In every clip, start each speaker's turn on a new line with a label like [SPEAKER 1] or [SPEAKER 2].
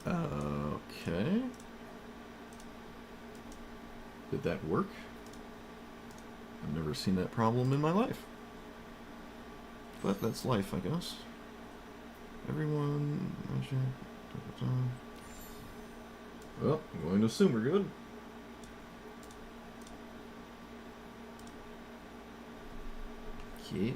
[SPEAKER 1] Okay. Did that work? I've never seen that problem in my life. But that's life, I guess. Everyone... Well, I'm going to assume we're good. Okay.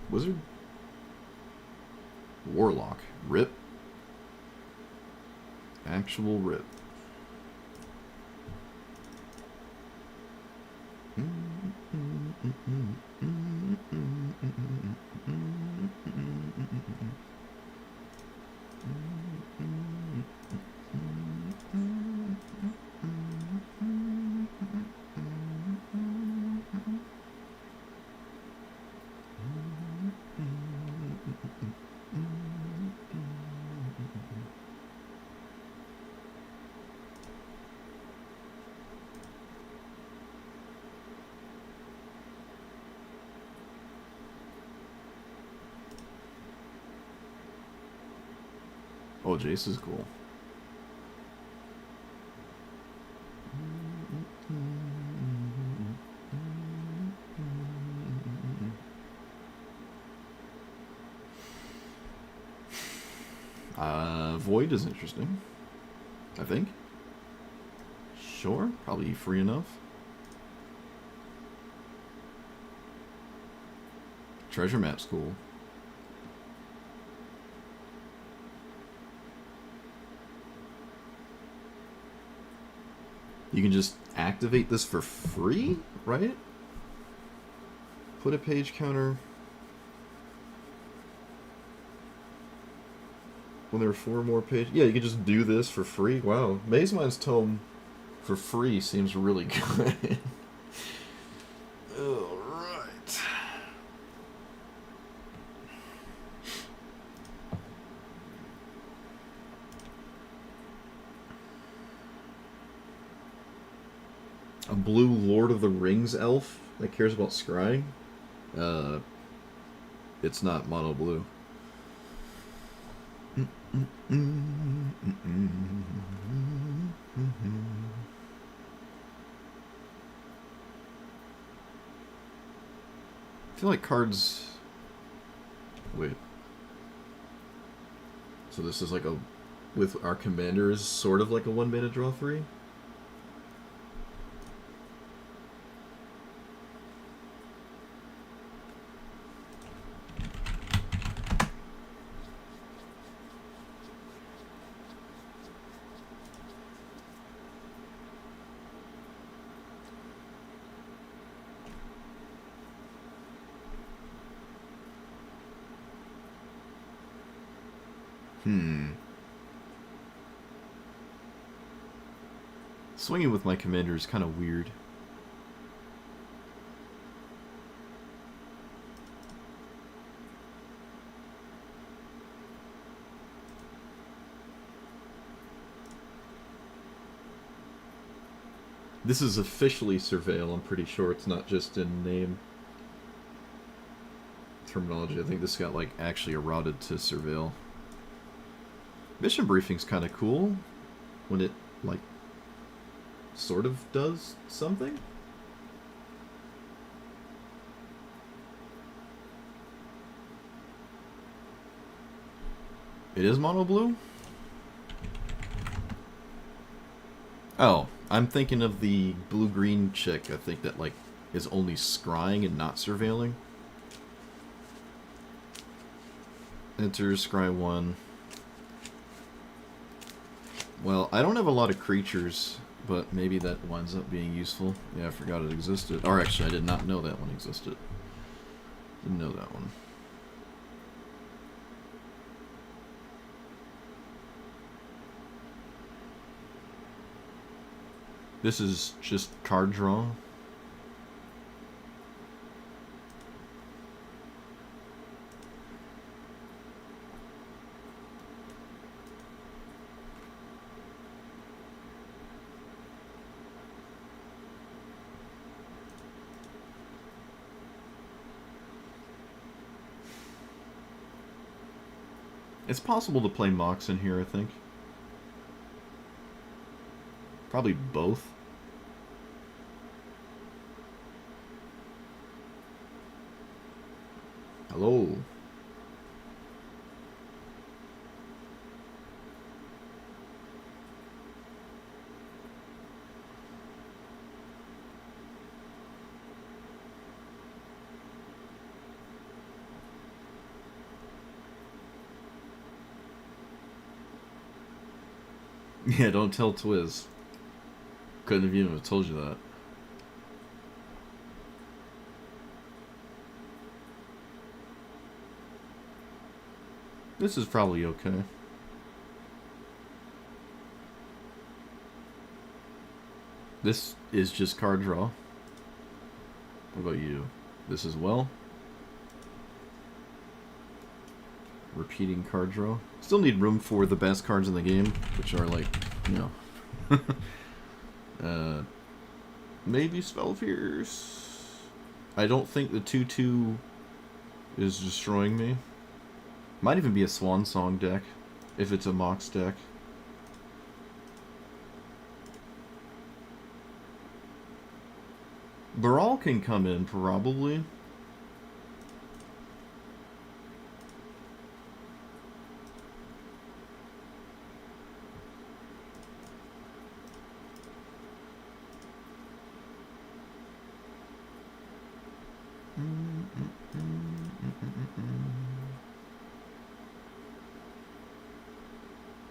[SPEAKER 1] Wizard? Warlock. Rip. Actual rip. Oh, Jace is cool. Void is interesting. I think. Sure, probably free enough. Treasure map's cool. You can just activate this for free, right? Put a page counter. When there are 4 more pages. Yeah, you can just do this for free. Wow. Maze Mind's Tome for free seems really good. Alright. A blue Lord of the Rings elf that cares about scrying? It's not mono blue. I feel like cards... Wait. So this is like a... With our commanders, sort of like a 1-mana draw 3? Swinging with my commander is kind of weird. This is officially Surveil, I'm pretty sure it's not just in name. terminology. I think this got like actually eroded to surveil. Mission briefing's kind of cool when it like sort of does something. It is mono blue? Oh, I'm thinking of the blue-green chick, I think, that like is only scrying and not surveilling. Enter scry 1. Well, I don't have a lot of creatures, but maybe that winds up being useful. Yeah, I forgot it existed. Or actually, I did not know that one existed. Didn't know that one. This is just card draw. It's possible to play Mox in here, I think. Probably both. Hello. Yeah, don't tell Twiz. Couldn't have even told you that. This is probably okay. This is just card draw. What about you? This as well? Repeating card draw. Still need room for the best cards in the game, which are like, you know. Maybe Spell Pierce. I don't think the 2/2 is destroying me. Might even be a Swan Song deck, if it's a Mox deck. Baral can come in, probably.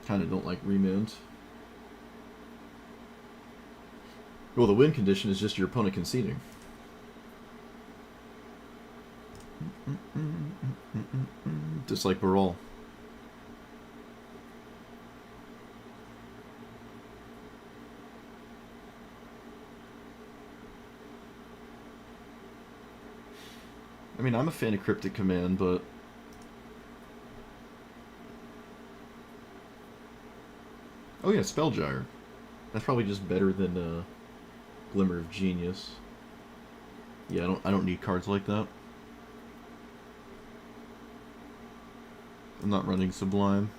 [SPEAKER 1] Kind of don't like remounts. Well, the win condition is just your opponent conceding. Just like Baral. I mean, I'm a fan of Cryptic Command, but oh yeah, Spellgyre. That's probably just better than Glimmer of Genius. Yeah, I don't need cards like that. I'm not running Sublime.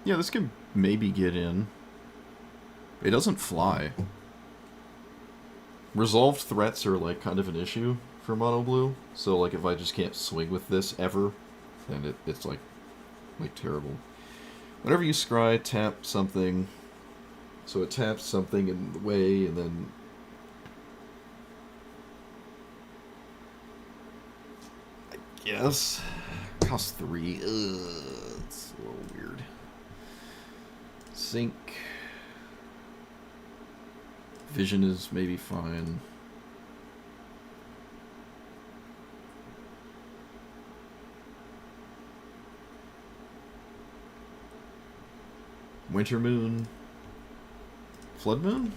[SPEAKER 1] Yeah, this could maybe get in. It doesn't fly. Resolved threats are like kind of an issue for mono blue. So like if I just can't swing with this ever, then it's like terrible. Whenever you scry, tap something. So it taps something in the way, and then I guess cost 3. It's a little weird. Sync. Vision is maybe fine. Winter moon. Flood moon?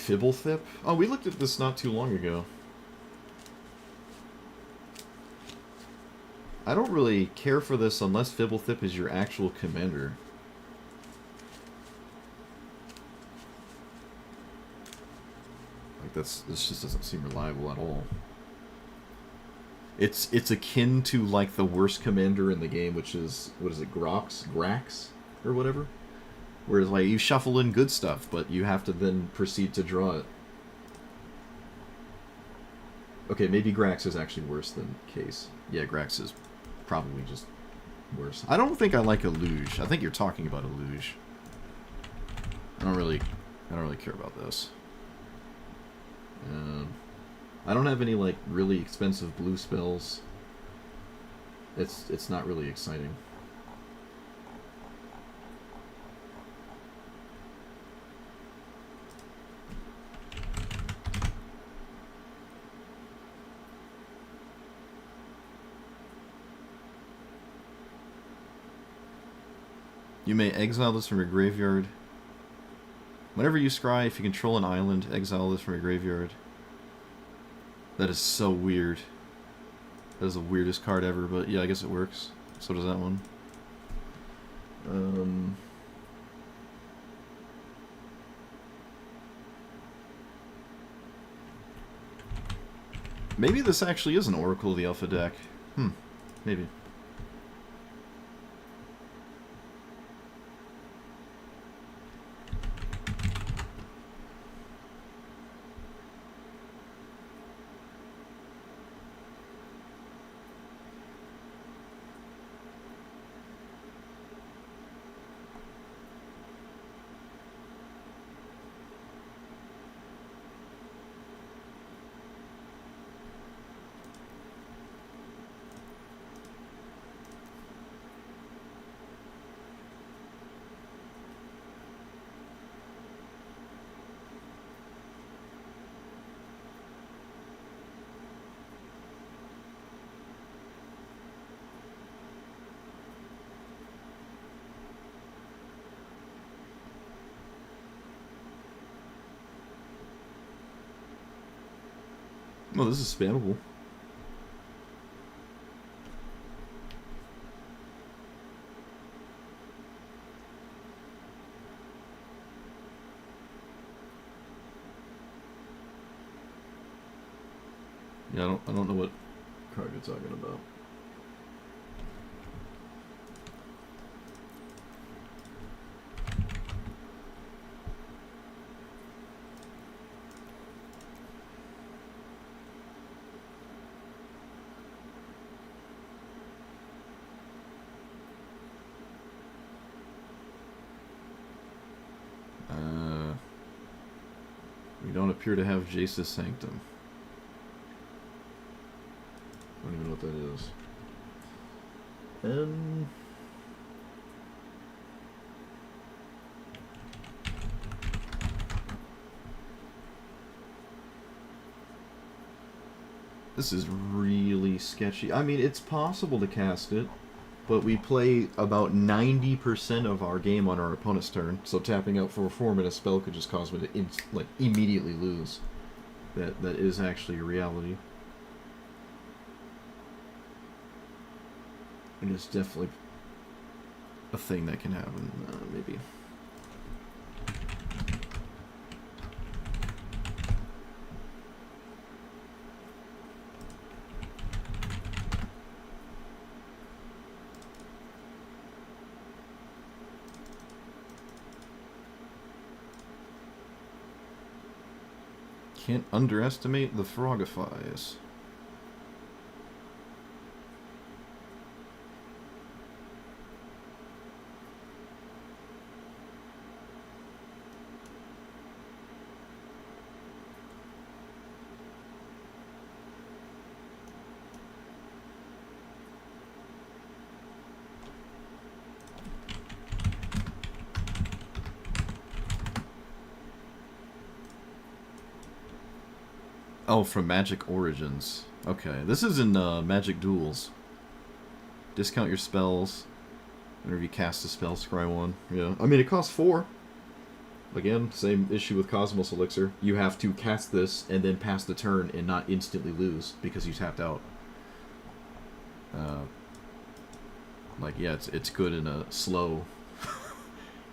[SPEAKER 1] Fibblethip? Oh, we looked at this not too long ago. I don't really care for this unless Fibblethip is your actual commander. Like this just doesn't seem reliable at all. It's akin to like the worst commander in the game, which is what is it, Grax, or whatever. Whereas, like, you shuffle in good stuff, but you have to then proceed to draw it. Okay, maybe Grax is actually worse than Case. Yeah, Grax is probably just worse. I don't think I like a luge. I think you're talking about a luge. I don't really care about this. I don't have any, like, really expensive blue spells. It's not really exciting. You may exile this from your graveyard. Whenever you scry, if you control an island, exile this from your graveyard. That is so weird. That is the weirdest card ever, but yeah, I guess it works. So does that one. Maybe this actually is an Oracle of the Alpha deck. Maybe. Oh, this is spammable. Yeah, I don't know what card you're talking about. We don't appear to have Jace's Sanctum. I don't even know what that is. This is really sketchy. I mean, it's possible to cast it, but we play about 90% of our game on our opponent's turn, so tapping out for a 4-minute spell could just cause me to immediately lose. That is actually a reality. And it's definitely a thing that can happen, maybe. Can't underestimate the Frogifies. Oh, from Magic Origins. Okay, this is in Magic Duels. Discount your spells whenever you cast a spell, scry 1. Yeah, I mean, it costs 4. Again, same issue with Cosmos Elixir. You have to cast this and then pass the turn and not instantly lose because you tapped out. Like, yeah, it's good in a slow...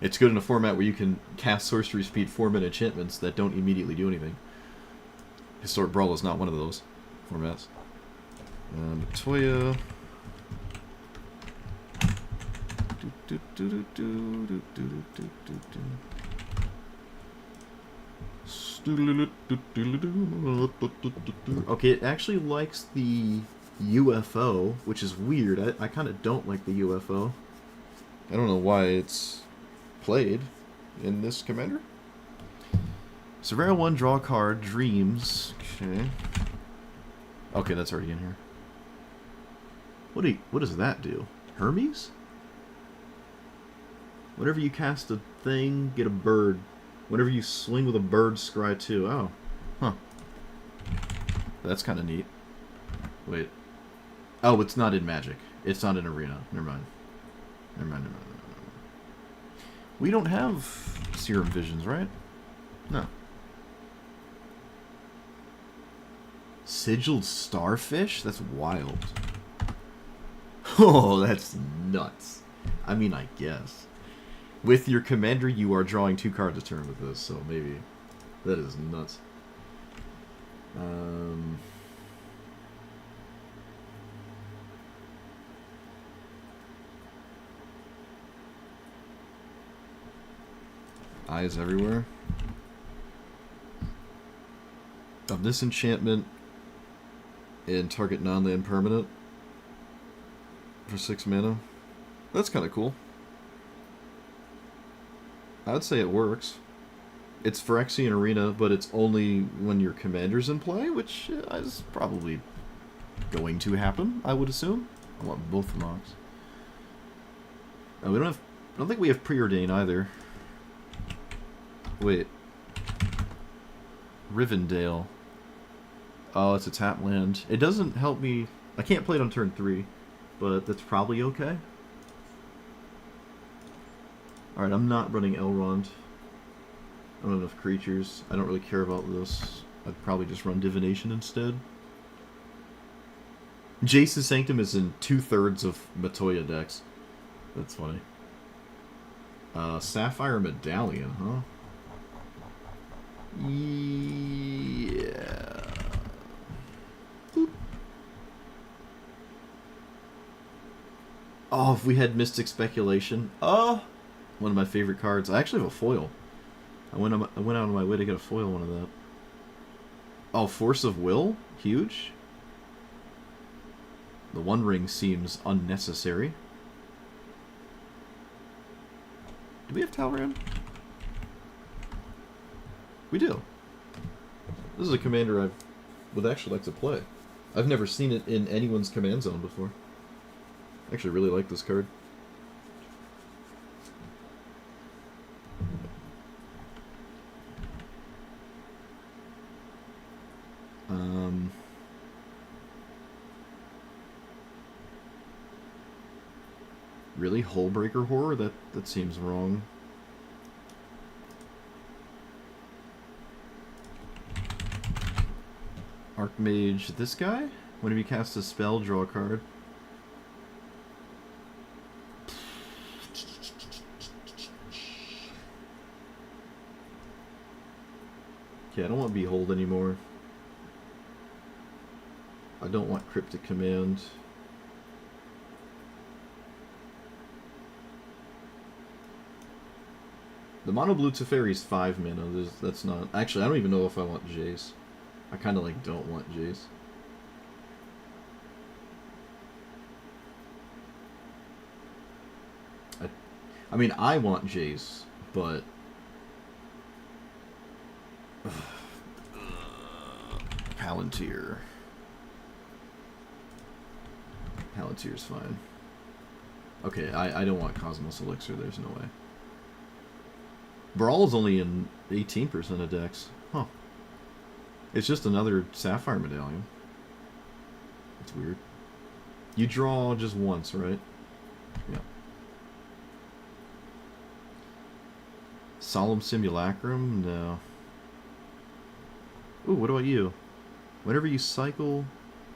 [SPEAKER 1] it's good in a format where you can cast Sorcery Speed 4-minute enchantments that don't immediately do anything. Historic Brawl is not one of those formats. Matoya... Okay, it actually likes the UFO, which is weird. I kind of don't like the UFO. I don't know why it's played in this commander. Surveil 1, draw a card, Dreams. Okay. Okay, that's already in here. What does that do? Hermes? Whenever you cast a thing, get a bird. Whenever you swing with a bird, scry 2. Oh. Huh. That's kind of neat. Wait. Oh, it's not in Magic. It's not in Arena. Never mind. Never mind, never mind, never mind. We don't have Serum Visions, right? No. Sigiled Starfish? That's wild. Oh, that's nuts. I mean, I guess. With your commander, you are drawing 2 cards a turn with this, so maybe... That is nuts. Eyes everywhere. Of this enchantment and target non-land permanent for 6 mana. That's kind of cool. I'd say it works. It's Phyrexian Arena, but it's only when your commander's in play, which is probably going to happen, I would assume. I want both mocks. We don't have... I don't think we have Preordain either. Wait. Rivendell. Oh, it's a tap land. It doesn't help me... I can't play it on turn 3, but that's probably okay. Alright, I'm not running Elrond. I don't have enough creatures. I don't really care about this. I'd probably just run Divination instead. Jace's Sanctum is in 2/3 of Matoya decks. That's funny. Sapphire Medallion, huh? Yeah. Boop. Oh, if we had Mystic Speculation. Oh! One of my favorite cards. I actually have a foil. I went out of my way to get a foil one of that. Oh, Force of Will? Huge. The One Ring seems unnecessary. Do we have Talrand? We do. This is a commander I would actually like to play. I've never seen it in anyone's command zone before. I actually really like this card. Really? Hullbreaker Horror? That seems wrong. Archmage, this guy? Whenever you cast a spell, draw a card. Okay, I don't want Behold anymore. I don't want Cryptic Command. The mono blue Teferi is 5 mana. That's not... Actually, I don't even know if I want Jace. I kind of like don't want Jace. I mean, I want Jace, but... Palantir. Palantir's fine. Okay, I don't want Cosmos Elixir. There's no way. Brawl is only in 18% of decks. Huh. It's just another sapphire medallion. It's weird. You draw just once, right? Yeah. Solemn Simulacrum? No. Ooh, what about you? Whenever you cycle...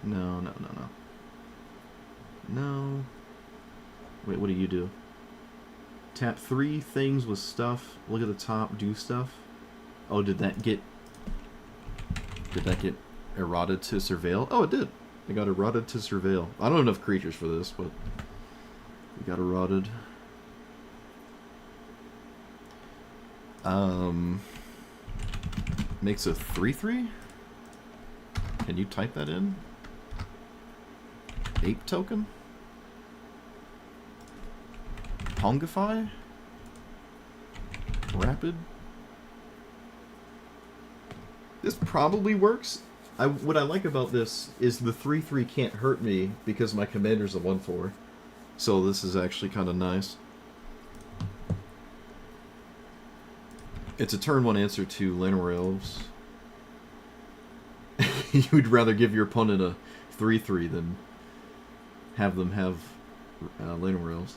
[SPEAKER 1] No, no, no, no. No. Wait, what do you do? Tap 3 things with stuff. Look at the top, do stuff. Oh, did that get... Did that get eroded to surveil? Oh, it did. It got eroded to surveil. I don't have enough creatures for this, but... It got eroded. Makes a 3/3? Can you type that in? Ape token? Pongify? Rapid? This probably works. What I like about this is the 3/3 can't hurt me because my commander's a 1/4. So this is actually kind of nice. It's a turn 1 answer to Llanowar Elves. You'd rather give your opponent a 3/3 than have them have Llanowar Elves.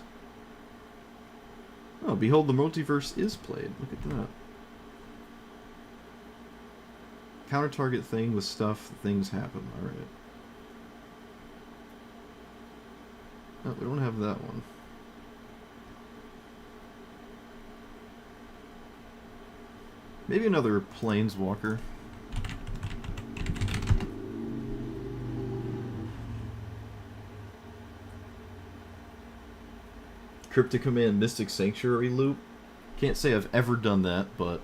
[SPEAKER 1] Oh, Behold the Multiverse is played. Look at that. Counter target thing with stuff, things happen. Alright. Oh, we don't have that one. Maybe another Planeswalker. Cryptic Command Mystic Sanctuary loop. Can't say I've ever done that, but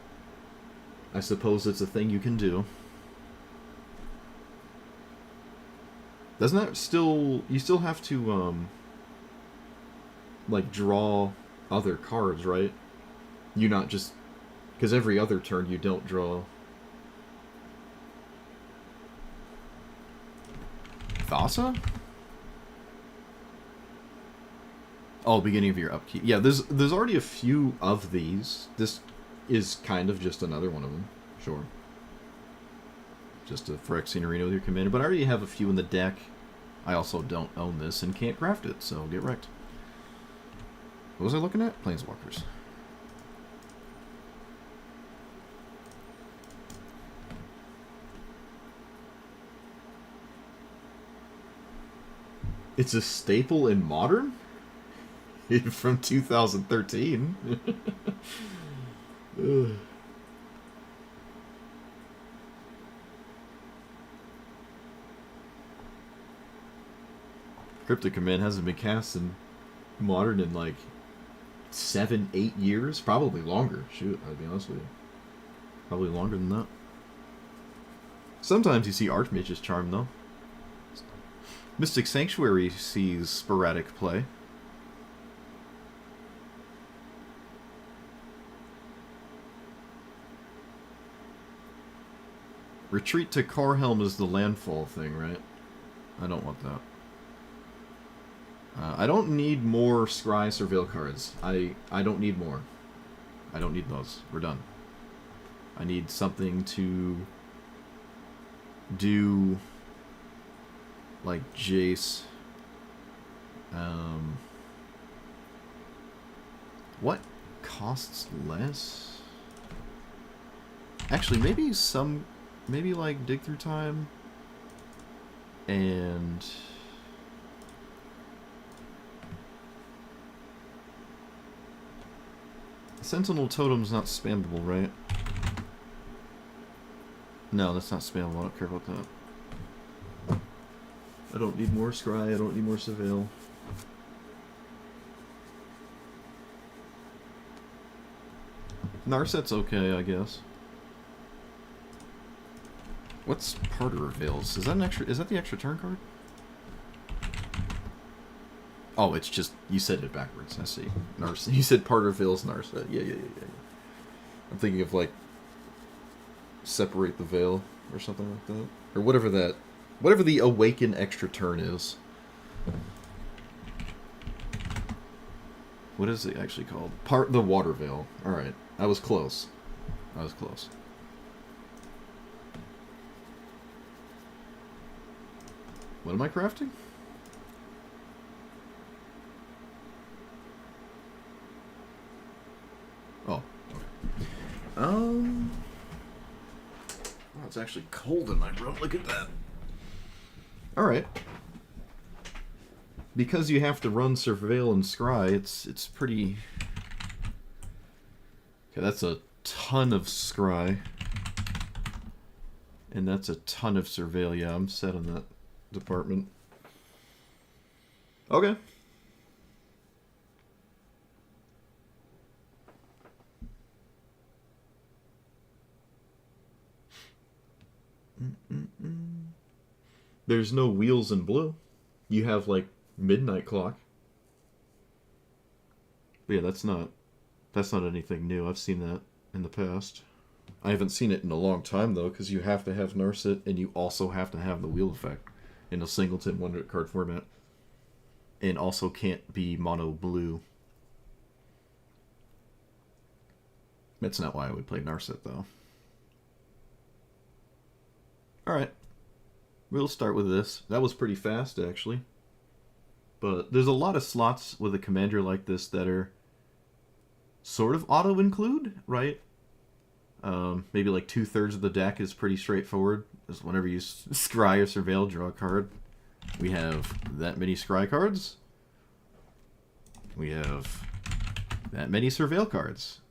[SPEAKER 1] I suppose it's a thing you can do. Doesn't that still... You still have to, like, draw other cards, right? You not just... Because every other turn you don't draw. Thassa? Oh, beginning of your upkeep. Yeah, there's already a few of these. This is kind of just another one of them. Sure. Just a Phyrexian Arena with your commander. But I already have a few in the deck. I also don't own this and can't craft it, so get wrecked. What was I looking at? Planeswalkers. It's a staple in Modern? From 2013. Cryptic Command hasn't been cast in Modern in like 7, 8 years? Probably longer. Shoot, I'll be honest with you. Probably longer than that. Sometimes you see Archmage's Charm, though. Mystic Sanctuary sees sporadic play. Retreat to Karhelm is the landfall thing, right? I don't want that. I don't need more Scry Surveil cards. I don't need more. I don't need those. We're done. I need something to do like Jace. What costs less? Actually, maybe like Dig Through Time and Sentinel Totem's not spammable, right? No, that's not spammable. I don't care about that. I don't need more Scry. I don't need more Surveil. Narset's okay, I guess. What's Parter Reveals? Is that an extra? Is that the extra turn card? Oh, it's just you said it backwards. I see. Narset. You said Parter Reveals Narset. Yeah. I'm thinking of like Separate the Veil or something like that, or whatever the Awaken extra turn is. What is it actually called? The Water Veil. All right, I was close. What am I crafting? Oh, okay. Oh, it's actually cold in my room. Look at that. Alright. Because you have to run Surveil and Scry, it's pretty... Okay, that's a ton of Scry. And that's a ton of Surveil. Yeah, I'm set on that department. Okay. There's no wheels in blue. You have, like, midnight clock. But yeah, that's not anything new. I've seen that in the past. I haven't seen it in a long time, though, because you have to have Narset, and you also have to have the wheel effect in a singleton one-card format. And also can't be mono blue. That's not why I would play Narset, though. Alright. We'll start with this. That was pretty fast, actually. But there's a lot of slots with a commander like this that are sort of auto-include, right? Maybe like 2/3 of the deck is pretty straightforward. Just whenever you scry or surveil, draw a card. We have that many scry cards. We have that many surveil cards.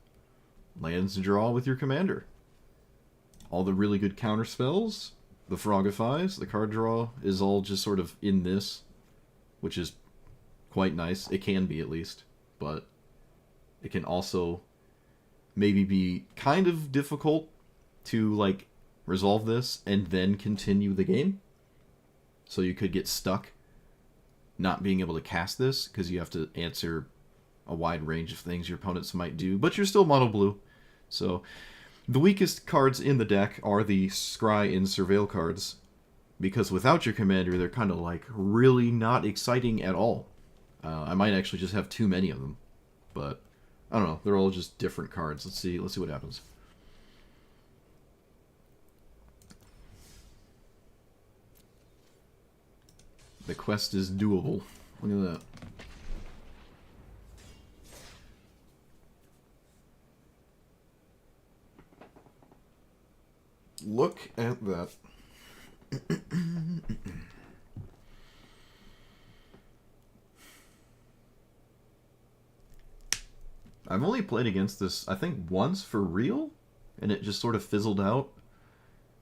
[SPEAKER 1] Lands to draw with your commander. All the really good counter spells. The Frogifies, the card draw, is all just sort of in this, which is quite nice. It can be, at least. But it can also maybe be kind of difficult to, like, resolve this and then continue the game. So you could get stuck not being able to cast this because you have to answer a wide range of things your opponents might do. But you're still mono blue. So the weakest cards in the deck are the Scry and Surveil cards, because without your commander, they're kind of like really not exciting at all. I might actually just have too many of them, but I don't know. They're all just different cards. Let's see what happens. The quest is doable. Look at that. Look at that. I've only played against this, I think, once for real, and it just sort of fizzled out.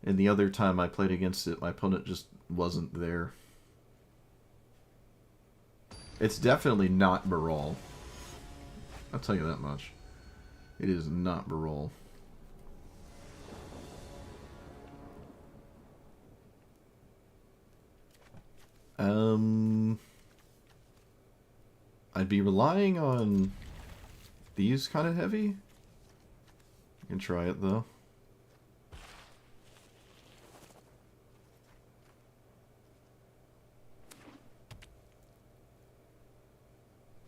[SPEAKER 1] And the other time I played against it, my opponent just wasn't there. It's definitely not Baral. I'll tell you that much. It is not Baral. I'd be relying on these kind of heavy. I can try it, though.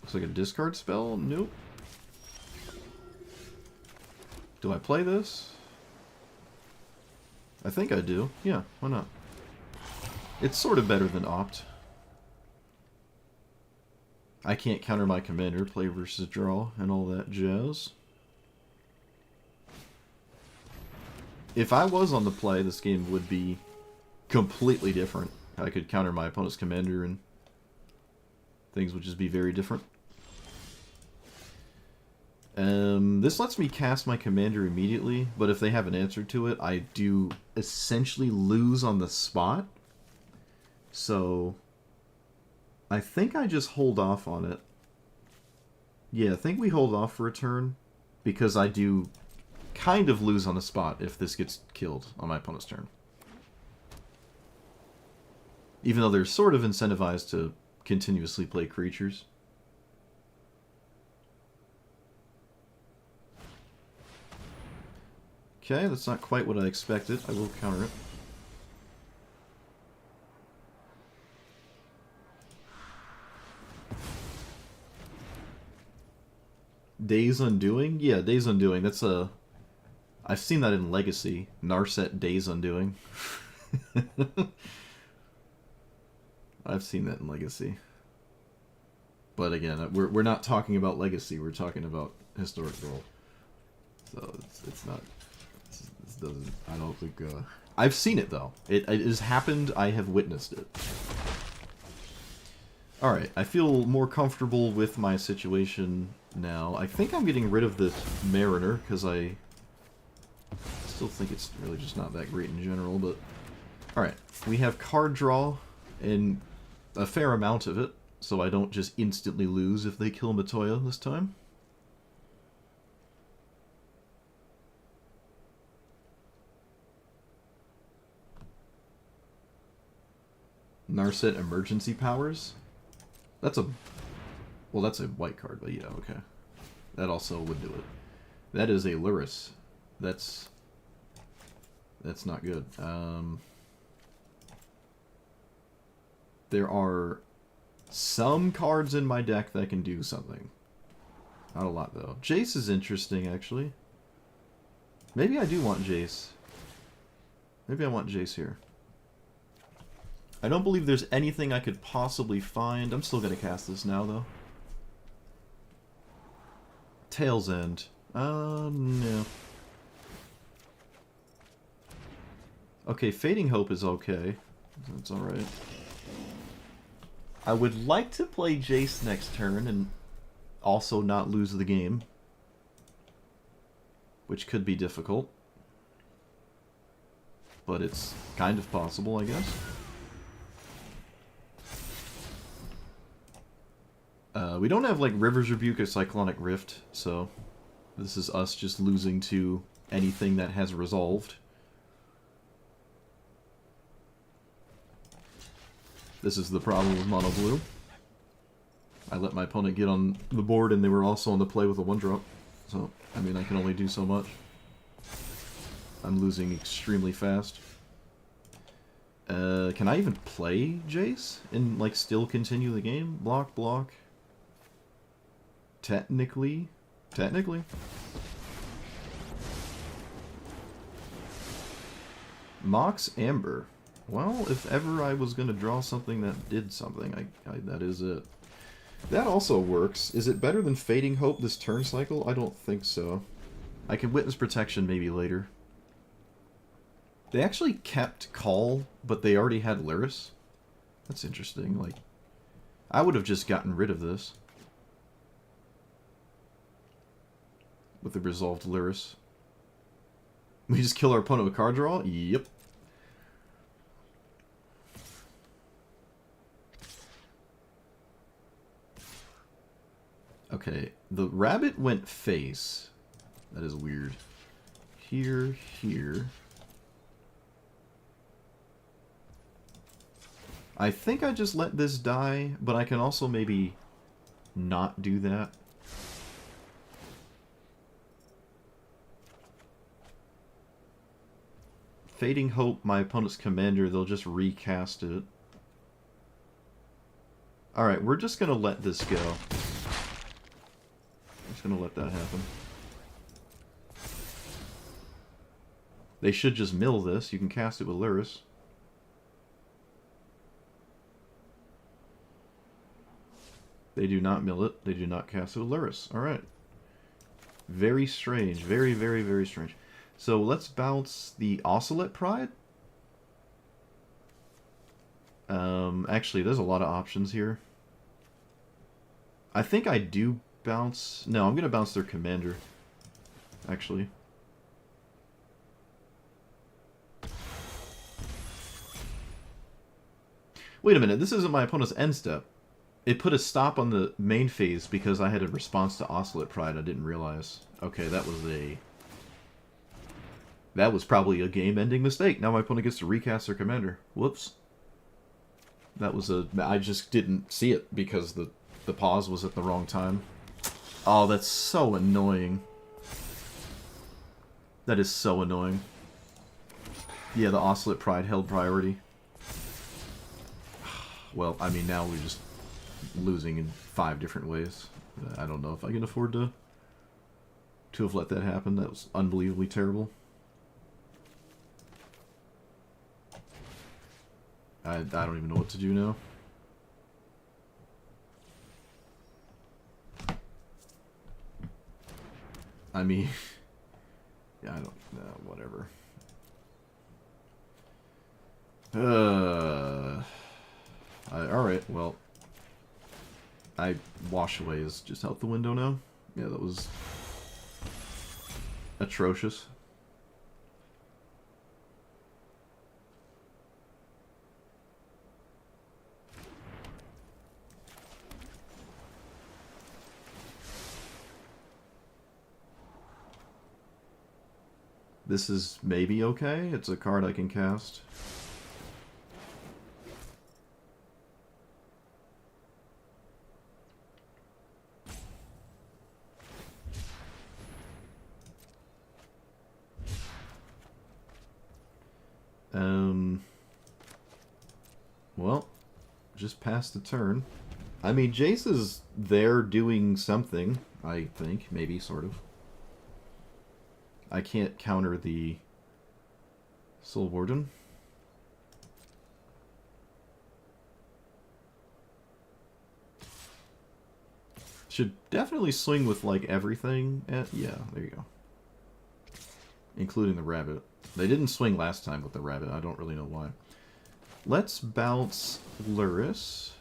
[SPEAKER 1] Looks like a discard spell? Nope. Do I play this? I think I do. Yeah, why not? It's sort of better than Opt. I can't counter my commander, play versus draw, and all that jazz. If I was on the play, this game would be completely different. I could counter my opponent's commander and things would just be very different. This lets me cast my commander immediately, but if they have an answer to it, I do essentially lose on the spot. So I think I just hold off on it. Yeah, I think we hold off for a turn, because I do kind of lose on the spot if this gets killed on my opponent's turn. Even though they're sort of incentivized to continuously play creatures. Okay, that's not quite what I expected. I will counter it. Days Undoing? Yeah, Days Undoing. That's a... I've seen that in Legacy. Narset Days Undoing. I've seen that in Legacy. But again, we're not talking about Legacy. We're talking about Historic World. So it's not. This doesn't. I don't think. I've seen it though. It has happened. I have witnessed it. All right. I feel more comfortable with my situation now. I think I'm getting rid of this Mariner because I still think it's really just not that great in general. But all right, we have card draw and a fair amount of it. So I don't just instantly lose if they kill Matoya this time. Narset emergency powers? That's a... Well, that's a white card, but yeah, okay. That also would do it. That is a Luris. That's not good. There are some cards in my deck that can do something. Not a lot, though. Jace is interesting, actually. Maybe I do want Jace. Maybe I want Jace here. I don't believe there's anything I could possibly find. I'm still going to cast this now, though. Tail's End. No. Okay, Fading Hope is okay. That's alright. I would like to play Jace next turn and also not lose the game. Which could be difficult. But it's kind of possible, I guess. We don't have, like, River's Rebuke or Cyclonic Rift, so this is us just losing to anything that has resolved. This is the problem with Mono Blue. I let my opponent get on the board and they were also on the play with a 1-drop. So, I mean, I can only do so much. I'm losing extremely fast. Can I even play Jace and, like, still continue the game? Block, block. Technically. Mox Amber. Well, if ever I was going to draw something that did something, that is it. That also works. Is it better than Fading Hope this turn cycle? I don't think so. I can Witness Protection maybe later. They actually kept Call, but they already had Lyris. That's interesting. Like, I would have just gotten rid of this. With the resolved Lyris. We just kill our opponent with card draw? Yep. Okay, the rabbit went face. That is weird. Here. I think I just let this die, but I can also maybe not do that. Fading Hope, my opponent's commander, they'll just recast it. Alright, we're just gonna let this go. I'm just gonna let that happen. They should just mill this. You can cast it with Lyris. They do not mill it. They do not cast it with Lyris. Alright. Very strange. Very, very, very strange. So let's bounce the Oscillate Pride. Actually, there's a lot of options here. I think I do bounce... No, I'm going to bounce their commander. Actually. Wait a minute, this isn't my opponent's end step. It put a stop on the main phase because I had a response to Oscillate Pride I didn't realize. Okay, that was a... That was probably a game-ending mistake. Now my opponent gets to recast their commander. Whoops. That was a... I just didn't see it because the pause was at the wrong time. Oh, that's so annoying. That is so annoying. Yeah, the Oscillate Pride held priority. Well, I mean, now we're just losing in 5 different ways. I don't know if I can afford to have let that happen. That was unbelievably terrible. I don't even know what to do now. I mean, yeah, I don't know, whatever. Alright, well, wash away is just out the window now. Yeah, that was atrocious. This is maybe okay. It's a card I can cast. Well, just past the turn. I mean, Jace is there doing something, I think. Maybe, sort of. I can't counter the Soul Warden. Should definitely swing with, like, everything. Yeah, there you go. Including the rabbit. They didn't swing last time with the rabbit. I don't really know why. Let's bounce Luris.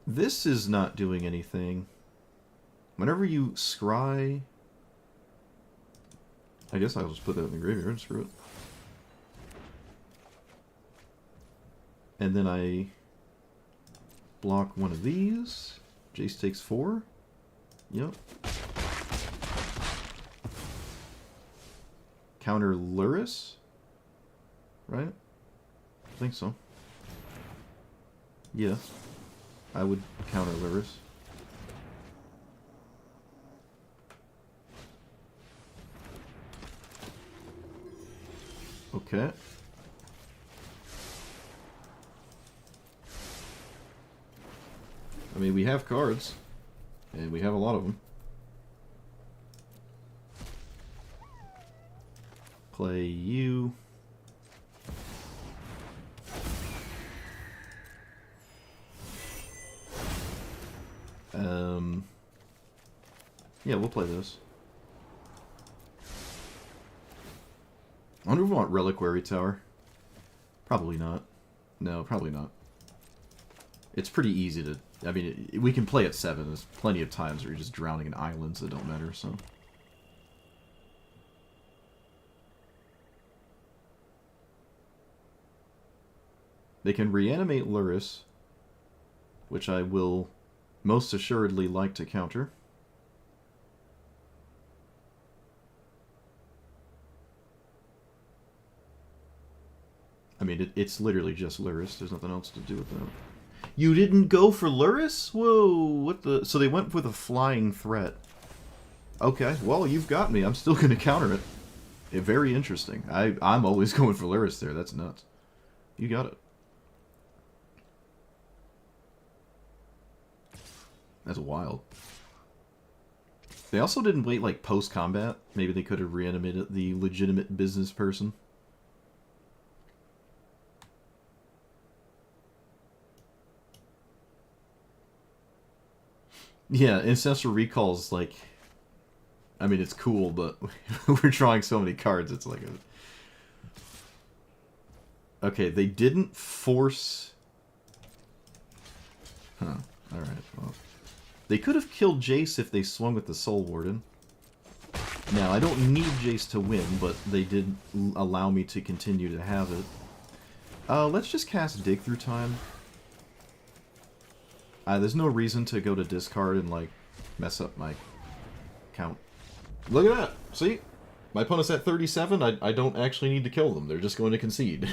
[SPEAKER 1] This is not doing anything. Whenever you scry... I guess I'll just put that in the graveyard. Screw it. And then I block one of these. Jace takes 4. Yep. Counter Luris? Right? I think so. Yeah. I would counter Luris. Okay. I mean, we have cards. And we have a lot of them. Play you. Yeah, we'll play this. I wonder if we want Reliquary Tower. Probably not. No, probably not. It's pretty easy to... I mean, we can play at 7. There's plenty of times where you're just drowning in islands that don't matter, so... They can reanimate Luris, which I will most assuredly like to counter. I mean, it's literally just Luris. There's nothing else to do with that. You didn't go for Luris? Whoa, what the... So they went with a flying threat. Okay, well, you've got me. I'm still going to counter it. Very interesting. I'm always going for Luris there. That's nuts. You got it. That's wild. They also didn't wait, like, post-combat. Maybe they could have reanimated the legitimate business person. Yeah, Ancestral Recall's, like... I mean, it's cool, but we're drawing so many cards, it's like a... Okay, they didn't force... Huh, alright, well... They could have killed Jace if they swung with the Soul Warden. Now, I don't need Jace to win, but they did allow me to continue to have it. Let's just cast Dig Through Time. There's no reason to go to discard and, like, mess up my count. Look at that! See? My opponent's at 37, I don't actually need to kill them. They're just going to concede.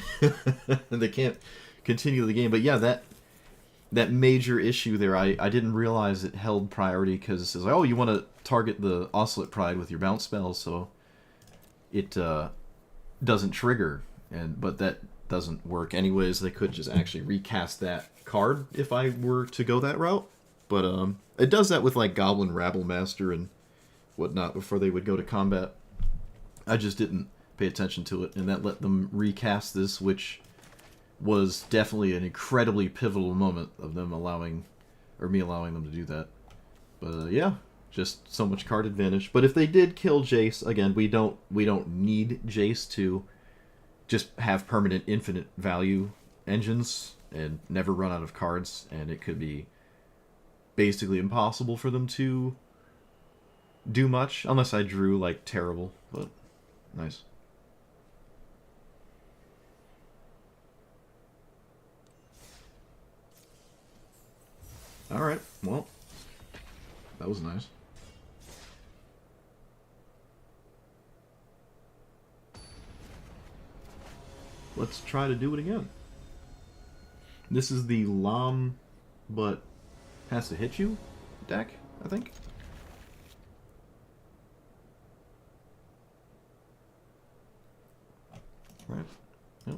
[SPEAKER 1] They can't continue the game. But yeah, that major issue there, I didn't realize it held priority because it's like, oh, you want to target the Oscillate Pride with your bounce spell, so it doesn't trigger. But that doesn't work anyways. They could just actually recast that card if I were to go that route. But it does that with like Goblin Rabble Master and whatnot before they would go to combat. I just didn't pay attention to it, and that let them recast this, which was definitely an incredibly pivotal moment of them allowing, or me allowing them to do that. But yeah, just so much card advantage. But if they did kill Jace, again, we don't need Jace to just have permanent infinite value engines and never run out of cards, and it could be basically impossible for them to do much unless I drew like terrible, but nice. All right, well, that was nice. Let's try to do it again. This is the Lam, but has to hit you deck, I think. Right. Yep.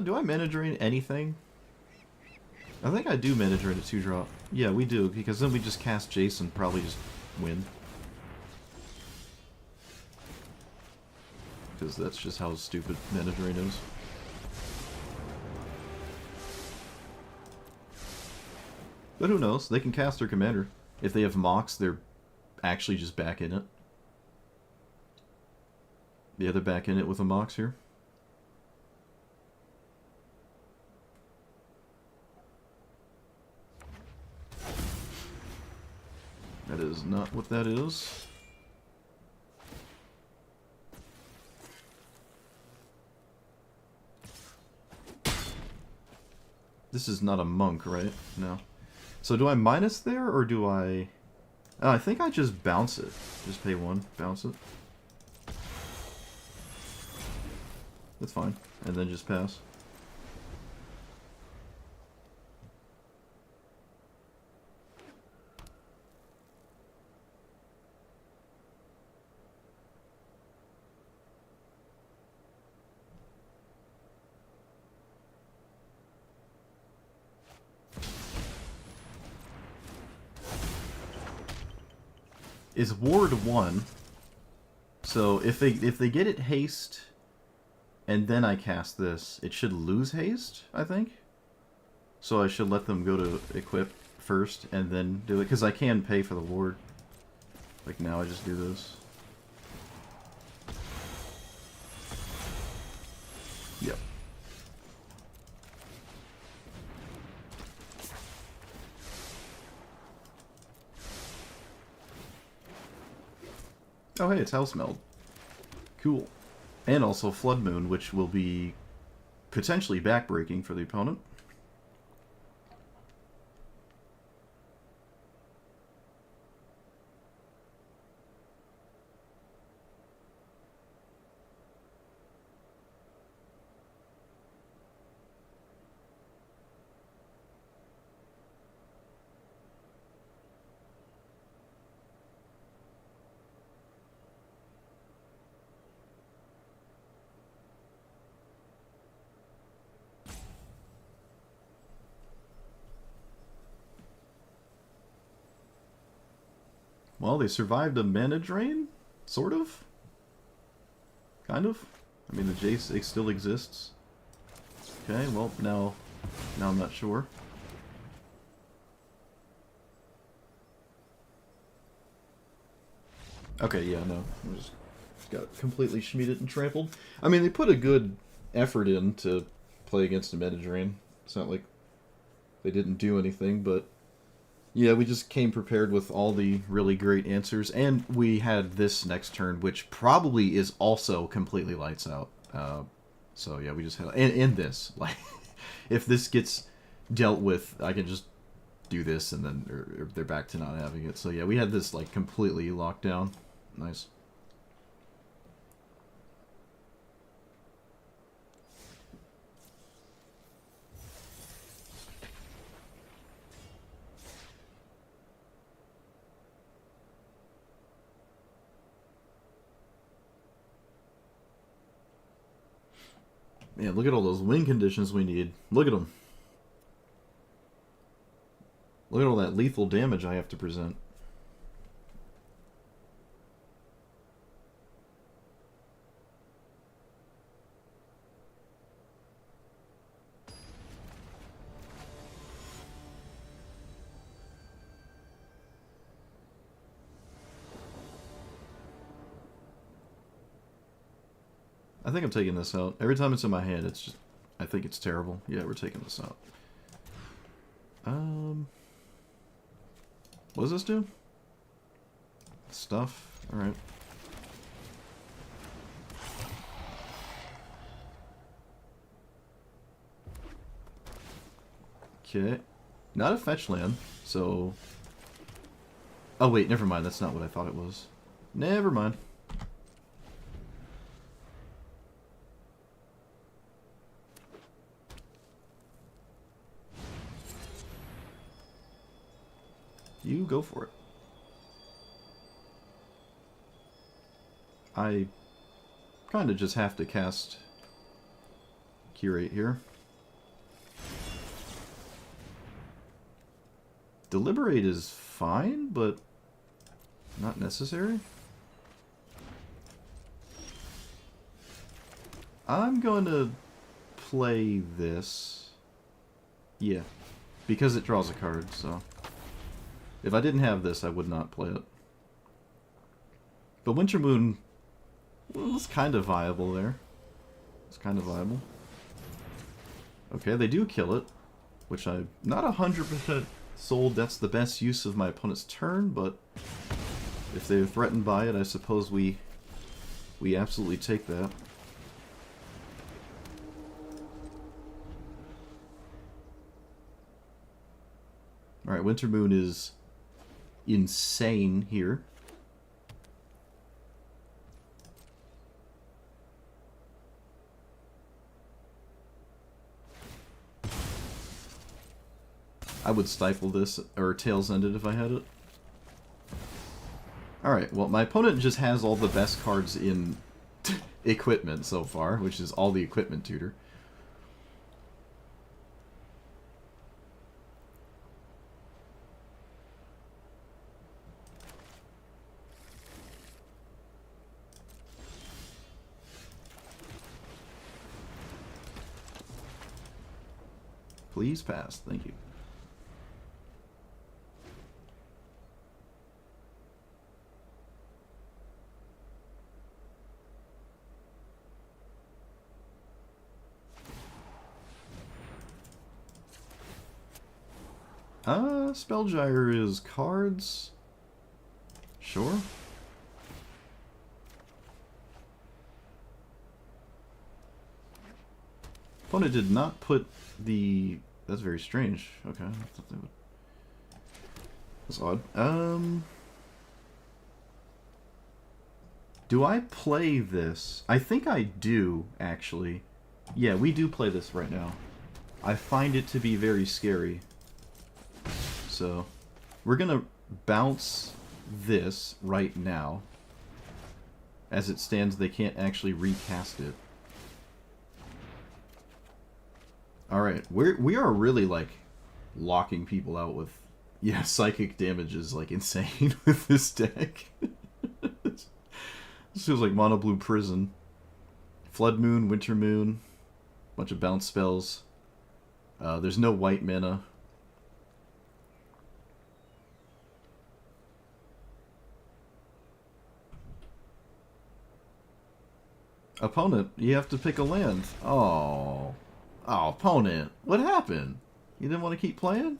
[SPEAKER 1] Do I mana drain anything? I think I do mana drain a 2-drop. Yeah, we do, because then we just cast Jace and probably just win. Because that's just how stupid mana drain is. But who knows? They can cast their commander. If they have Mox, they're actually just back in it. Yeah, they're back in it with a Mox here. That is not what that is. This is not a monk, right? No. So do I minus there, or do I... Oh, I think I just bounce it. Just pay 1, bounce it. That's fine. And then just pass. Is ward 1. So if they get it haste and then I cast this, it should lose haste, I think. So I should let them go to equip first and then do it, because I can pay for the ward. Like now I just do this. Yep. Oh hey, it's House Meld. Cool. And also Flood Moon, which will be potentially backbreaking for the opponent. Well, they survived a mana drain? Sort of? Kind of? I mean, the Jace still exists. Okay, well, now I'm not sure. Okay, yeah, no. I just got completely schmeeded and trampled. I mean, they put a good effort in to play against a meta drain. It's not like they didn't do anything, but yeah, we just came prepared with all the really great answers, and we had this next turn, which probably is also completely lights out. So yeah, we just had and this, like, if this gets dealt with, I can just do this, and then or they're back to not having it. So yeah, we had this like completely locked down. Nice. Man, look at all those win conditions we need. Look at them. Look at all that lethal damage I have to present. I think I'm taking this out. Every time it's in my hand, it's just... I think it's terrible. Yeah, we're taking this out. What does this do? Stuff. Alright. Okay. Not a fetch land, so... Oh wait, never mind. That's not what I thought it was. Never mind. You go for it. I kind of just have to cast Curate here. Deliberate is fine, but not necessary. I'm going to play this. Yeah, because it draws a card, so... If I didn't have this, I would not play it. But Winter Moon was kind of viable there. It's kind of viable. Okay, they do kill it, which I'm not 100% sold that's the best use of my opponent's turn, but if they're threatened by it, I suppose we absolutely take that. Alright, Winter Moon is insane here. I would stifle this, or Tails End it if I had it. Alright, well, my opponent just has all the best cards in equipment so far, which is all the equipment tutor. Please pass. Thank you. Spellgyre is cards. Sure. Opponent did not put the... That's very strange. Okay. I thought they would... That's odd. Do I play this? I think I do, actually. Yeah, we do play this right now. I find it to be very scary. So, we're gonna bounce this right now. As it stands, they can't actually recast it. Alright, we are really, like, locking people out with... Yeah, psychic damage is, like, insane with this deck. This feels like Mono Blue Prison. Flood Moon, Winter Moon, bunch of bounce spells. There's no white mana. Opponent, you have to pick a land. Oh. Oh, opponent. What happened? You didn't want to keep playing?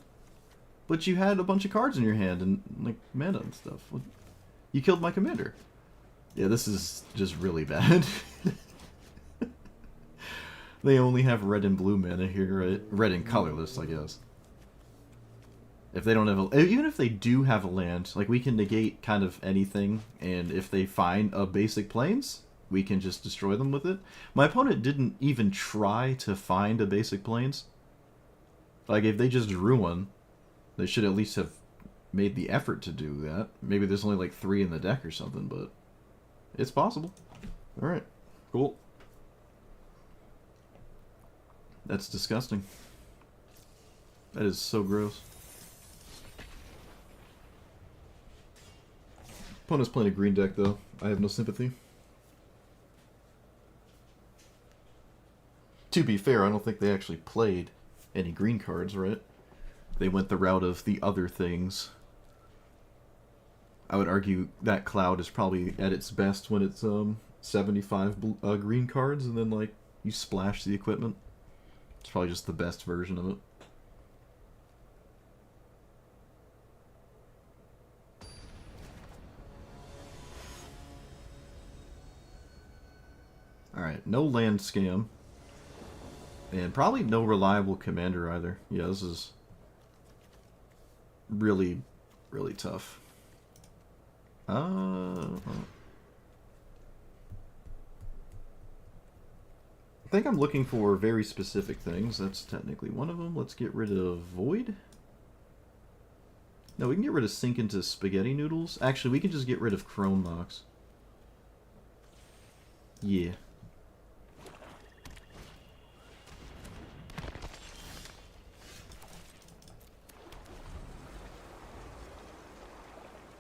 [SPEAKER 1] But you had a bunch of cards in your hand and, like, mana and stuff. What? You killed my commander. Yeah, this is just really bad. They only have red and blue mana here, right? Red and colorless, I guess. If they don't have a... Even if they do have a land, like, we can negate kind of anything, and if they find a basic plains, we can just destroy them with it. My opponent didn't even try to find a basic plains. Like, if they just drew one, they should at least have made the effort to do that. Maybe there's only, like, 3 in the deck or something, but it's possible. Alright, cool. That's disgusting. That is so gross. Opponent's playing a green deck, though. I have no sympathy. To be fair, I don't think they actually played any green cards, right? They went the route of the other things. I would argue that Cloud is probably at its best when it's 75 green cards, and then like you splash the equipment. It's probably just the best version of it. Alright, no land scam. And probably no reliable commander either. Yeah, this is really, really tough. I think I'm looking for very specific things. That's technically one of them. Let's get rid of Void. No, we can get rid of Sink into Spaghetti Noodles. Actually, we can just get rid of Chrome Mox. Yeah.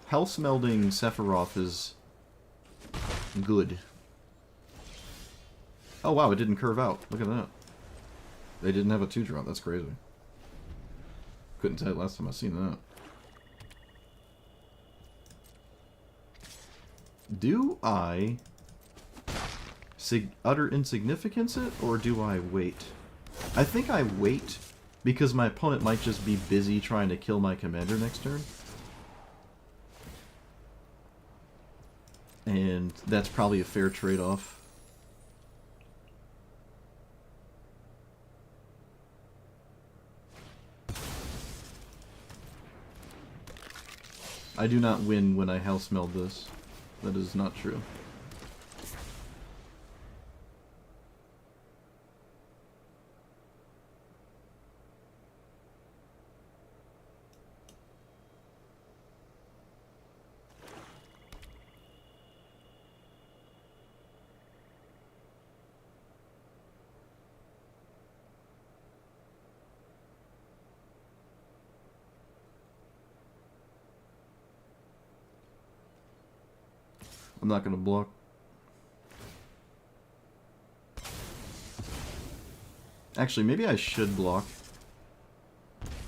[SPEAKER 1] House melding Sephiroth is good. Oh wow, it didn't curve out. Look at that. They didn't have a 2-drop. That's crazy. Couldn't tell last time I seen that. Do I utter insignificance it, or do I wait? I think I wait, because my opponent might just be busy trying to kill my commander next turn. And that's probably a fair trade-off. I do not win when I house meld this. That is not true. I'm not going to block. Actually, maybe I should block.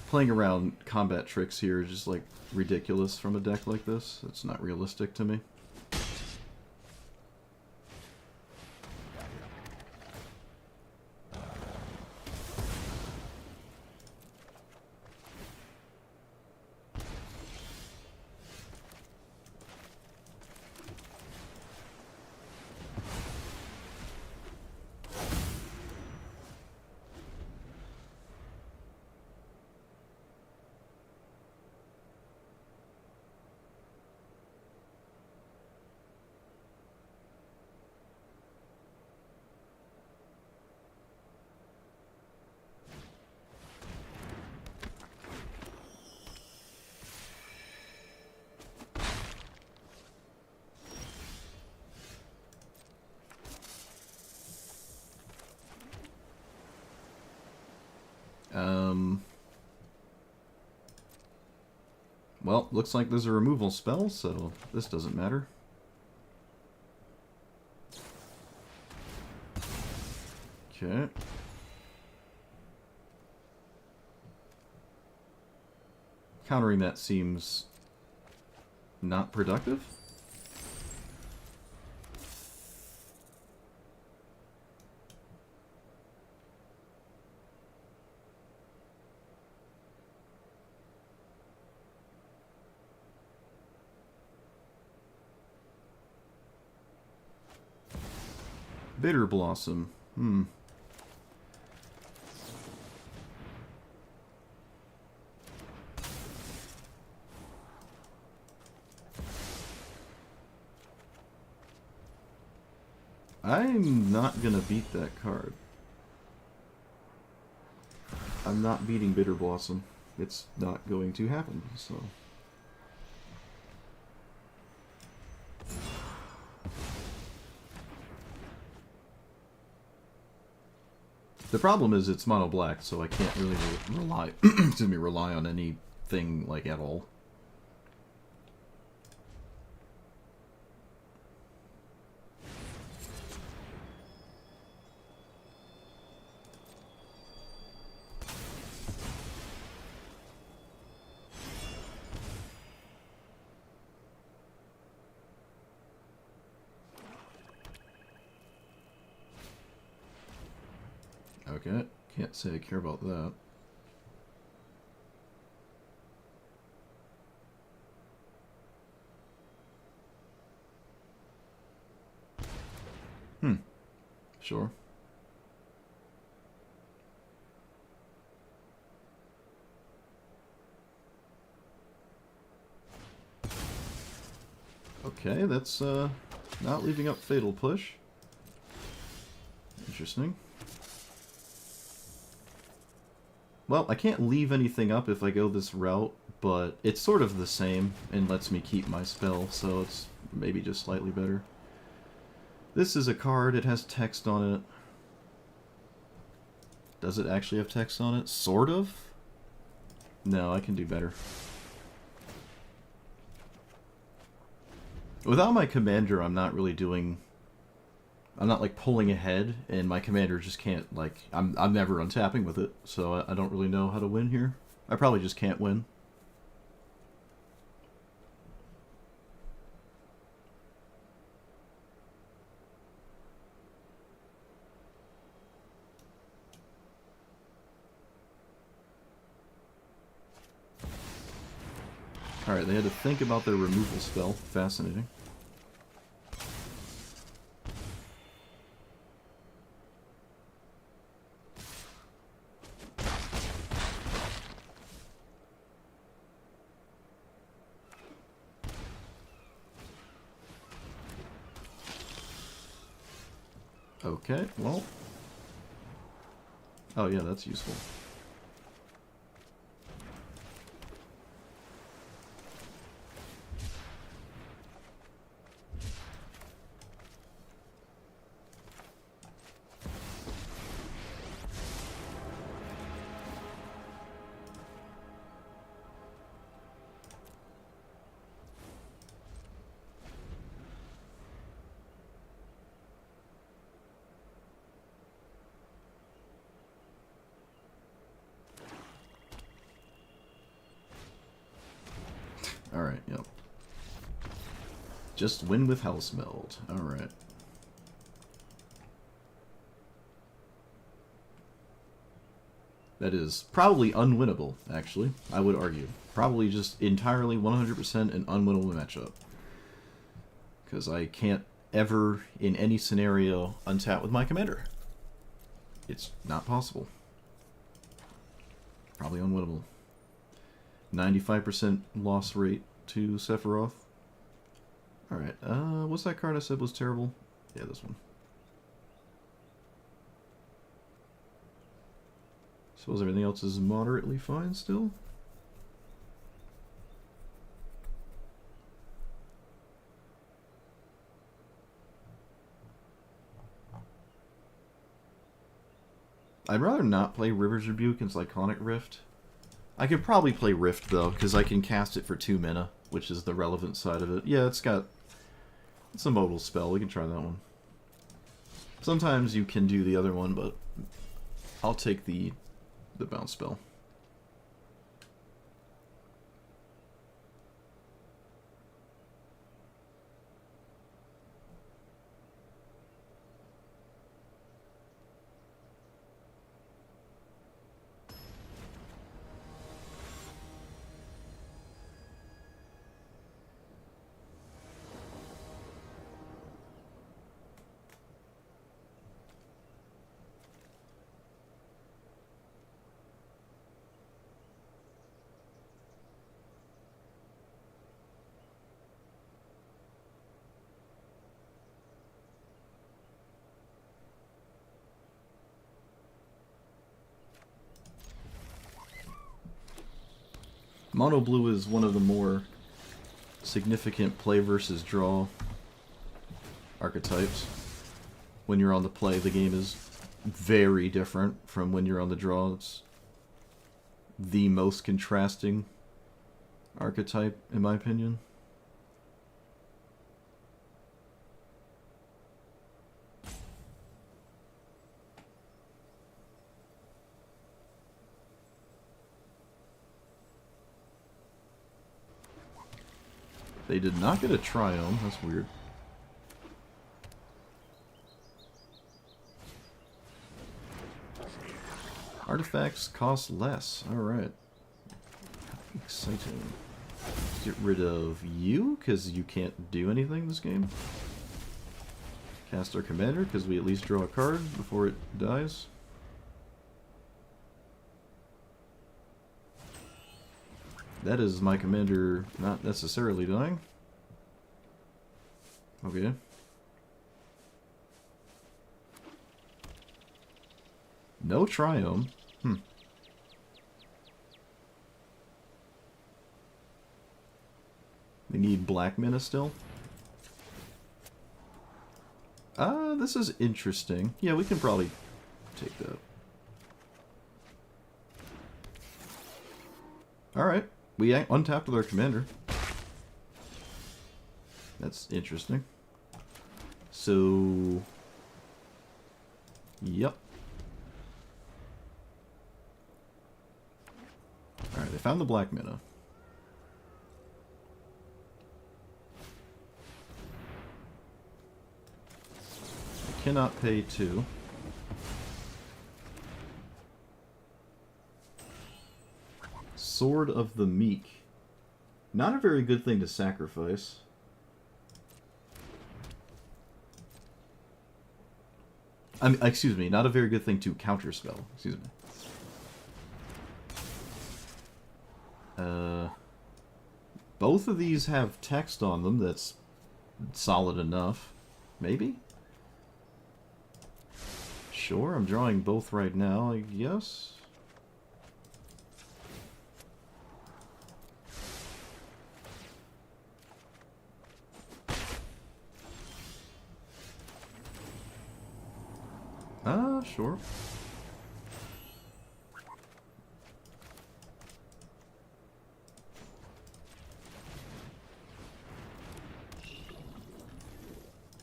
[SPEAKER 1] Playing around combat tricks here is just like ridiculous from a deck like this. It's not realistic to me. Well, looks like there's a removal spell, so this doesn't matter. Okay. Countering that seems not productive. Bitter Blossom. I'm not gonna beat that card. I'm not beating Bitter Blossom. It's not going to happen, so... The problem is it's mono black, so I can't really rely excuse me, rely on anything like at all. Okay, can't say I care about that. Sure. Okay, that's not leaving up Fatal Push. Interesting. Well, I can't leave anything up if I go this route, but it's sort of the same and lets me keep my spell, so it's maybe just slightly better. This is a card, it has text on it. Does it actually have text on it? Sort of? No, I can do better. Without my commander, I'm not really doing... I'm not, like, pulling ahead, and my commander just can't, like... I'm never untapping with it, so I don't really know how to win here. I probably just can't win. Alright, they had to think about their removal spell. Fascinating. Okay, well... Oh yeah, that's useful. Alright, yep. Just win with House Meld. Alright. That is probably unwinnable, actually, I would argue. Probably just entirely 100% an unwinnable matchup. Because I can't ever, in any scenario, untap with my commander. It's not possible. Probably unwinnable. 95% loss rate to Sephiroth. Alright, what's that card I said was terrible? Yeah, this one. Suppose everything else is moderately fine still? I'd rather not play River's Rebuke and Cyclonic Rift. I could probably play Rift, though, because I can cast it for 2 mana, which is the relevant side of it. Yeah, it's a modal spell. We can try that one. Sometimes you can do the other one, but I'll take the bounce spell. Mono Blue is one of the more significant play versus draw archetypes. When you're on the play, the game is very different from when you're on the draw. It's the most contrasting archetype, in my opinion. They did not get a triome. That's weird. Artifacts cost less. Alright. Exciting. Get rid of you, because you can't do anything this game. Cast our commander, because we at least draw a card before it dies. That is my commander not necessarily dying. Okay. No triome. We need black mana still. This is interesting. Yeah, we can probably take that. Alright. We untapped with our commander. That's interesting. So... Yep. Alright, they found the black mana. I cannot pay 2. Sword of the Meek. Not a very good thing to sacrifice. Excuse me, not a very good thing to counterspell. Excuse me. Both of these have text on them that's solid enough. Maybe? Sure, I'm drawing both right now, I guess. Sure.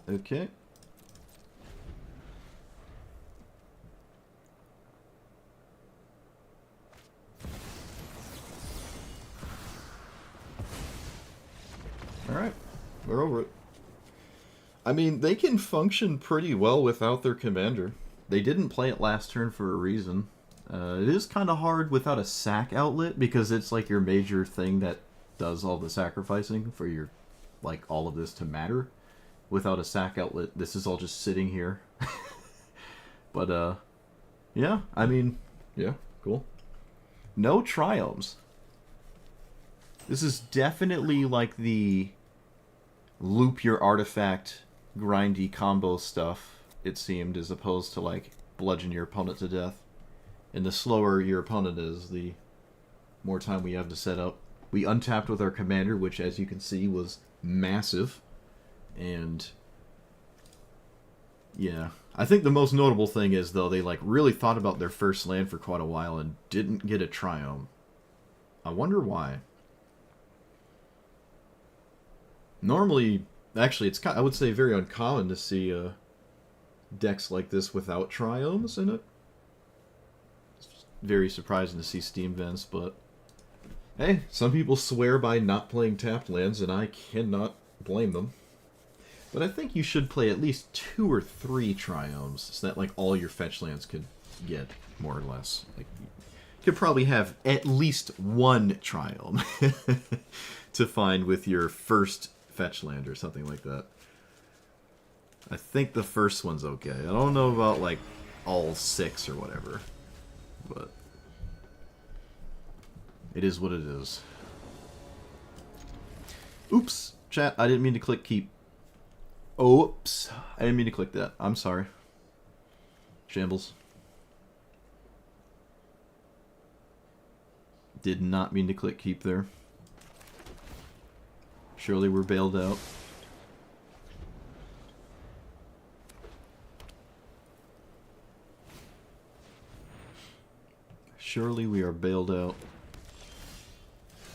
[SPEAKER 1] Okay. Alright. We're over it. I mean, they can function pretty well without their commander. They didn't play it last turn for a reason. It is kind of hard without a sack outlet, because it's like your major thing that does all the sacrificing for your, like, all of this to matter. Without a sack outlet, this is all just sitting here. But, yeah, I mean, yeah, cool. No triomes. This is definitely like the loop your artifact grindy combo stuff, it seemed, as opposed to like bludgeon your opponent to death. And the slower your opponent is, the more time we have to set up. We untapped with our commander, which, as you can see, was massive. And yeah, I think the most notable thing is, though, they like really thought about their first land for quite a while and didn't get a triome. I wonder why. Normally, actually, it's I would say very uncommon to see decks like this without triomes in it. It's very surprising to see Steam Vents, but hey, some people swear by not playing tapped lands, and I cannot blame them. But I think you should play at least 2 or 3 triomes, so that like all your fetch lands could get, more or less. Like, you could probably have at least 1 triome to find with your first fetch land or something like that. I think the first one's okay. I don't know about like all 6 or whatever, but it is what it is. Oops, chat, I didn't mean to click keep. Oops, I didn't mean to click that. I'm sorry. Shambles. Did not mean to click keep there. Surely we're bailed out. surely we are bailed out.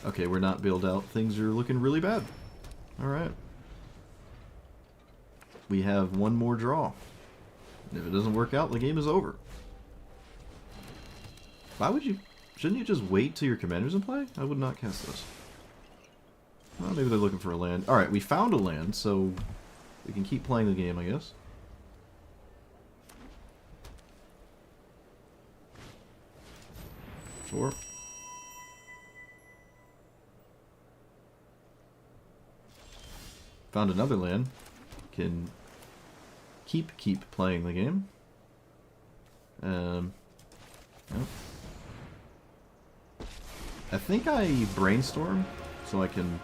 [SPEAKER 1] Okay, we're not bailed out. Things are looking really bad. Alright. We have one more draw. And if it doesn't work out, the game is over. Why would you... Shouldn't you just wait till your commander's in play? I would not cast this. Well, maybe they're looking for a land. Alright, we found a land, so we can keep playing the game, I guess. Sure. Found another land. Can keep playing the game. Yep. I think I brainstorm so I can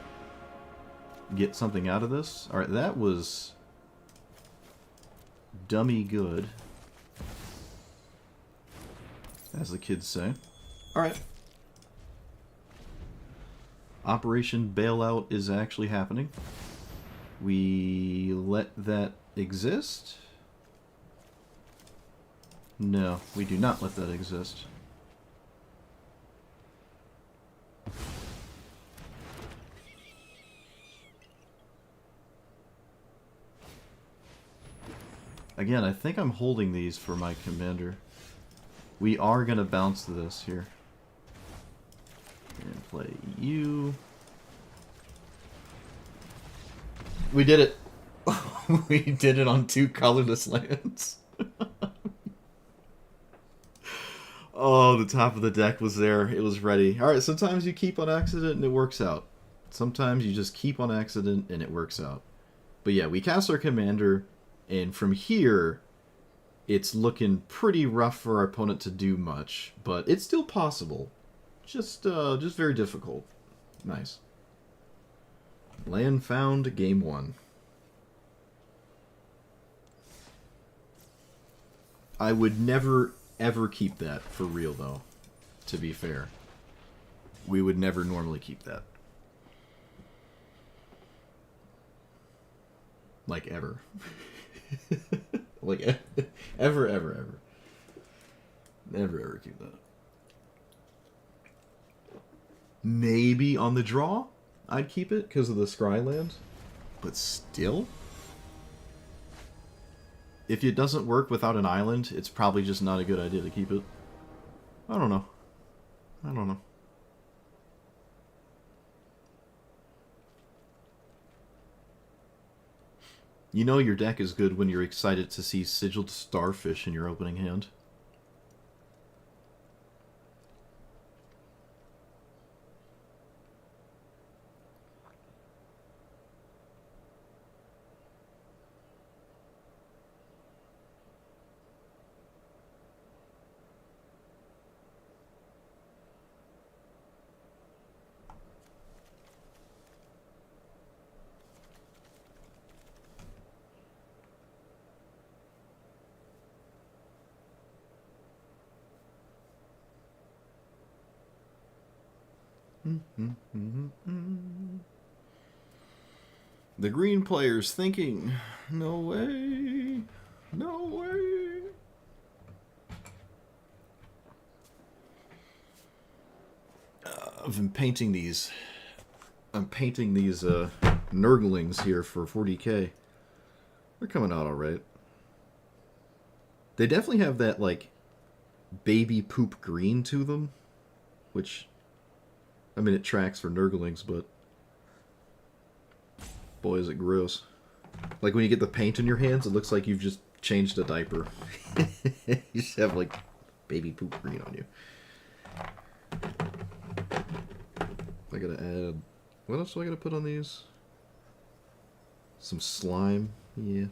[SPEAKER 1] get something out of this. Alright, that was dummy good, as the kids say. Alright. Operation Bailout is actually happening. We let that exist? No, we do not let that exist. Again, I think I'm holding these for my commander. We are going to bounce this here. And play you. We did it. We did it on 2 colorless lands. Oh, the top of the deck was there. It was ready. Alright, sometimes you keep on accident and it works out. Sometimes you just keep on accident and it works out. But yeah, we cast our commander, and from here, it's looking pretty rough for our opponent to do much. But it's still possible. Just very difficult. Nice. Land found, game 1. I would never, ever keep that for real, though, to be fair. We would never normally keep that. Like, ever. Like, ever, ever, ever. Never, ever keep that. Maybe on the draw, I'd keep it because of the scry land. But still? If it doesn't work without an island, it's probably just not a good idea to keep it. I don't know. I don't know. You know your deck is good when you're excited to see Sigiled Starfish in your opening hand. The green player's thinking, no way, no way. I've been painting these. I'm painting these Nurglings here for 40k. They're coming out alright. They definitely have that, like, baby poop green to them, which, I mean, it tracks for Nurglings, but boy, is it gross. Like, when you get the paint in your hands, it looks like you've just changed a diaper. You just have, like, baby poop green on you. I gotta add... What else do I gotta put on these? Some slime. Yeah.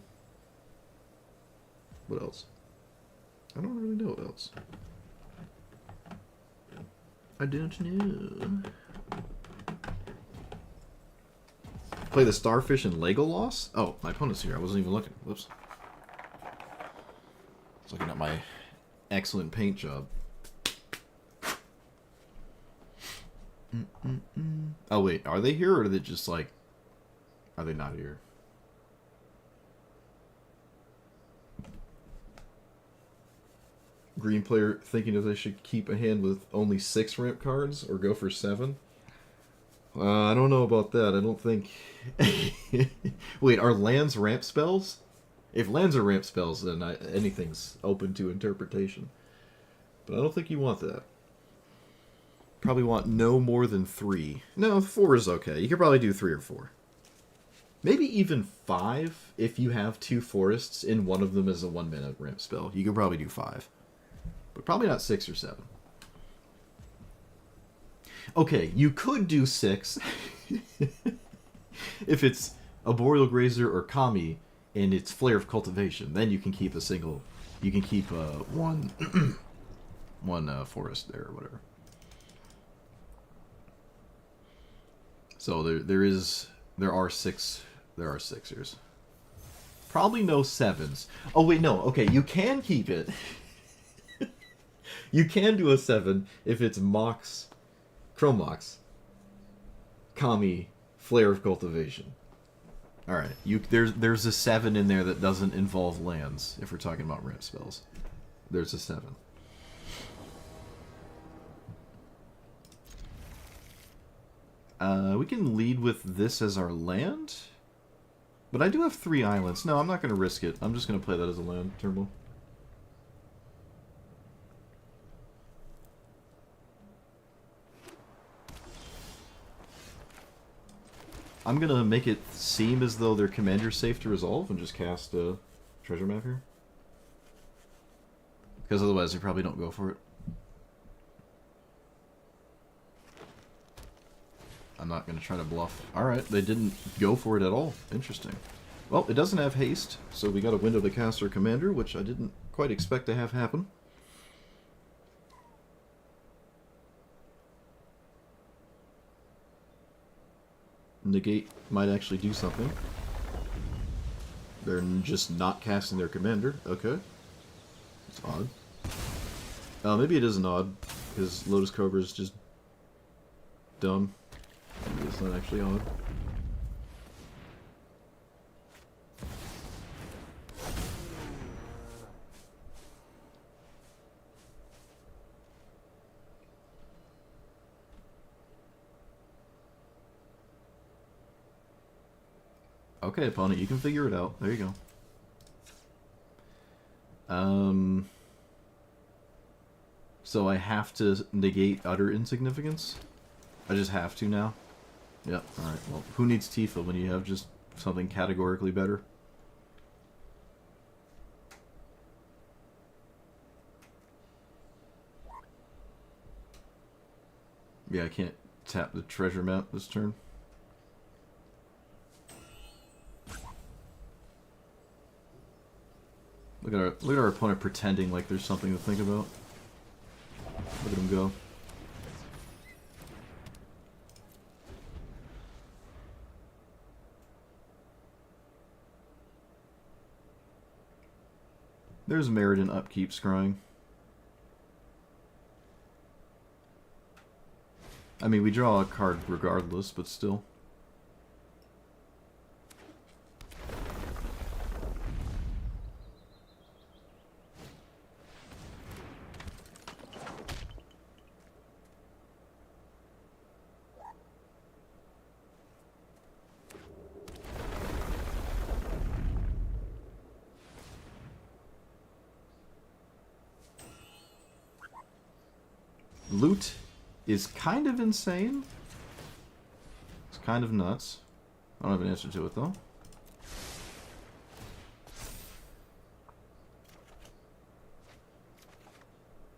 [SPEAKER 1] What else? I don't really know what else. I don't know. Play the Starfish and Legolas? Oh, my opponent's here. I wasn't even looking. Whoops. I was looking at my excellent paint job. Oh, wait. Are they here, or are they just, like... Are they not here? green player thinking if they should keep a hand with only 6 ramp cards or go for 7. I don't know about that. I don't think... Wait, are lands ramp spells? If lands are ramp spells, then anything's open to interpretation. But I don't think you want that. Probably want no more than 3. No, 4 is okay. You could probably do 3 or 4. Maybe even 5 if you have 2 forests and one of them is a 1-mana ramp spell. You could probably do 5. But probably not 6 or 7. Okay, you could do 6 if it's Arboreal Grazer or Kami and it's Flare of Cultivation. Then you can keep a single... You can keep one forest there or whatever. So there are 6ers. Probably no 7s. Oh wait, no. Okay, you can keep it. You can do a 7 if it's Mox, Chrome Mox, Kami, Flare of Cultivation. All right, there's a 7 in there that doesn't involve lands. If we're talking about ramp spells, there's a 7. We can lead with this as our land. But I do have 3 islands. No, I'm not going to risk it. I'm just going to play that as a land, Turnbull. I'm going to make it seem as though their commander's safe to resolve and just cast a treasure map here. Because otherwise they probably don't go for it. I'm not going to try to bluff. Alright, they didn't go for it at all. Interesting. Well, it doesn't have haste, so we got a window to cast our commander, which I didn't quite expect to have happen. Negate might actually do something. They're just not casting their commander. Okay. It's odd. Maybe it isn't odd, because Lotus Cobra is just dumb. Maybe it's not actually odd. Okay, opponent, you can figure it out. There you go. So I have to negate utter insignificance? I just have to now? Yep, alright. Well, who needs Tifa when you have just something categorically better? Yeah, I can't tap the treasure map this turn. Look at our opponent pretending like there's something to think about. Look at him go. There's merit in upkeep scrying. I mean, we draw a card regardless, but still. Loot is kind of insane. It's kind of nuts. I don't have an answer to it, though.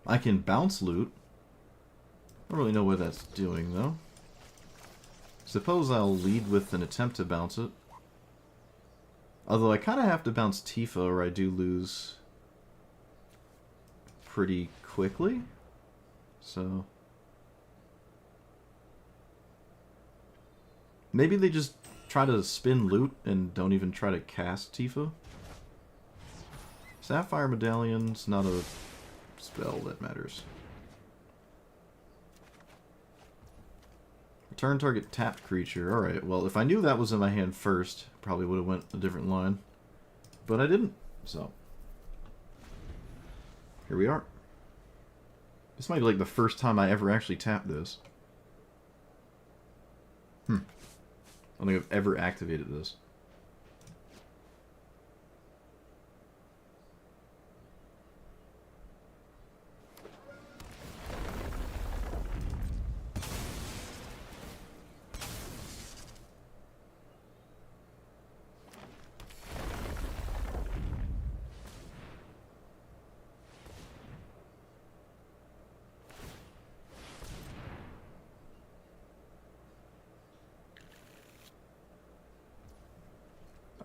[SPEAKER 1] I can bounce loot. I don't really know what that's doing, though. Suppose I'll lead with an attempt to bounce it. Although I kind of have to bounce Tifa or I do lose pretty quickly. So maybe they just try to spin loot and don't even try to cast Tifa. Sapphire Medallion's not a spell that matters. Return target tapped creature. Alright, well if I knew that was in my hand first, probably would have went a different line. But I didn't, so here we are. This might be like the first time I ever actually tapped this. I don't think I've ever activated this.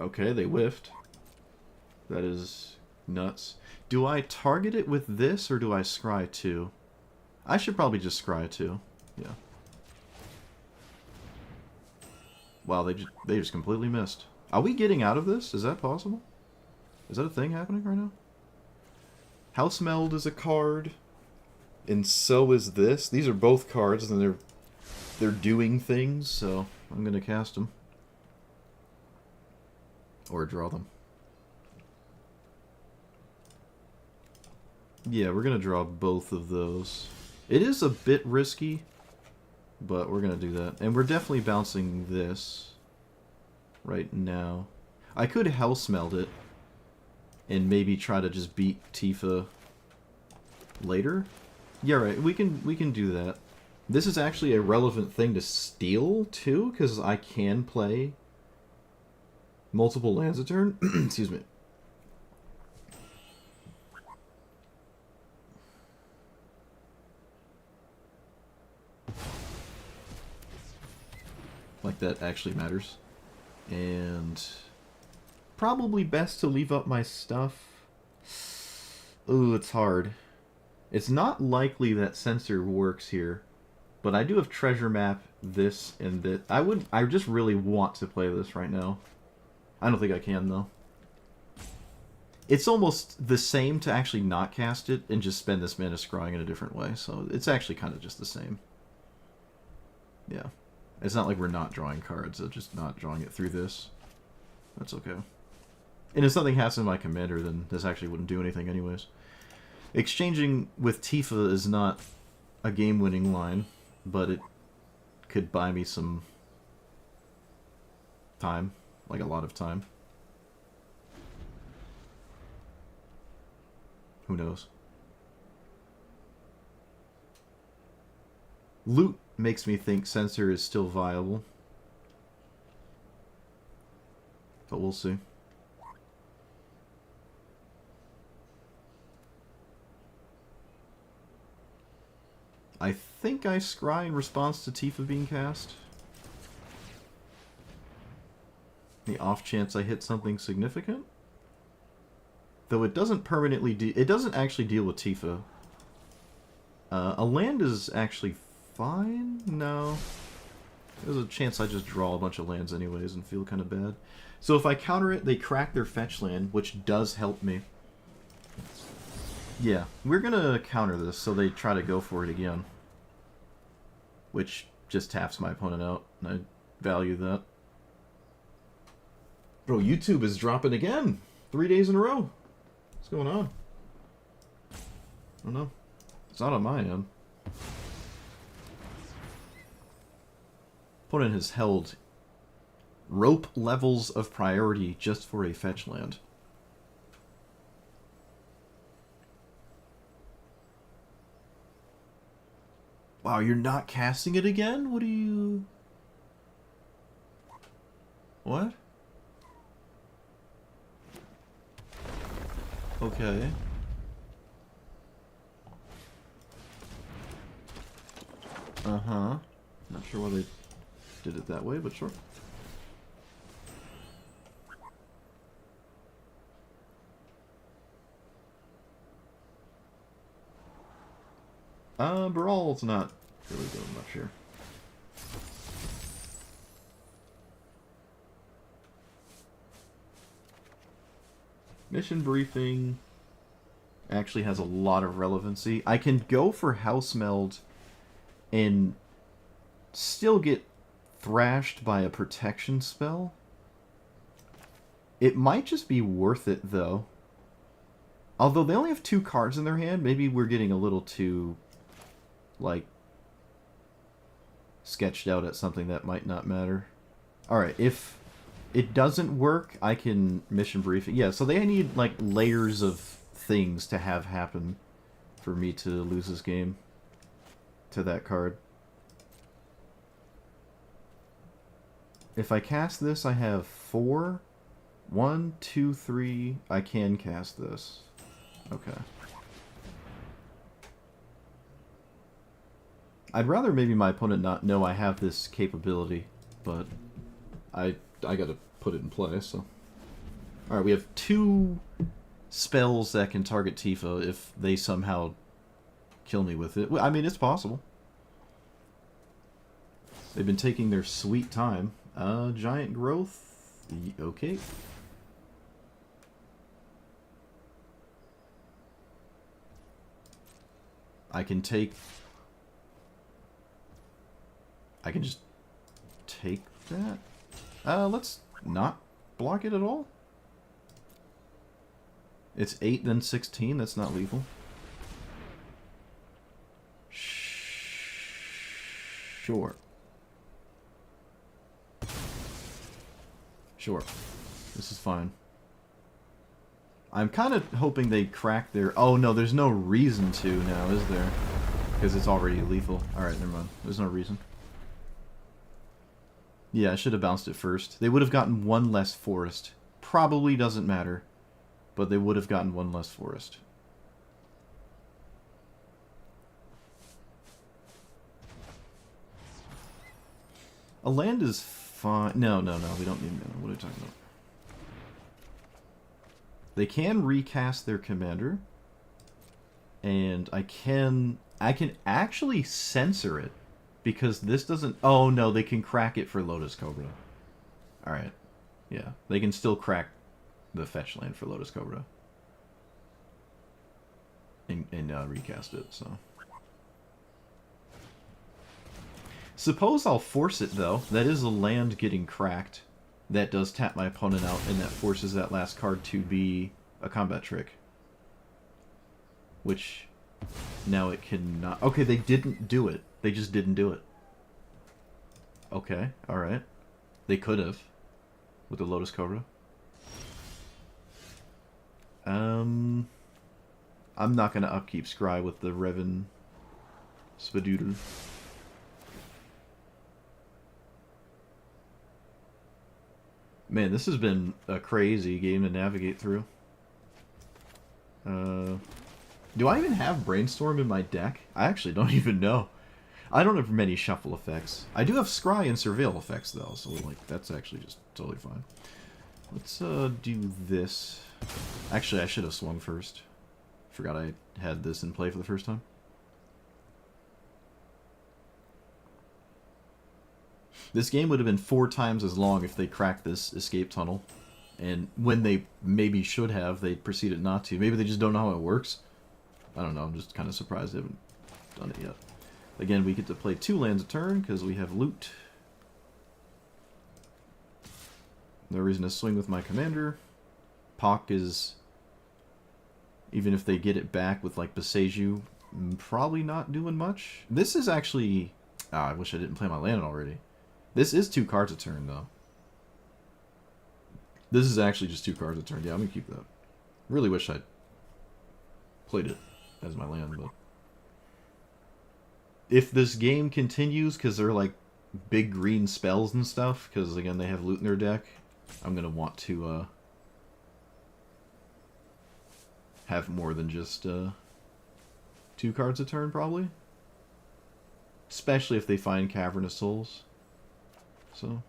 [SPEAKER 1] Okay, they whiffed. That is nuts. Do I target it with this, or do I scry 2? I should probably just scry 2. Yeah. Wow, they just completely missed. Are we getting out of this? Is that possible? Is that a thing happening right now? House Meld is a card, and so is this. These are both cards, and they're doing things, so I'm gonna cast them. Or draw them. Yeah, we're gonna draw both of those. It is a bit risky, but we're gonna do that. And we're definitely bouncing this right now. I could House Meld it and maybe try to just beat Tifa later. Yeah, right. We can do that. This is actually a relevant thing to steal too, because I can play multiple lands a turn. Excuse me. Like that actually matters. And probably best to leave up my stuff. Ooh, it's hard. It's not likely that Censor works here, but I do have Treasure Map, this, and this. I just really want to play this right now. I don't think I can, though. It's almost the same to actually not cast it and just spend this mana scrying in a different way, so it's actually kind of just the same. Yeah. It's not like we're not drawing cards, it's just not drawing it through this. That's okay. And if something happens to my commander, then this actually wouldn't do anything anyways. Exchanging with Tifa is not a game-winning line, but it could buy me some time. Like a lot of time. Who knows? Loot makes me think Censor is still viable. But we'll see. I think I scry in response to Tifa being cast. The off chance I hit something significant? Though it doesn't permanently it doesn't actually deal with Tifa. A land is actually fine? No. There's a chance I just draw a bunch of lands anyways and feel kind of bad. So if I counter it, they crack their fetch land, which does help me. Yeah, we're gonna counter this so they try to go for it again. Which just taps my opponent out, and I value that. Bro, YouTube is dropping again. 3 days in a row. What's going on? I don't know. It's not on my end. Opponent has held rope levels of priority just for a fetch land. Wow, you're not casting it again? What do you... What? Okay. Uh-huh. Not sure why they did it that way, but sure. Brawl's not really doing much here. Mission briefing actually has a lot of relevancy. I can go for House Meld and still get thrashed by a protection spell. It might just be worth it, though. Although they only have 2 cards in their hand, maybe we're getting a little too like, sketched out at something that might not matter. Alright, if it doesn't work, I can mission brief it. Yeah, so they need, like, layers of things to have happen for me to lose this game to that card. If I cast this, I have 4. 1, 2, 3. I can cast this. Okay. I'd rather maybe my opponent not know I have this capability, but I gotta put it in play, so. Alright, we have 2 spells that can target Tifa if they somehow kill me with it. I mean, it's possible. They've been taking their sweet time. Giant growth. Okay. I can just take that. Let's not block it at all. It's 8, then 16. That's not lethal. Sure. Sure. This is fine. I'm kind of hoping they crack their... Oh, no, there's no reason to now, is there? Because it's already lethal. Alright, never mind. There's no reason. Yeah, I should have bounced it first. They would have gotten 1 less forest. Probably doesn't matter. But they would have gotten 1 less forest. A land is fine. No, we don't need mana. What are you talking about? They can recast their commander. And I can actually censor it. Because this doesn't... Oh, no, they can crack it for Lotus Cobra. Alright. Yeah, they can still crack the fetch land for Lotus Cobra. And recast it, so... Suppose I'll force it, though. That is a land getting cracked. That does tap my opponent out, and that forces that last card to be a combat trick. Which, now it cannot... Okay, they didn't do it. They just didn't do it. Okay, alright. They could have. With the Lotus Cobra. I'm not going to upkeep Scry with the Revan Spadoodle. Man, this has been a crazy game to navigate through. Do I even have Brainstorm in my deck? I actually don't even know. I don't have many shuffle effects. I do have Scry and Surveil effects, though, so like that's actually just totally fine. Let's do this. Actually, I should have swung first. Forgot I had this in play for the first time. This game would have been 4 times as long if they cracked this escape tunnel. And when they maybe should have, they proceeded not to. Maybe they just don't know how it works. I don't know, I'm just kind of surprised they haven't done it yet. Again, we get to play 2 lands a turn because we have loot. No reason to swing with my commander. Pock is... Even if they get it back with, like, Beseju, probably not doing much. This is actually... Ah, I wish I didn't play my land already. This is 2 cards a turn, though. This is actually just 2 cards a turn. Yeah, I'm going to keep that. Really wish I'd played it as my land, but... If this game continues, because they're, like, big green spells and stuff, because, again, they have loot in their deck, I'm going to want to, have more than just, 2 cards a turn, probably. Especially if they find Cavernous Souls. So...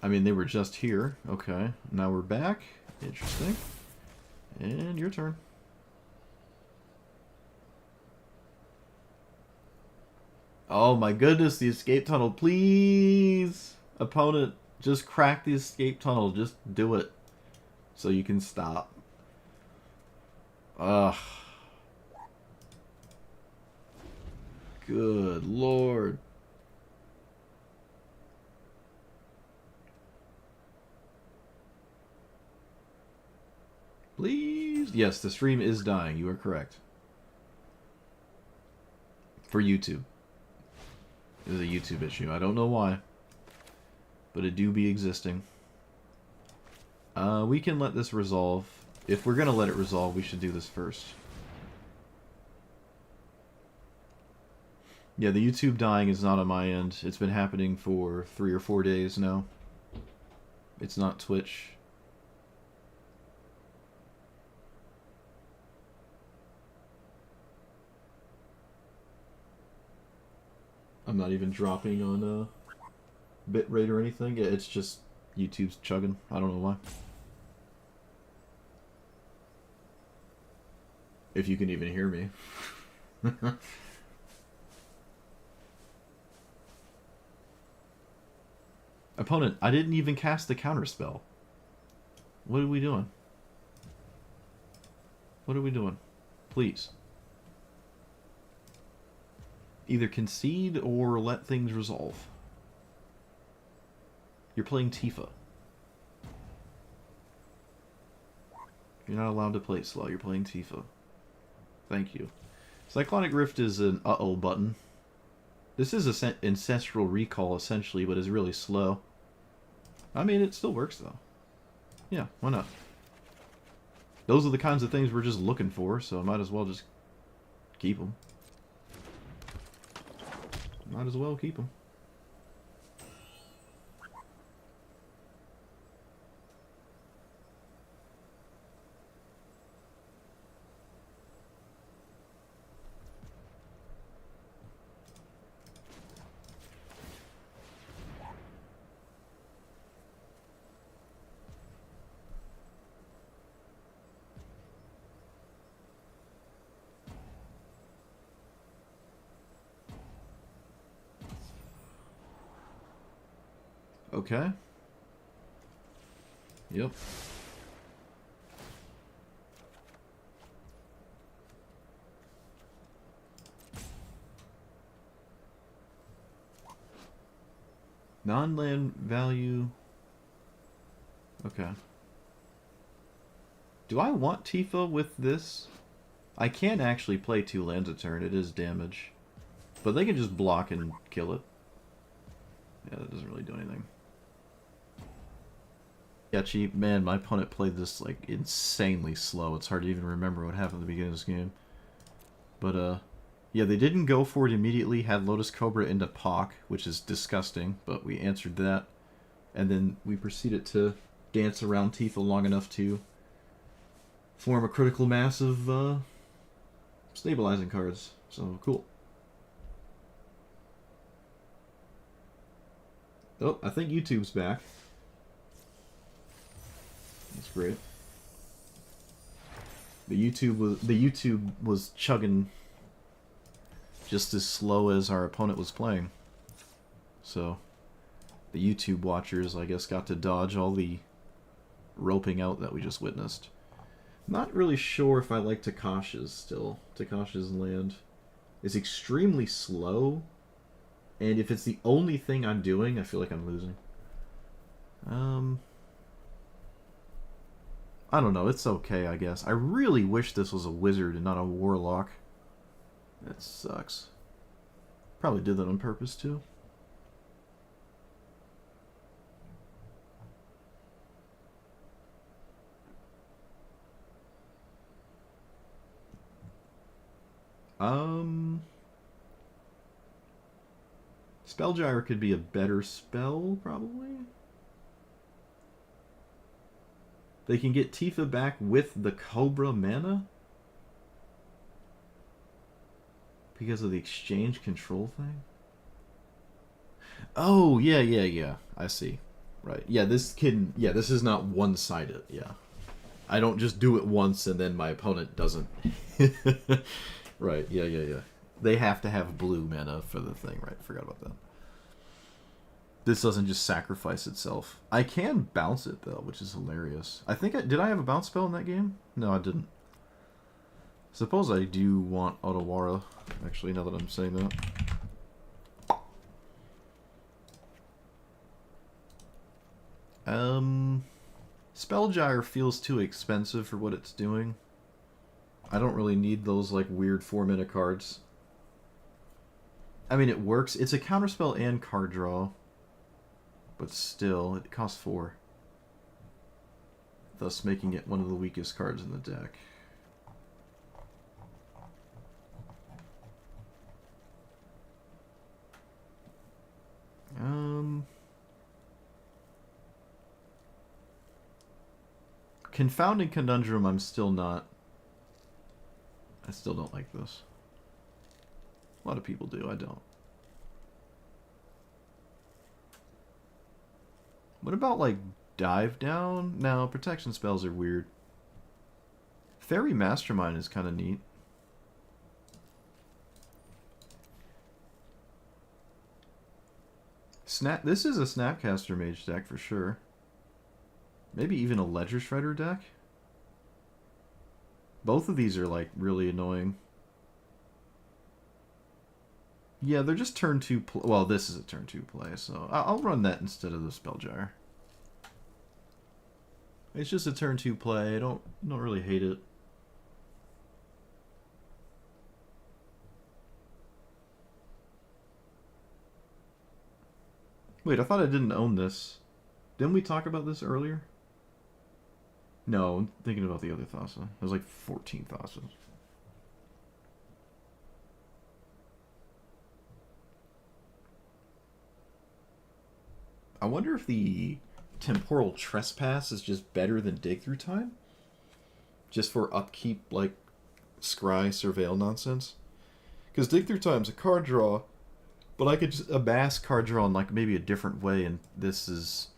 [SPEAKER 1] I mean, they were just here. Okay. Now we're back. Interesting. And your turn. Oh my goodness, the escape tunnel, please! Opponent, just crack the escape tunnel, just do it. So you can stop. Ugh. Good lord. Please? Yes, the stream is dying, you are correct. For YouTube. It is a YouTube issue. I don't know why. But it do be existing. We can let this resolve. If we're gonna let it resolve, we should do this first. Yeah, the YouTube dying is not on my end. It's been happening for 3 or 4 days now. It's not Twitch. I'm not even dropping on bitrate or anything. It's just YouTube's chugging. I don't know why. If you can even hear me. Opponent, I didn't even cast the counterspell. What are we doing? What are we doing? Please. Either concede or let things resolve. You're playing Tifa. You're not allowed to play it slow. You're playing Tifa. Thank you. Cyclonic Rift is an uh-oh button. This is an Ancestral Recall, essentially, but is really slow. I mean, it still works, though. Yeah, why not? Those are the kinds of things we're just looking for, so I might as well just keep them. Might as well keep them. Okay. Yep. Non-land value. Okay. Do I want Tifa with this? I can actually play 2 lands a turn. It is damage. But they can just block and kill it. Yeah, that doesn't really do anything. Yeah, cheap. Man, my opponent played this, like, insanely slow. It's hard to even remember what happened at the beginning of this game. But, yeah, they didn't go for it immediately. Had Lotus Cobra into Pock, which is disgusting, but we answered that. And then we proceeded to dance around Tifa long enough to form a critical mass of, stabilizing cards. So, cool. Oh, I think YouTube's back. That's great. The YouTube was chugging just as slow as our opponent was playing. So the YouTube watchers, I guess, got to dodge all the roping out that we just witnessed. Not really sure if I like Takasha's still. Takasha's land is extremely slow, and if it's the only thing I'm doing, I feel like I'm losing. I don't know, it's okay, I guess. I really wish this was a wizard and not a warlock. That sucks. Probably did that on purpose, too. Spellgyre could be a better spell, probably? They can get Tifa back with the Cobra mana? Because of the exchange control thing? Oh, yeah. I see. Right. Yeah, this is not one-sided, yeah. I don't just do it once and then my opponent doesn't. Right, yeah. They have to have blue mana for the thing, right? Forgot about that. This doesn't just sacrifice itself. I can bounce it, though, which is hilarious. I think did I have a bounce spell in that game? No, I didn't. Suppose I do want Otawara, actually, now that I'm saying that. Spellgyre feels too expensive for what it's doing. I don't really need those, like, weird 4-mana cards. I mean, it works. It's a counterspell and card draw. But still, it costs 4. Thus making it one of the weakest cards in the deck. Confounding Conundrum, I'm still not... I still don't like this. A lot of people do, I don't. What about, like, Dive Down? No, protection spells are weird. Fairy Mastermind is kind of neat. This is a Snapcaster Mage deck for sure. Maybe even a Ledger Shredder deck. Both of these are, like, really annoying. Yeah, they're just turn 2 play. Well, this is a turn 2 play, so I'll run that instead of the Spellgyre. It's just a turn 2 play. I don't really hate it. Wait, I thought I didn't own this. Didn't we talk about this earlier? No, I'm thinking about the other Thassa. It was like 14 Thassas. I wonder if the Temporal Trespass is just better than Dig Through Time? Just for upkeep, like, scry, surveil nonsense? Because Dig Through Time's a card draw, but I could just amass card draw in, like, maybe a different way, and this is...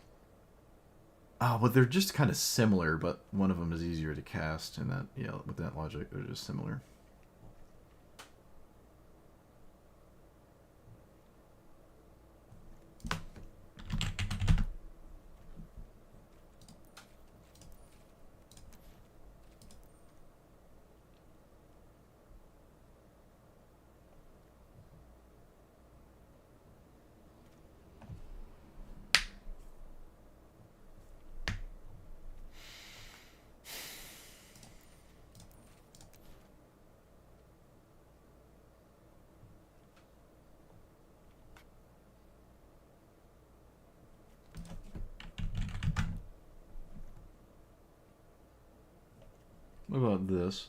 [SPEAKER 1] Oh, well, they're just kind of similar, but one of them is easier to cast, and that, yeah, with that logic, they're just similar. What about this?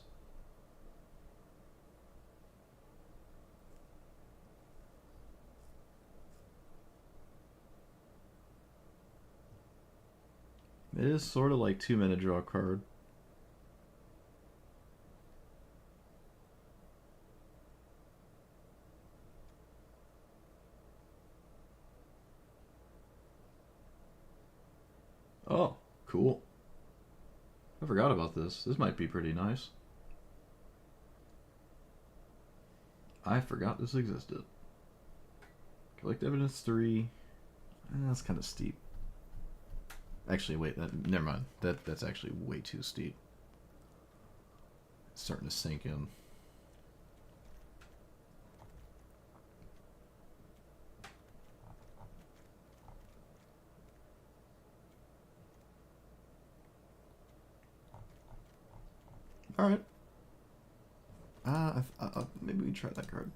[SPEAKER 1] It is sort of like 2-mana draw card. Oh, cool. I forgot about this. This might be pretty nice. I forgot this existed. Collect evidence 3. That's kind of steep. Actually, wait. Never mind. That's actually way too steep. It's starting to sink in. All right. Maybe we try that card.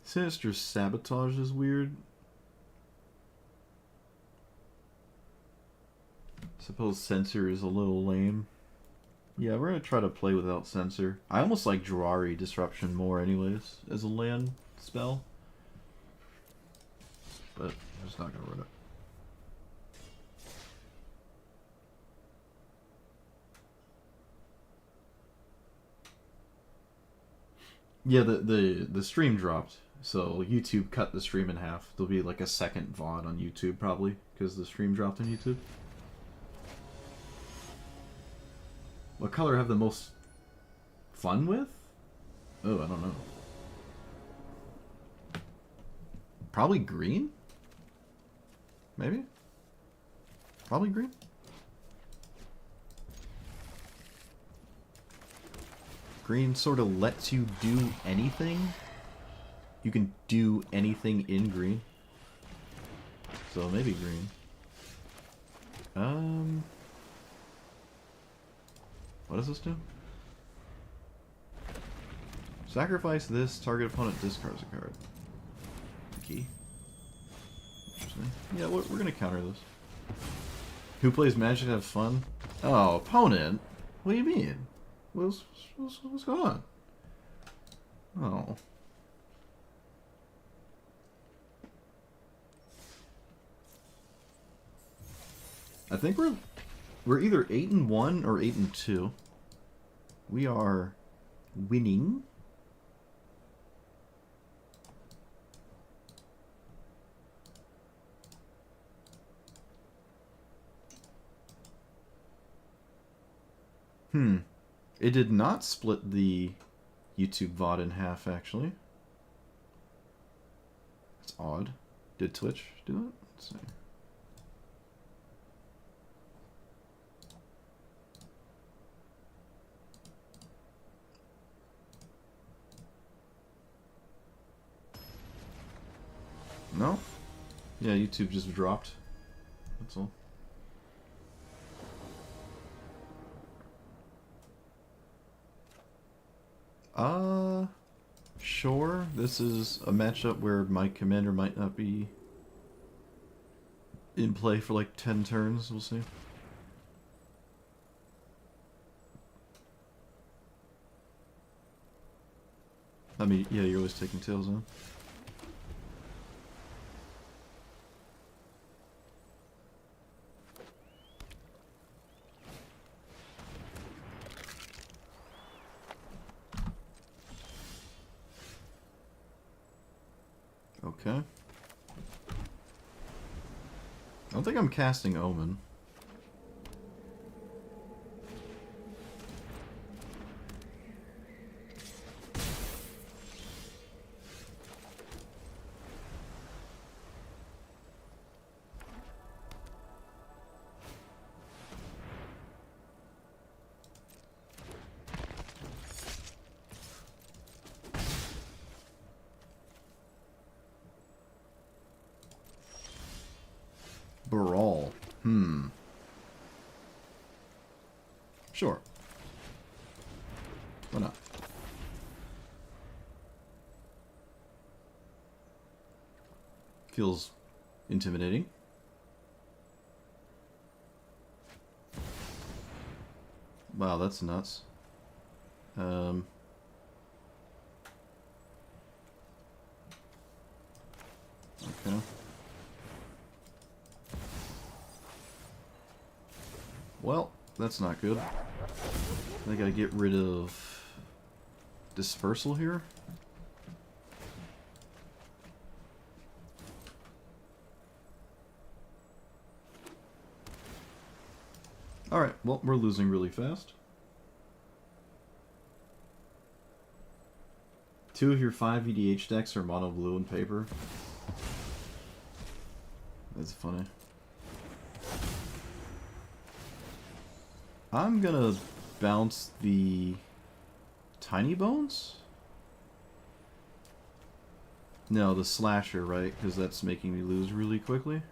[SPEAKER 1] Sinister Sabotage is weird. Suppose Censor is a little lame. Yeah, we're gonna try to play without Censor. I almost like Jwari Disruption more anyways, as a land spell. But I'm just not gonna run it. Yeah, the stream dropped. So YouTube cut the stream in half. There'll be like a second VOD on YouTube probably because the stream dropped on YouTube. What color I have the most fun with? Oh, I don't know. Probably green? Maybe? Probably green? Green sort of lets you do anything. You can do anything in green. So maybe green. What does this do? Sacrifice this, target opponent discards a card. Key. Interesting. Yeah, we're gonna counter this. Who plays Magic to have fun? Oh, opponent? What do you mean? What's going on? Oh. I think we're either 8-1 or 8-2. We are winning. It did not split the YouTube VOD in half, actually. That's odd. Did Twitch do it? Let's see. No? Yeah, YouTube just dropped. That's all. Sure. This is a matchup where my commander might not be in play for like 10 turns. We'll see. I mean, yeah, you're always taking tails on. Okay. I don't think I'm casting Omen. Brawl. Sure. Why not? Feels intimidating. Wow, that's nuts. Okay. Well, that's not good. I gotta get rid of dispersal here. Alright, well, we're losing really fast. 2 of your 5 EDH decks are mono blue and paper. That's funny. I'm gonna bounce the Tiny Bones? No, the Slasher, right? Because that's making me lose really quickly.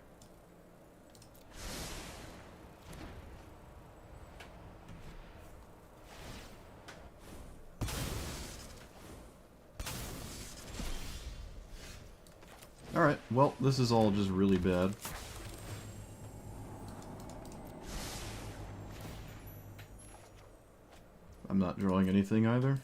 [SPEAKER 1] Alright, well, this is all just really bad. I'm not drawing anything either.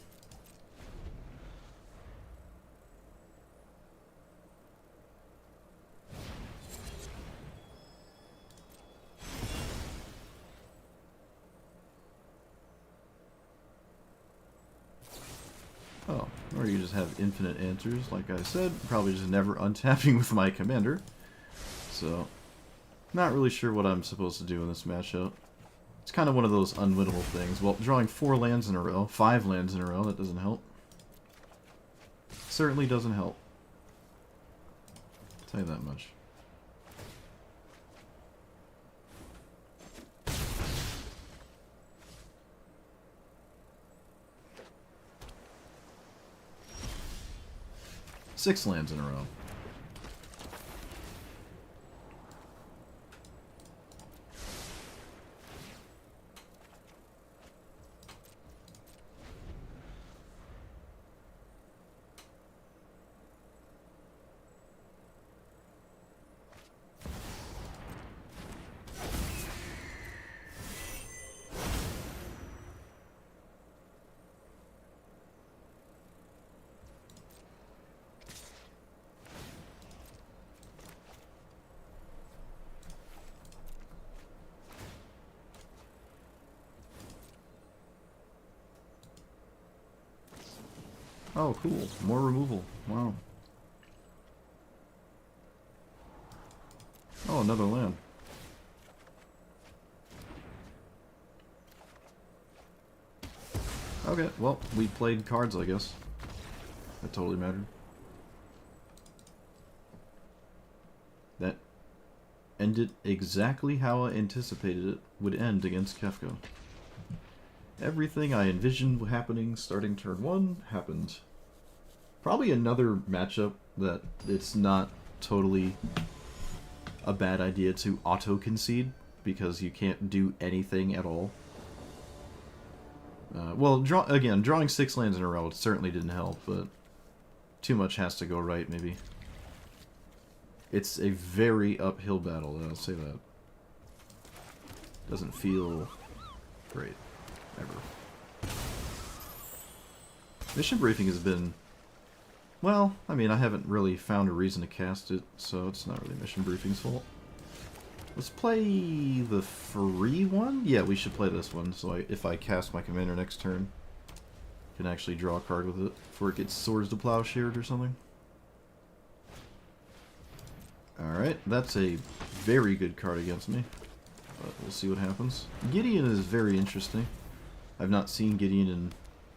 [SPEAKER 1] Oh, Or you just have infinite answers, like I said. Probably just never untapping with my commander. So, not really sure what I'm supposed to do in this matchup. It's kind of one of those unwinnable things. Well, drawing 4 lands in a row, 5 lands in a row, that doesn't help. Certainly doesn't help. I'll tell you that much. Six lands in a row. Oh, cool. More removal. Wow. Oh, another land. Okay, well, we played cards, I guess. That totally mattered. That ended exactly how I anticipated it would end against Kefka. Everything I envisioned happening starting turn 1 happened. Probably another matchup that it's not totally a bad idea to auto-concede, because you can't do anything at all. Well, again, drawing 6 lands in a row certainly didn't help, but too much has to go right, maybe. It's a very uphill battle, I'll say that. Doesn't feel great, ever. Mission Briefing has been... Well, I mean, I haven't really found a reason to cast it, so it's not really Mission Briefing's fault. Let's play the free one? Yeah, we should play this one, so if I cast my commander next turn, I can actually draw a card with it before it gets Swords to Plowshared or something. Alright, that's a very good card against me, but we'll see what happens. Gideon is very interesting. I've not seen Gideon in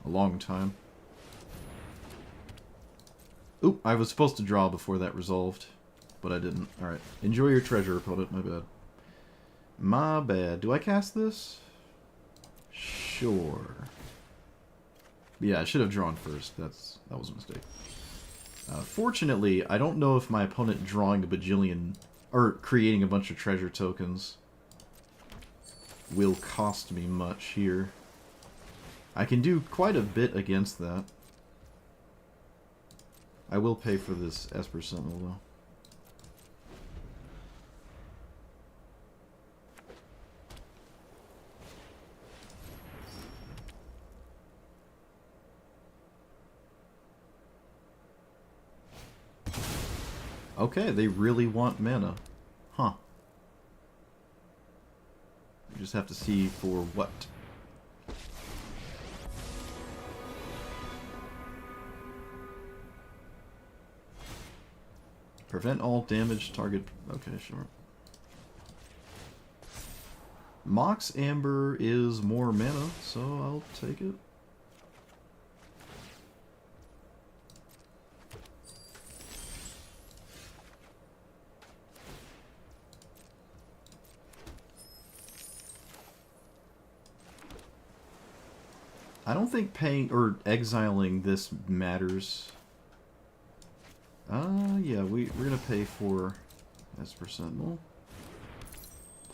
[SPEAKER 1] a long time. Oop, I was supposed to draw before that resolved, but I didn't. Alright, enjoy your treasure, opponent. My bad. My bad. Do I cast this? Sure. Yeah, I should have drawn first. That was a mistake. Fortunately, I don't know if my opponent drawing a bajillion, or creating a bunch of treasure tokens will cost me much here. I can do quite a bit against that. I will pay for this Esper Sentinel, though. Okay, they really want mana. Huh. You just have to see for what. Prevent all damage target... Okay, sure. Mox Amber is more mana, so I'll take it. I don't think paying or exiling this matters. Yeah, we're gonna pay for Esper Sentinel.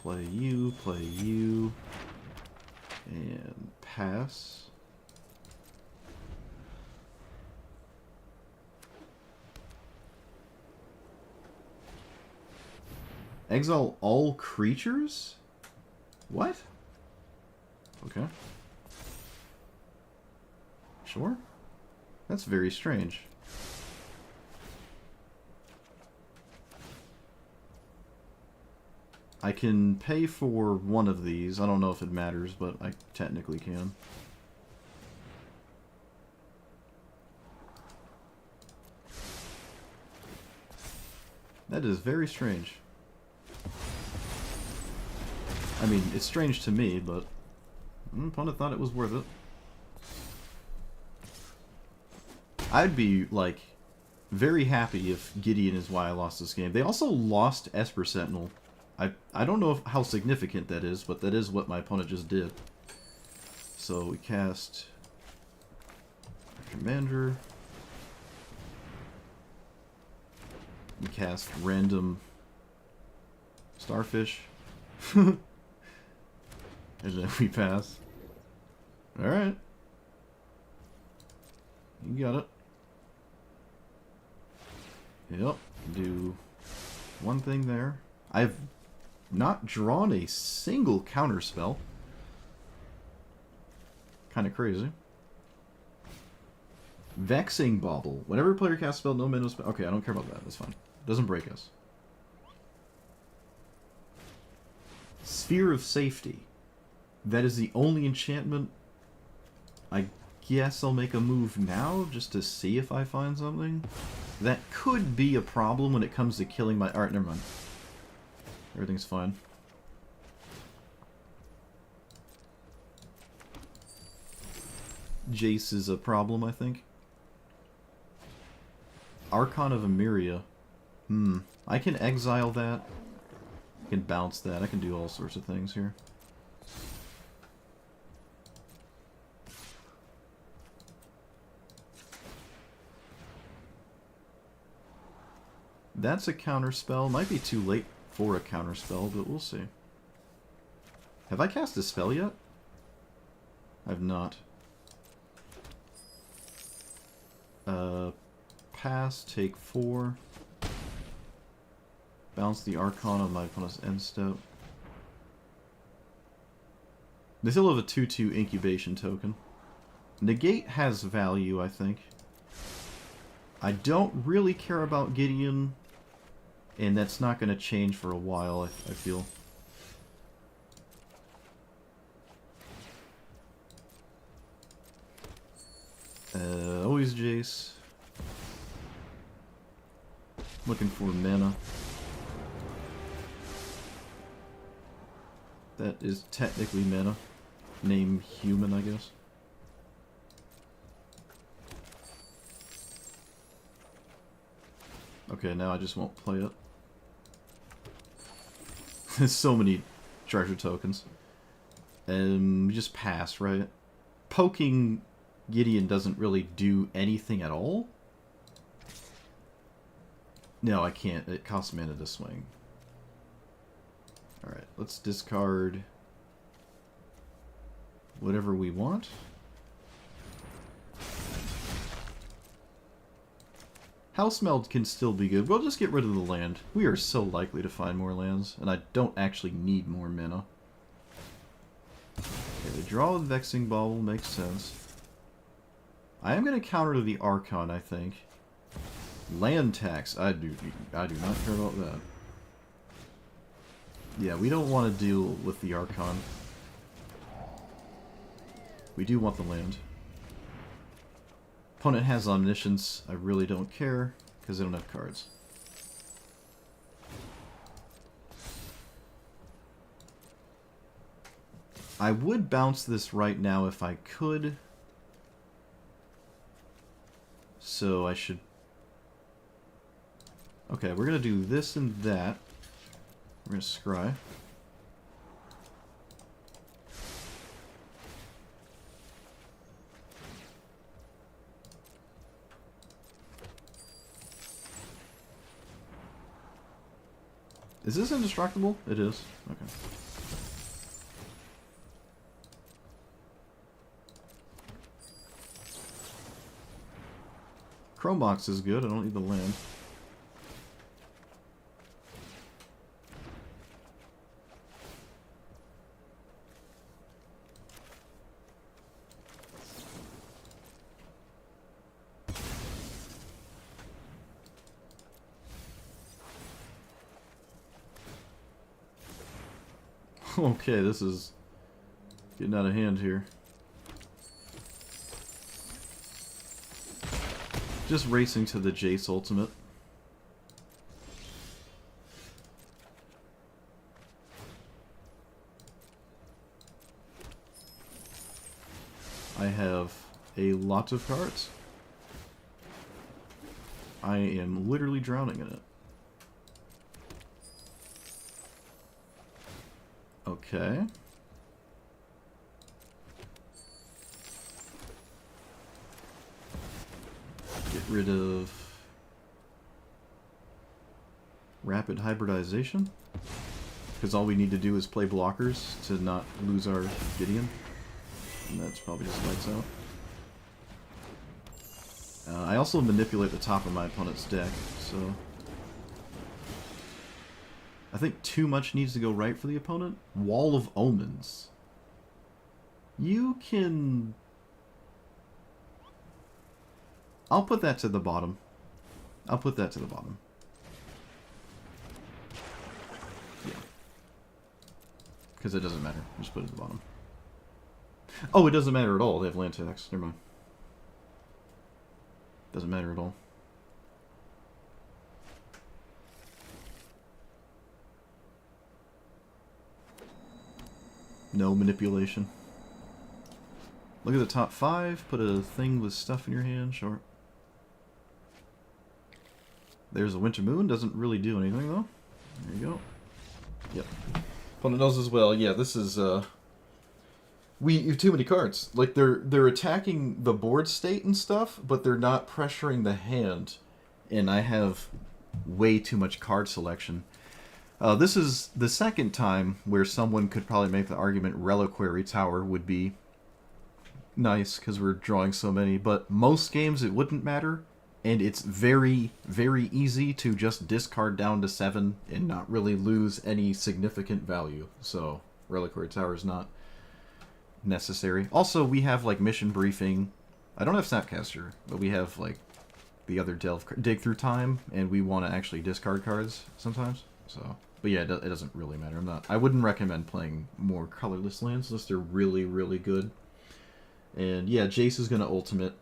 [SPEAKER 1] Play you, and pass. Exile all creatures? What? Okay. Sure. That's very strange. I can pay for one of these. I don't know if it matters, but I technically can. That is very strange. I mean, it's strange to me, but opponent thought it was worth it. I'd be, like, very happy if Gideon is why I lost this game. They also lost Esper Sentinel. I don't know how significant that is, but that is what my opponent just did. So we cast Commander. We cast random Starfish. And then we pass. Alright. You got it. Yep. Do one thing there. I've not drawn a single counterspell. Kind of crazy. Vexing Bauble. Whenever a player casts a spell, no mana spell. Okay, I don't care about that. That's fine. Doesn't break us. Sphere of Safety. That is the only enchantment. I guess I'll make a move now just to see if I find something. That could be a problem when it comes to killing my... Alright, never mind. Everything's fine. Jace is a problem, I think. Archon of Emeria. I can exile that. I can bounce that. I can do all sorts of things here. That's a counterspell. Might be too late for a counterspell, but we'll see. Have I cast a spell yet? I've not. Pass, take 4. Bounce the Archon on my opponent's end step. They still have a 2/2 incubation token. Negate has value, I think. I don't really care about Gideon, and that's not going to change for a while, I feel. Always Jace. Looking for mana. That is technically mana. Name human, I guess. Okay, now I just won't play it. There's so many treasure tokens. Just pass, right? Poking Gideon doesn't really do anything at all? No, I can't. It costs mana to swing. Alright, let's discard whatever we want. Housemeld can still be good. We'll just get rid of the land. We are so likely to find more lands, and I don't actually need more mana. Okay, the draw with Vexing Bauble makes sense. I am going to counter the Archon, I think. Land tax. I do not care about that. Yeah, we don't want to deal with the Archon. We do want the land. Opponent has Omniscience. I really don't care, because they don't have cards. I would bounce this right now if I could. So I should... Okay, we're going to do this and that. We're going to scry. Is this indestructible? It is. Okay. Chrome Box is good. I don't need the land. Okay, this is getting out of hand here. Just racing to the Jace ultimate. lots of cards. I am literally drowning in it. Okay. Get rid of rapid hybridization, because all we need to do is play blockers to not lose our Gideon. And that's probably just lights out. I also manipulate the top of my opponent's deck, so... I think too much needs to go right for the opponent. Wall of Omens. You can... I'll put that to the bottom. I'll put that to the bottom. Yeah. Because it doesn't matter. Just put it at the bottom. Oh, it doesn't matter at all. They have land tax. Never mind. Doesn't matter at all. No manipulation. Look at the top 5. Put a thing with stuff in your hand. Sure. There's a Winter Moon. Doesn't really do anything, though. There you go. Yep. Opponent knows as well. Yeah, this is, you have too many cards. Like, they're attacking the board state and stuff, but they're not pressuring the hand. And I have way too much card selection. This is the second time where someone could probably make the argument Reliquary Tower would be nice, because we're drawing so many. But most games it wouldn't matter, and it's very, very easy to just discard down to 7 and not really lose any significant value. So, Reliquary Tower is not necessary. Also, we have, like, Mission Briefing. I don't have Snapcaster, but we have, like, the other Dig Through Time, and we want to actually discard cards sometimes. So, but yeah, it doesn't really matter. I wouldn't recommend playing more colorless lands unless they're really, really good. And yeah, Jace is going to ultimate.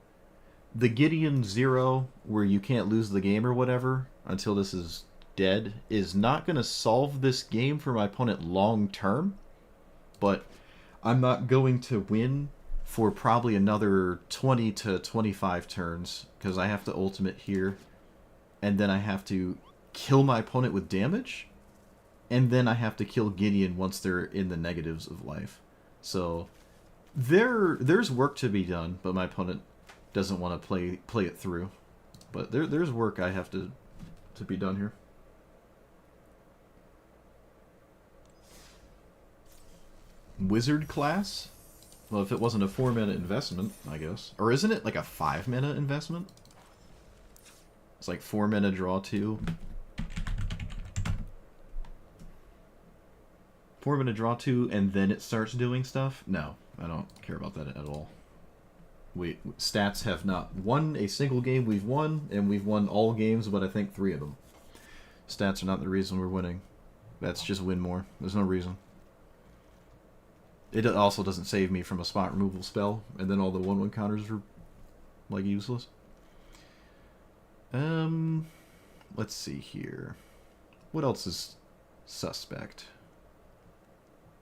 [SPEAKER 1] The Gideon 0, where you can't lose the game or whatever until this is dead, is not going to solve this game for my opponent long term. But I'm not going to win for probably another 20 to 25 turns, because I have to ultimate here, and then I have to kill my opponent with damage, and then I have to kill Gideon once they're in the negatives of life. So there's work to be done, but my opponent doesn't want to play it through. But there's work I have to be done here. Wizard class? Well, if it wasn't a 4-mana investment, I guess. Or isn't it like a 5-mana investment? It's like 4 mana, draw 2. 4 mana, draw 2, and then it starts doing stuff? No, I don't care about that at all. Stats have not won a single game we've won, and we've won all games, but I think 3 of them. Stats are not the reason we're winning. That's just win more. There's no reason. It also doesn't save me from a spot removal spell, and then all the 1/1 counters are, like, useless. Let's see here. What else is suspect?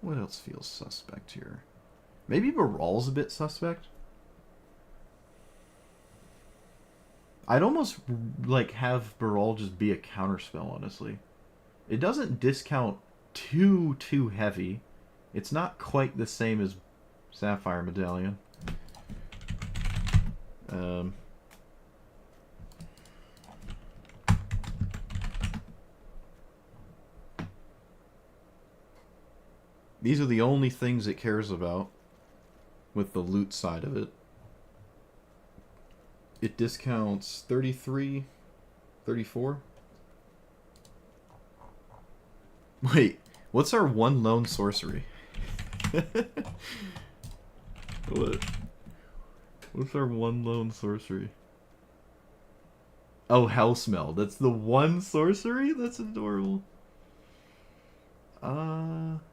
[SPEAKER 1] What else feels suspect here? Maybe Baral's a bit suspect. I'd almost, like, have Baral just be a counterspell, honestly. It doesn't discount too heavy. It's not quite the same as Sapphire Medallion. These are the only things it cares about with the loot side of it. It discounts 33, 34. Wait, what's our one lone sorcery? What's our one lone sorcery? Oh, Hellsmell. That's the one sorcery? That's adorable.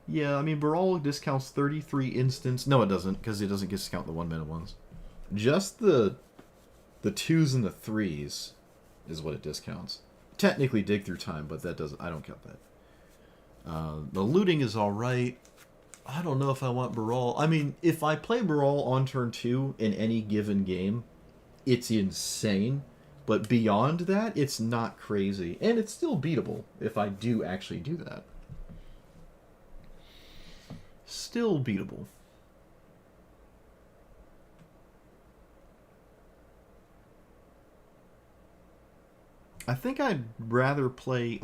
[SPEAKER 1] Yeah, I mean, Baral discounts 33 instants. No, it doesn't, because it doesn't discount the 1-mana ones. Just the 2s and the 3s is what it discounts. Technically Dig Through Time, but that doesn't. I don't count that. The looting is alright. I don't know if I want Baral. I mean, if I play Baral on turn 2 in any given game, it's insane. But beyond that, it's not crazy. And it's still beatable if I do actually do that. Still beatable. I think I'd rather play...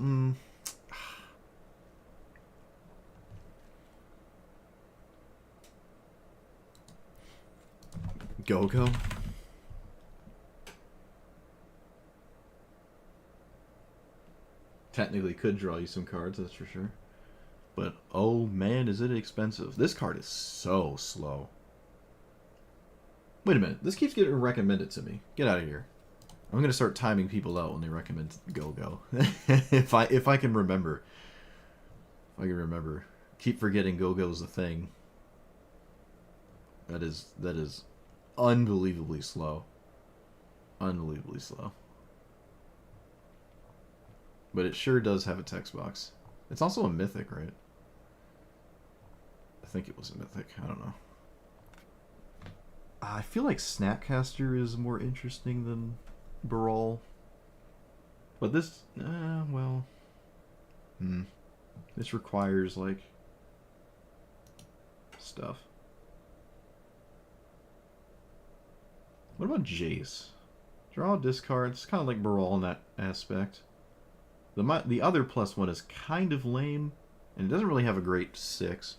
[SPEAKER 1] Go-Go? Technically could draw you some cards, that's for sure. But, oh man, is it expensive. This card is so slow. Wait a minute, this keeps getting recommended to me. Get out of here. I'm gonna start timing people out when they recommend Go-Go. if I can remember. If I can remember. Keep forgetting Go-Go's a thing. That is unbelievably slow. Unbelievably slow. But it sure does have a text box. It's also a mythic, right? I think it was a mythic. I don't know. I feel like Snapcaster is more interesting than Baral. But this... well... This requires, like... stuff. What about Jace? Draw, discard. It's kind of like Baral in that aspect. The other +1 is kind of lame, and it doesn't really have a great 6.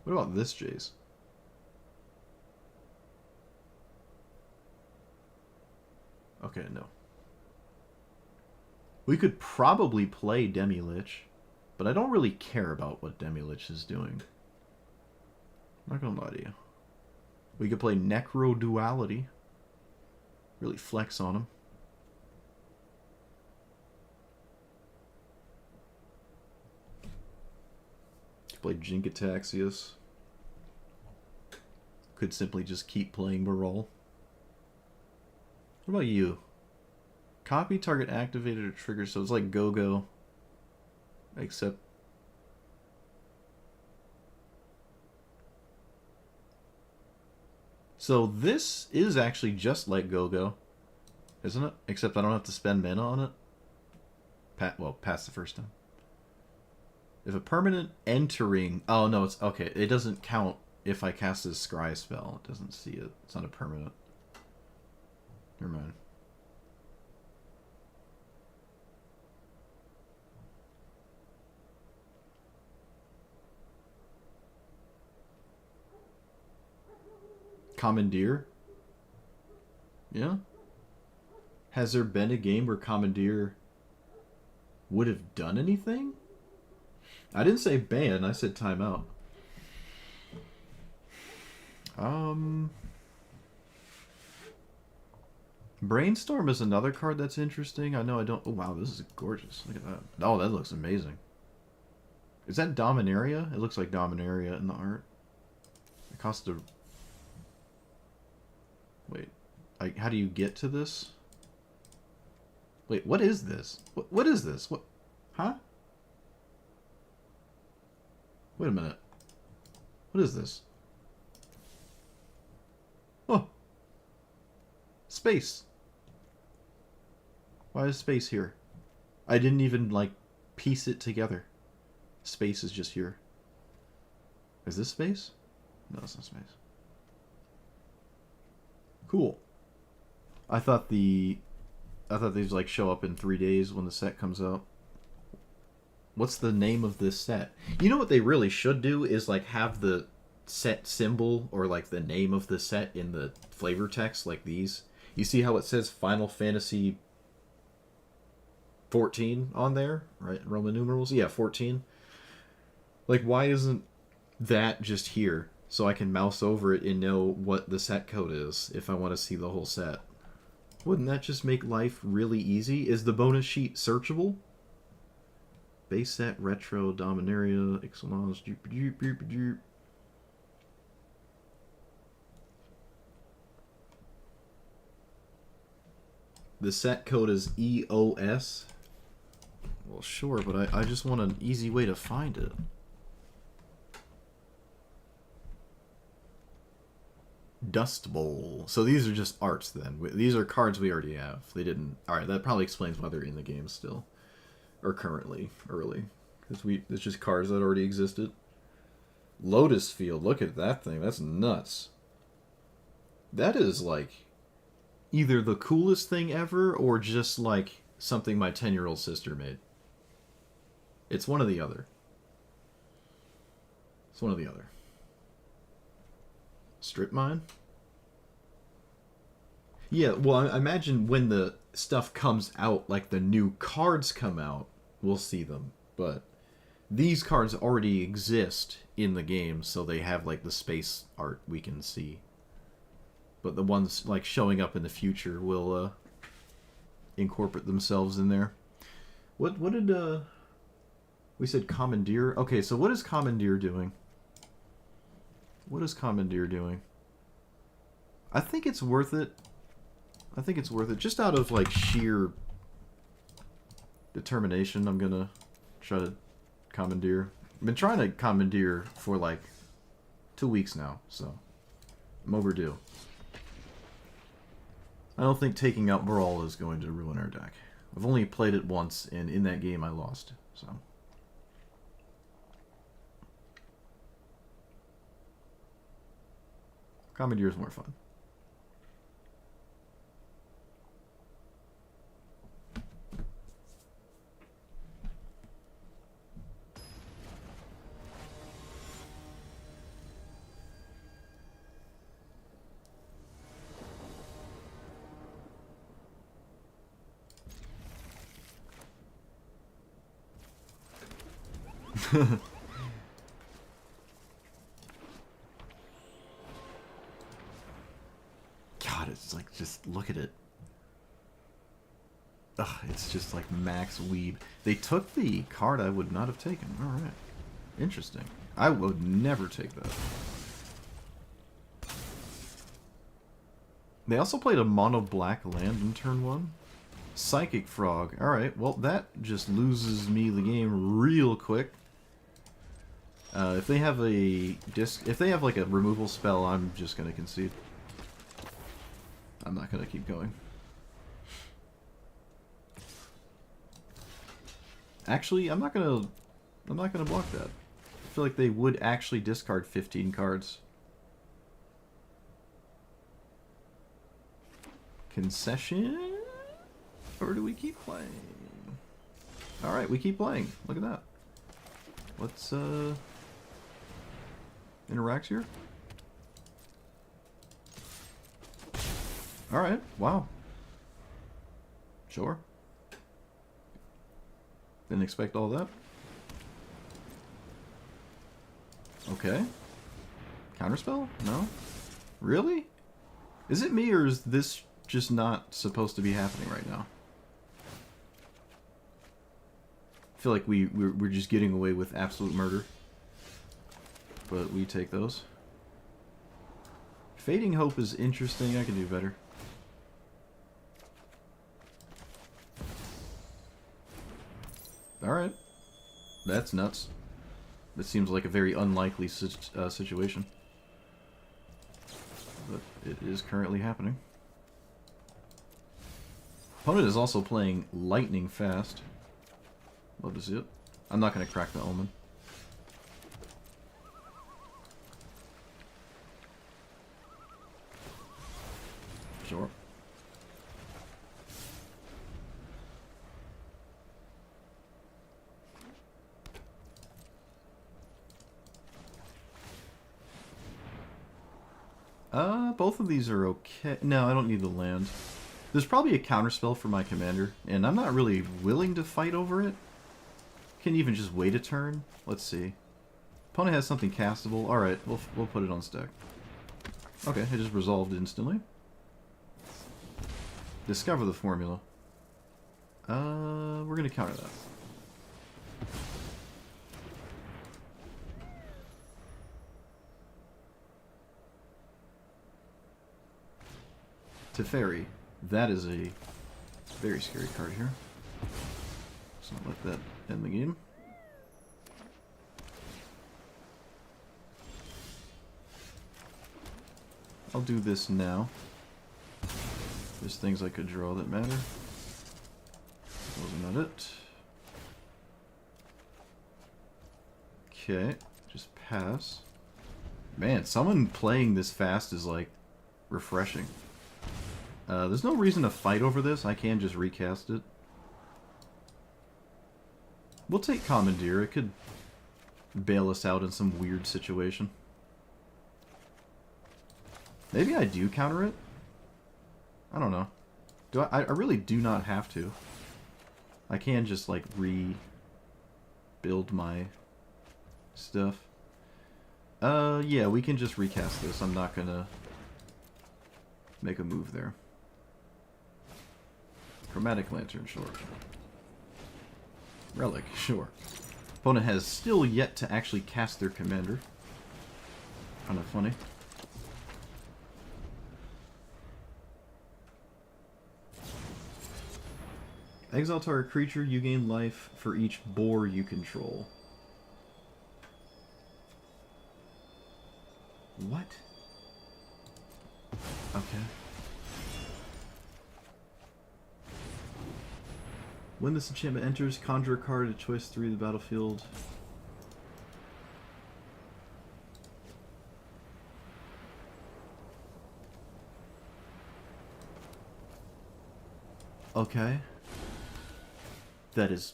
[SPEAKER 1] What about this Jace? Okay, no. We could probably play Demi-Lich, but I don't really care about what Demi-Lich is doing. I'm not gonna lie to you. We could play Necro Duality. Really flex on him. Could play Jinkataxius. Could simply just keep playing Baral. What about you? Copy target activated or trigger, so it's like Go-Go. Except... So this is actually just like Go-Go, isn't it? Except I don't have to spend mana on it. Well, past the first time. If a permanent entering... Oh, no, it's... Okay, it doesn't count if I cast this Scry spell. It doesn't see it. It's not a permanent. Never mind. Commandeer? Yeah? Has there been a game where Commandeer would have done anything? I didn't say ban, I said timeout. Brainstorm is another card that's interesting. I know I don't... Oh, wow, this is gorgeous. Look at that. Oh, that looks amazing. Is that Dominaria? It looks like Dominaria in the art. It costs a... Wait. How do you get to this? Wait, what is this? What is this? What? Huh? Wait a minute. What is this? Oh. Space. Why is space here? I didn't even, like, piece it together. Space is just here. Is this space? No, it's not space. Cool. I thought these, like, show up in 3 days when the set comes out. What's the name of this set? You know what they really should do is, like, have the set symbol or, like, the name of the set in the flavor text, like these. You see how it says Final Fantasy 14 on there, right? Roman numerals? Yeah, 14. Like, why isn't that just here so I can mouse over it and know what the set code is if I want to see the whole set? Wouldn't that just make life really easy? Is the bonus sheet searchable? Base set, retro, Dominaria, Ixalan's, The set code is EOS. Well, sure, but I just want an easy way to find it. Dust Bowl. So these are just arts then. These are cards we already have. They didn't... Alright, that probably explains why they're in the game still. Or currently. Early. Because it's just cards that already existed. Lotus Field. Look at that thing. That's nuts. That is like... either the coolest thing ever, or just like something my 10-year-old sister made. It's one or the other. It's one or the other. Strip mine? Yeah, well, I imagine when the stuff comes out, like the new cards come out, we'll see them. But these cards already exist in the game, so they have like the space art we can see. But the ones like showing up in the future will incorporate themselves in there. What did we said Commandeer? Okay, so what is Commandeer doing? What is Commandeer doing? I think it's worth it. I think it's worth it. Just out of like sheer determination, I'm gonna try to Commandeer. I've been trying to Commandeer for like 2 weeks now, so I'm overdue. I don't think taking out Brawl is going to ruin our deck. I've only played it once, and in that game I lost, so... Commandeer is more fun. God, it's like, just look at it. Ugh, it's just like max weeb. They took the card I would not have taken. Alright. Interesting. I would never take that. They also played a mono black land in turn 1. Psychic Frog. Alright, well that just loses me the game real quick. If they have a if they have like a removal spell, I'm just gonna concede. I'm not gonna keep going. Actually, I'm not gonna block that. I feel like they would actually discard 15 cards. Concession? Or do we keep playing? Alright, we keep playing. Look at that. Let's interact here. Alright, wow. Sure. Didn't expect all that. Okay. Counterspell? No? Really? Is it me, or is this just not supposed to be happening right now? I feel like we're just getting away with absolute murder. But we take those. Fading Hope is interesting. I can do better. Alright. That's nuts. That seems like a very unlikely situation. But it is currently happening. Opponent is also playing lightning fast. Love to see it. I'm not going to crack the Omen. Sure. Both of these are okay. No, I don't need the land. There's probably a counterspell for my commander, and I'm not really willing to fight over it. Can even just wait a turn. Let's see. Opponent has something castable. Alright, we'll put it on stack. Okay, it just resolved instantly. Discover the formula. We're gonna counter that. Teferi. That is a Very scary card here. Let's not let that end the game. I'll do this now. There's things I could draw that matter. Wasn't that it? Okay, just pass. Man, someone playing this fast is like refreshing. There's no reason to fight over this. I can just recast it. We'll take Commandeer. It could bail us out in some weird situation. Maybe I do counter it? I don't know. Do I really do not have to. I can just, like, rebuild my stuff. Yeah, we can just recast this. I'm not gonna make a move there. Chromatic Lantern, sure. Relic, sure. Opponent has still yet to actually cast their commander. Kind of funny. Exile target creature, you gain life for each boar you control. What? Okay. When this enchantment enters, conjure a card at choice 3 of the battlefield. Okay. That's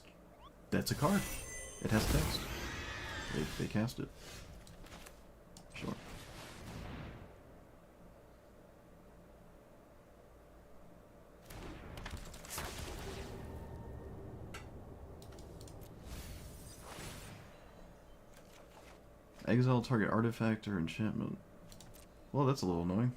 [SPEAKER 1] a card. It has text. They cast it. Sure. Exile target artifact or enchantment. Well, that's a little annoying.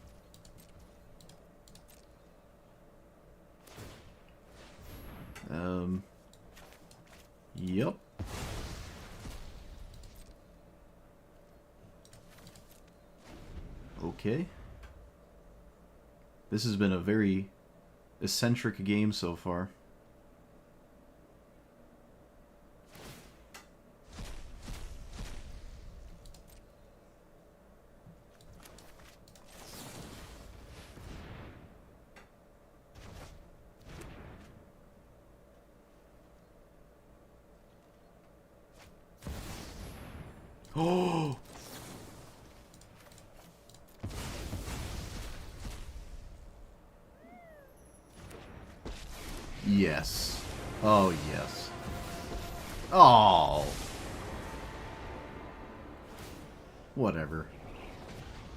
[SPEAKER 1] Yep. Okay. This has been a very eccentric game so far. Oh! Yes. Oh, yes. Oh! Whatever.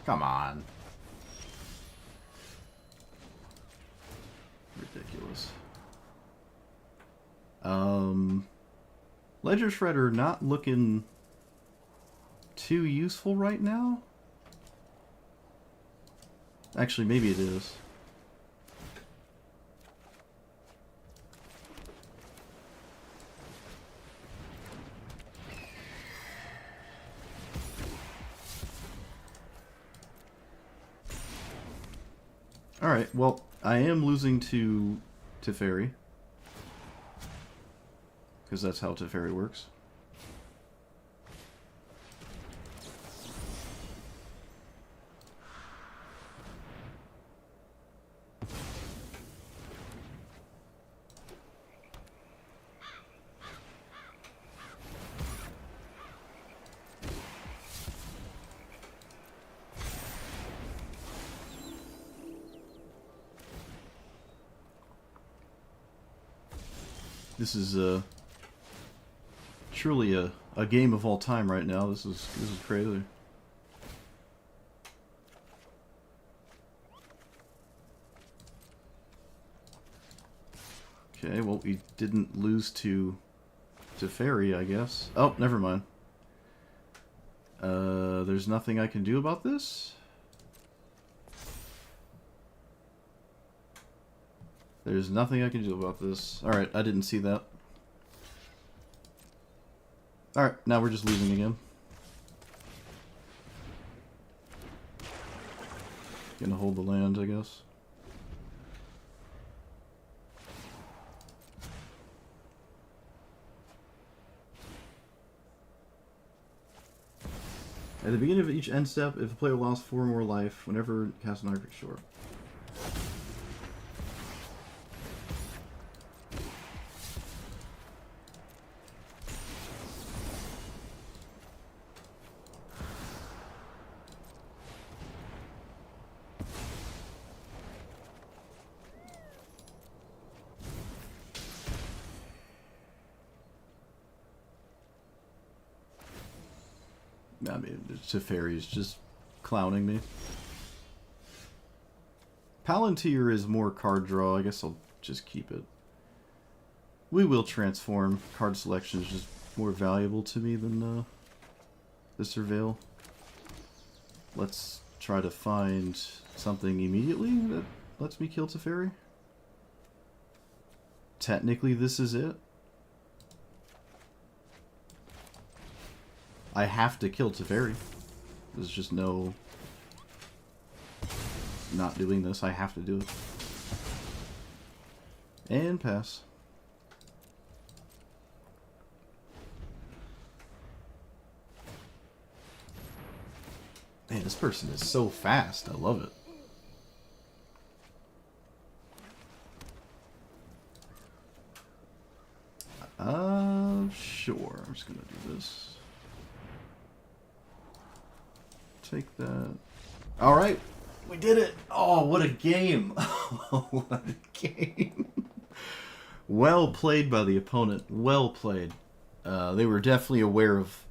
[SPEAKER 1] Come on. Ridiculous. Ledger Shredder not looking too useful right now? Actually, maybe it is. Alright, well, I am losing to Teferi. Because that's how Teferi works. This is truly a game of all time right now. This is crazy. Okay, well we didn't lose to Fairy, I guess. Oh, never mind. There's nothing I can do about this? There's nothing I can do about this. Alright, I didn't see that. Alright, now we're just losing again. Gonna hold the land, I guess. At the beginning of each end step, if the player lost 4 more life, whenever cast an arc, sure. I mean, Teferi's just clowning me. Palantir is more card draw. I guess I'll just keep it. We will transform. Card selection is just more valuable to me than the Surveil. Let's try to find something immediately that lets me kill Teferi. Technically, this is it. I have to kill Teferi. There's just no not doing this. I have to do it. And pass. Man, this person is so fast. I love it. Sure. I'm just gonna do this. Take that. All right, we did it. Oh, what a game! What a game! Well played by the opponent. Well played. They were definitely aware of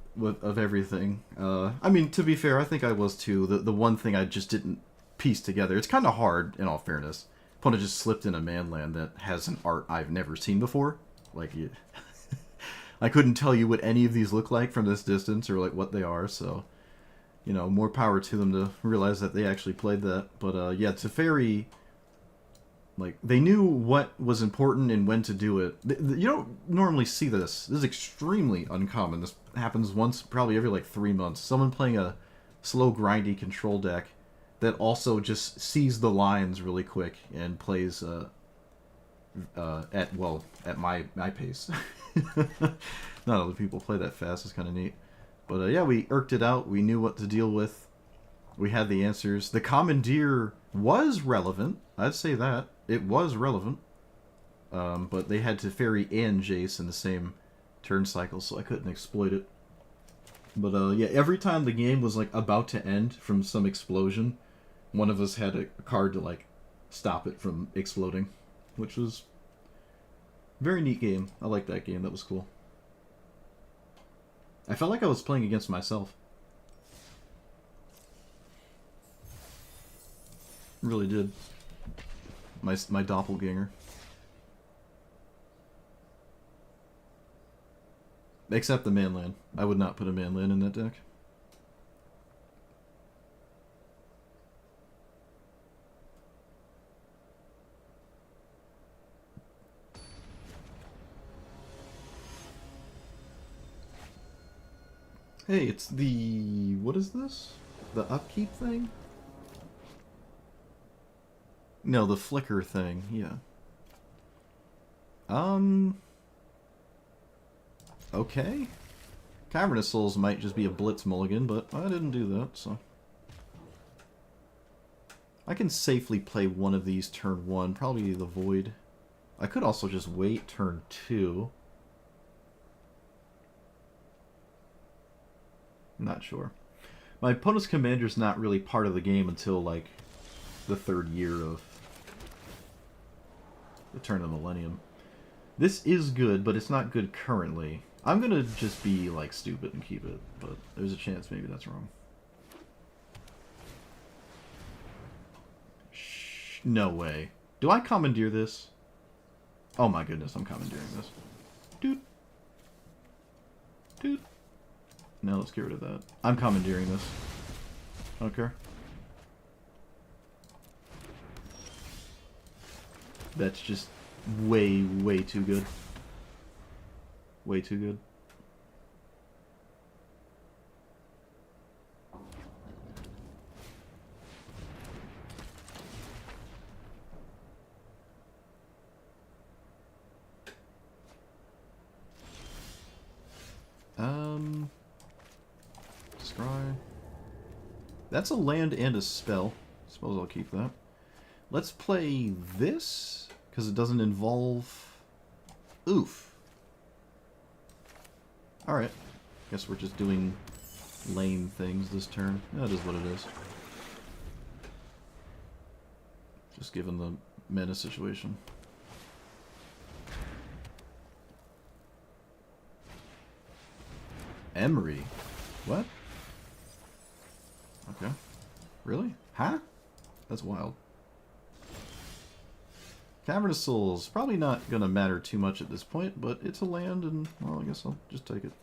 [SPEAKER 1] everything. I mean, to be fair, I think I was too. The one thing I just didn't piece together. It's kind of hard, in all fairness. Opponent just slipped in a manland that has an art I've never seen before. Like, I couldn't tell you what any of these look like from this distance or like what they are. So, you know, more power to them to realize that they actually played that. But yeah, Teferi, like, they knew what was important and when to do it. You don't normally see this. This is extremely uncommon. This happens once, probably every, like, 3 months. Someone playing a slow, grindy control deck that also just sees the lines really quick and plays at my pace. Not other people play that fast. It's kind of neat. But yeah, we irked it out. We knew what to deal with. We had the answers. The Commandeer was relevant. I'd say that. It was relevant. But they had Teferi and Jace in the same turn cycle, so I couldn't exploit it. But yeah, every time the game was like about to end from some explosion, one of us had a card to like stop it from exploding, which was a very neat game. I liked that game. That was cool. I felt like I was playing against myself. Really did. My doppelganger. Except the manland. I would not put a manland in that deck. Hey, it's the... what is this? The upkeep thing? No, the flicker thing, yeah. Okay. Cavernous Souls might just be a blitz mulligan, but I didn't do that, so... I can safely play one of these turn 1, probably the Void. I could also just wait turn 2. Not sure. My opponent's commander's not really part of the game until, like, the 3rd year of the Turn of the Millennium. This is good, but it's not good currently. I'm gonna just be, like, stupid and keep it, but there's a chance maybe that's wrong. Shh, no way. Do I commandeer this? Oh my goodness, I'm commandeering this. Dude. Dude. No, let's get rid of that. I'm commandeering this. I don't care. That's just way, way too good. Way too good. Scry. That's a land and a spell. Suppose I'll keep that. Let's play this, because it doesn't involve... Oof. Alright. Guess we're just doing lame things this turn. That is what it is. Just given the meta situation. Emery. What? Okay. Really? Huh? That's wild. Cavernous Souls. Probably not gonna matter too much at this point, but it's a land and, well, I guess I'll just take it.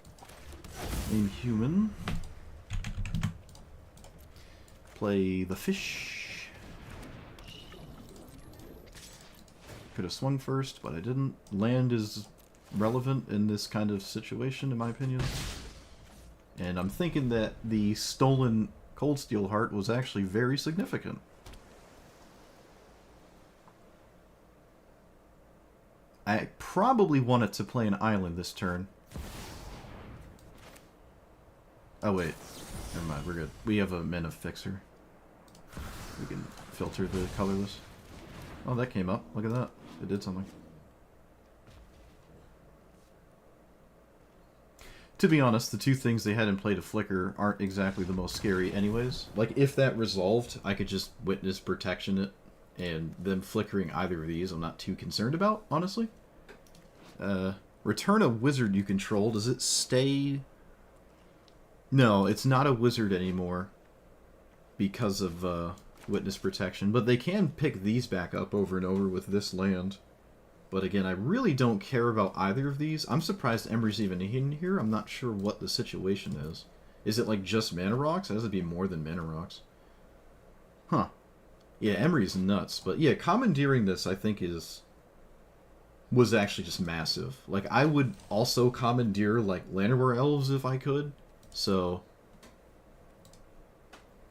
[SPEAKER 1] Inhuman. Play the fish. Could have swung first, but I didn't. Land is relevant in this kind of situation, in my opinion. And I'm thinking that the stolen Cold Steel Heart was actually very significant. I probably wanted to play an island this turn. Oh wait, never mind, we're good. We have a mana fixer. We can filter the colorless. Oh, that came up. Look at that. It did something. To be honest, the two things they had in play to flicker aren't exactly the most scary anyways. Like, if that resolved, I could just Witness Protection it, and them flickering either of these I'm not too concerned about, honestly. Return a wizard you control. Does it stay... No, it's not a wizard anymore because of Witness Protection, but they can pick these back up over and over with this land. But again, I really don't care about either of these. I'm surprised Emery's even in here. I'm not sure what the situation is. Is it like just mana rocks? It has to be more than mana rocks. Huh. Yeah, Emery's nuts. But yeah, commandeering this, I think, was actually just massive. Like, I would also commandeer, like, Llanowar Elves if I could. So,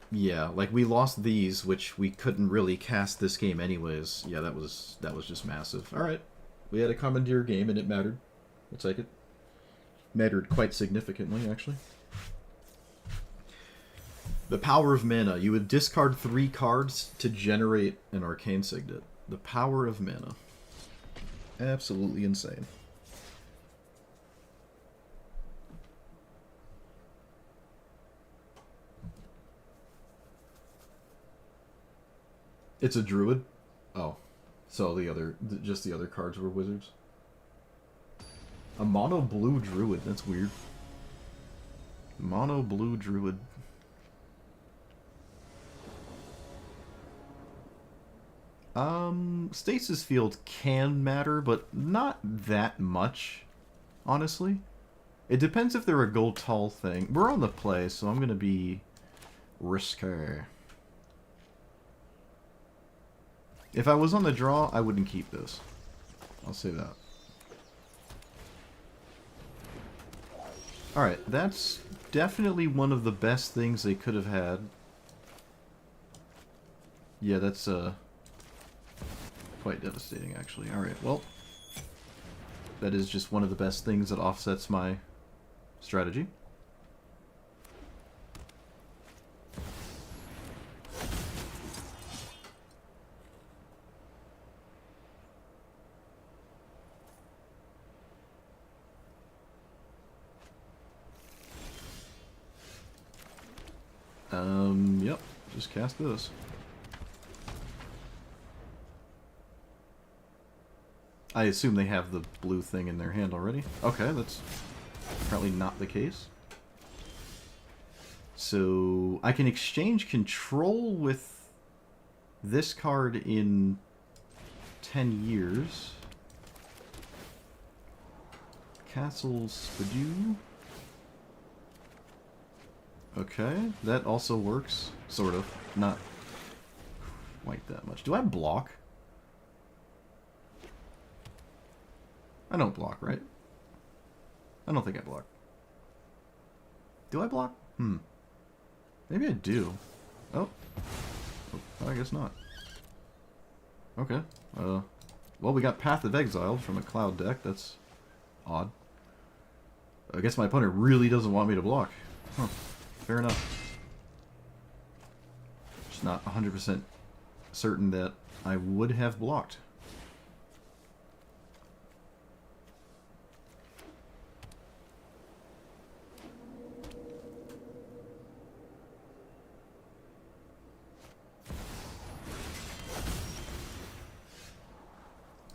[SPEAKER 1] yeah, like, we lost these, which we couldn't really cast this game anyways. Yeah, that was just massive. Alright. We had a commandeer game, and it mattered. We'll take it. Mattered quite significantly, actually. The Power of Mana. You would discard 3 cards to generate an Arcane Signet. The Power of Mana. Absolutely insane. It's a druid? Oh. So just the other cards were wizards? A mono blue druid, that's weird. Mono blue druid. Stasis Field can matter, but not that much, honestly. It depends if they're a gold tall thing. We're on the play, so I'm gonna be risky. If I was on the draw, I wouldn't keep this. I'll say that. Alright, that's definitely one of the best things they could have had. Yeah, that's quite devastating, actually. Alright, well, that is just one of the best things that offsets my strategy. Yep, just cast this. I assume they have the blue thing in their hand already. Okay, that's apparently not the case. So, I can exchange control with this card in 10 years. Castle Spadoo. Okay, that also works. Sort of. Not quite that much. Do I block? I don't block, right? I don't think I block. Do I block? Maybe I do. Oh. I guess not. Okay. Well, we got Path of Exile from a Cloud deck. That's odd. I guess my opponent really doesn't want me to block. Huh. Fair enough. Just not 100% certain that I would have blocked.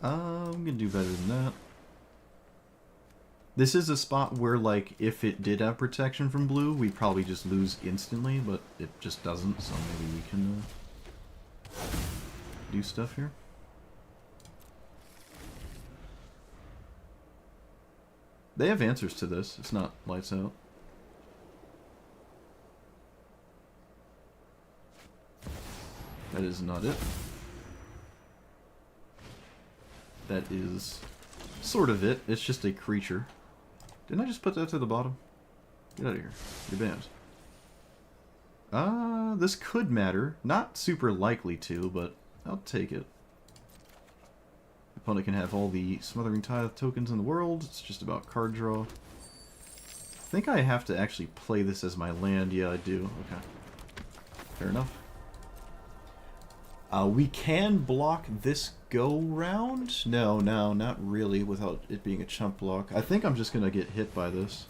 [SPEAKER 1] I'm gonna do better than that. This is a spot where, like, if it did have protection from blue, we'd probably just lose instantly, but it just doesn't, so maybe we can do stuff here. They have answers to this. It's not lights out. That is not it. That is sort of it. It's just a creature. Didn't I just put that to the bottom? Get out of here. You're banned. This could matter. Not super likely to, but I'll take it. Opponent can have all the Smothering Tithe tokens in the world. It's just about card draw. I think I have to actually play this as my land. Yeah, I do. Okay. Fair enough. We can block this go-round? No, not really, without it being a chump block. I think I'm just going to get hit by this.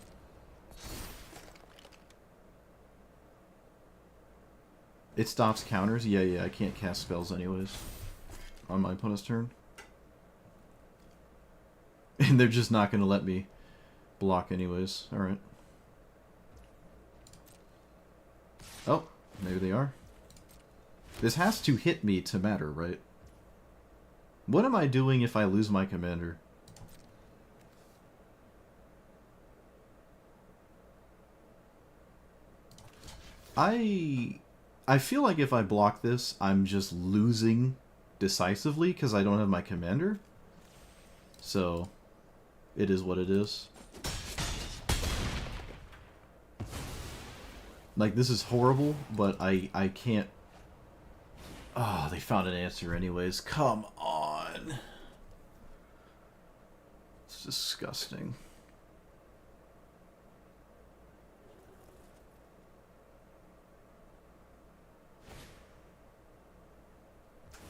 [SPEAKER 1] It stops counters? Yeah, I can't cast spells anyways. On my opponent's turn. And they're just not going to let me block anyways. Alright. Oh, maybe they are. This has to hit me to matter, right? What am I doing if I lose my commander? I feel like if I block this, I'm just losing decisively because I don't have my commander. So, it is what it is. Like, this is horrible, but I can't... Oh, they found an answer anyways. Come on. It's disgusting.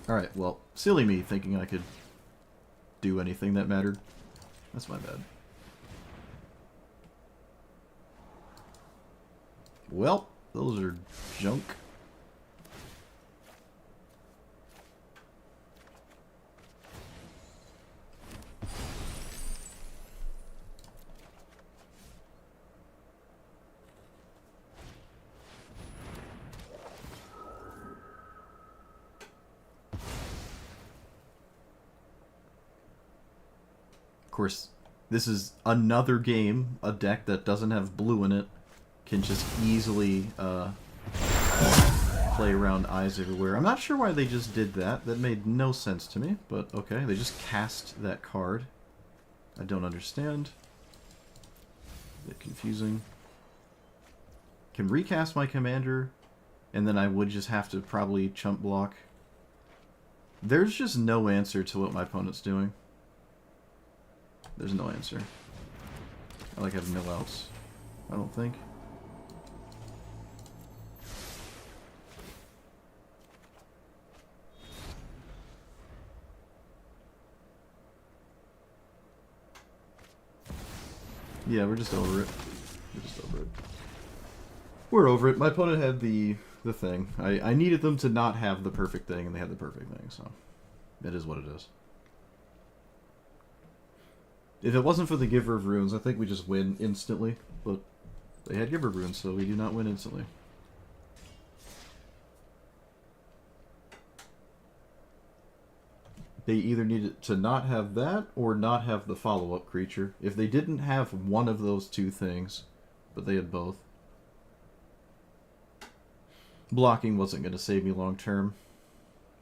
[SPEAKER 1] Alright, well, silly me thinking I could do anything that mattered. That's my bad. Well, those are junk. Of course, this is another game, a deck that doesn't have blue in it, can just easily play around eyes everywhere. I'm not sure why they just did that. That made no sense to me, but okay. They just cast that card. I don't understand. A bit confusing. Can recast my commander, and then I would just have to probably chump block. There's just no answer to what my opponent's doing. There's no answer. I like have no outs. I don't think. Yeah, we're just over it. We're just over it. We're over it. My opponent had the thing. I needed them to not have the perfect thing, and they had the perfect thing, so it is what it is. If it wasn't for the Giver of Runes, I think we just win instantly, but they had Giver of Runes, so we do not win instantly. They either needed to not have that, or not have the follow-up creature. If they didn't have one of those two things, but they had both, blocking wasn't going to save me long-term.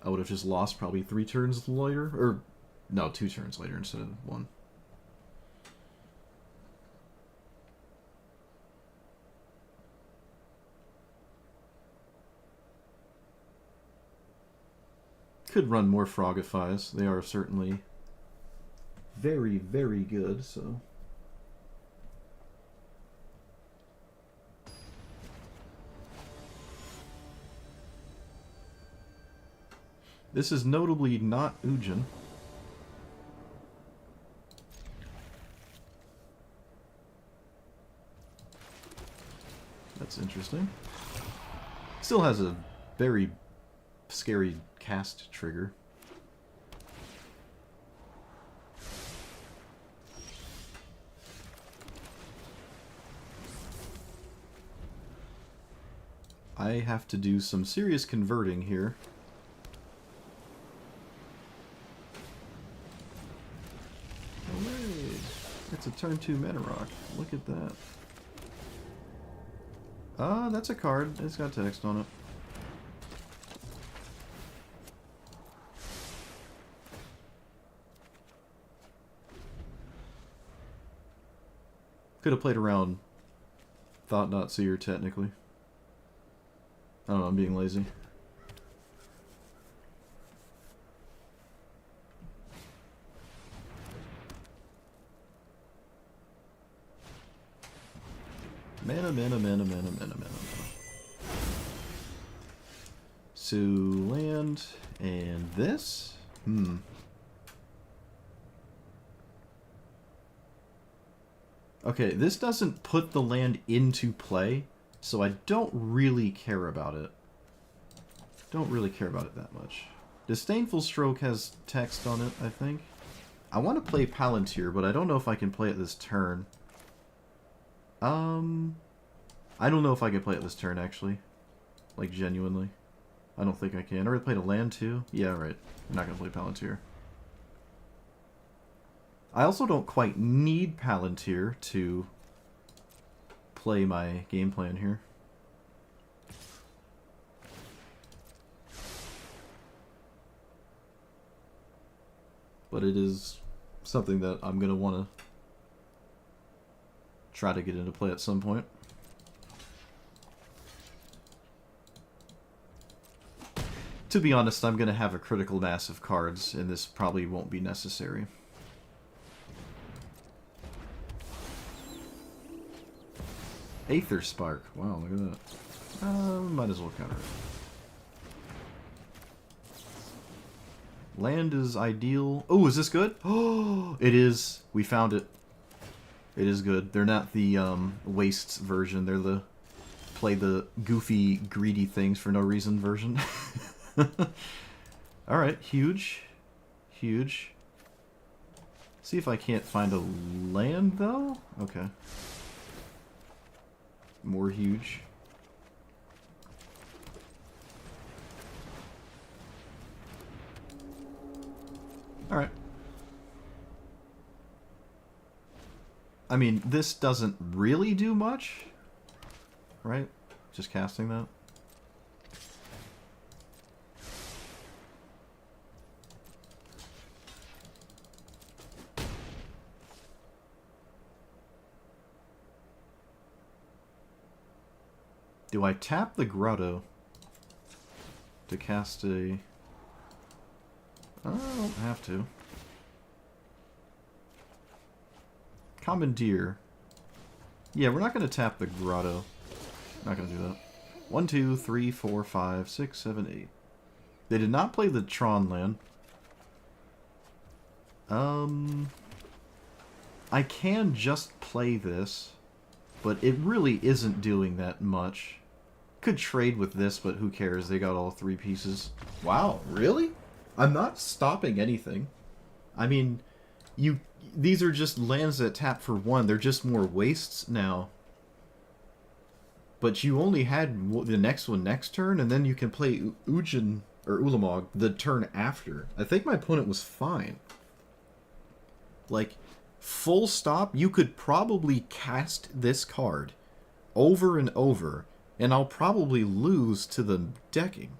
[SPEAKER 1] I would have just lost probably 3 turns later, or no, 2 turns later instead of 1. Could run more Frogifies. They are certainly very, very good, so... This is notably not Ujin. That's interesting. Still has a very scary cast trigger. I have to do some serious converting here. Hooray! It's a turn 2 mana rock. Look at that. That's a card. It's got text on it. Could have played around Thought.Seer, technically. I don't know, I'm being lazy. Mana. So, land, and this? Okay, this doesn't put the land into play, so I don't really care about it. Don't really care about it that much. Disdainful Stroke has text on it, I think. I want to play Palantir, but I don't know if I can play it this turn. I don't know if I can play it this turn, actually. Like, genuinely. I don't think I can. I already played a land, too. Yeah, right. I'm not going to play Palantir. I also don't quite need Palantir to play my game plan here. But it is something that I'm going to want to try to get into play at some point. To be honest, I'm going to have a critical mass of cards, and this probably won't be necessary. Aether Spark. Wow, look at that. Might as well counter it. Land is ideal. Oh, is this good? Oh, it is. We found it. It is good. They're not the Wastes version. They're the play the goofy, greedy things for no reason version. Alright, huge. Huge. See if I can't find a land, though? Okay. More huge. Alright. I mean, this doesn't really do much, right? Just casting that. Do I tap the Grotto to cast a... I don't have to. Commandeer. Yeah, we're not going to tap the Grotto. Not going to do that. 1, 2, 3, 4, 5, 6, 7, 8. They did not play the Tron land. I can just play this, but it really isn't doing that much. Could trade with this, but who cares? They got all 3 pieces. Wow, really? I'm not stopping anything. I mean, these are just lands that tap for 1. They're just more wastes now. But you only had the next one next turn, and then you can play Ujin or Ulamog the turn after. I think my opponent was fine. Like, full stop, you could probably cast this card over and over, and I'll probably lose to the decking.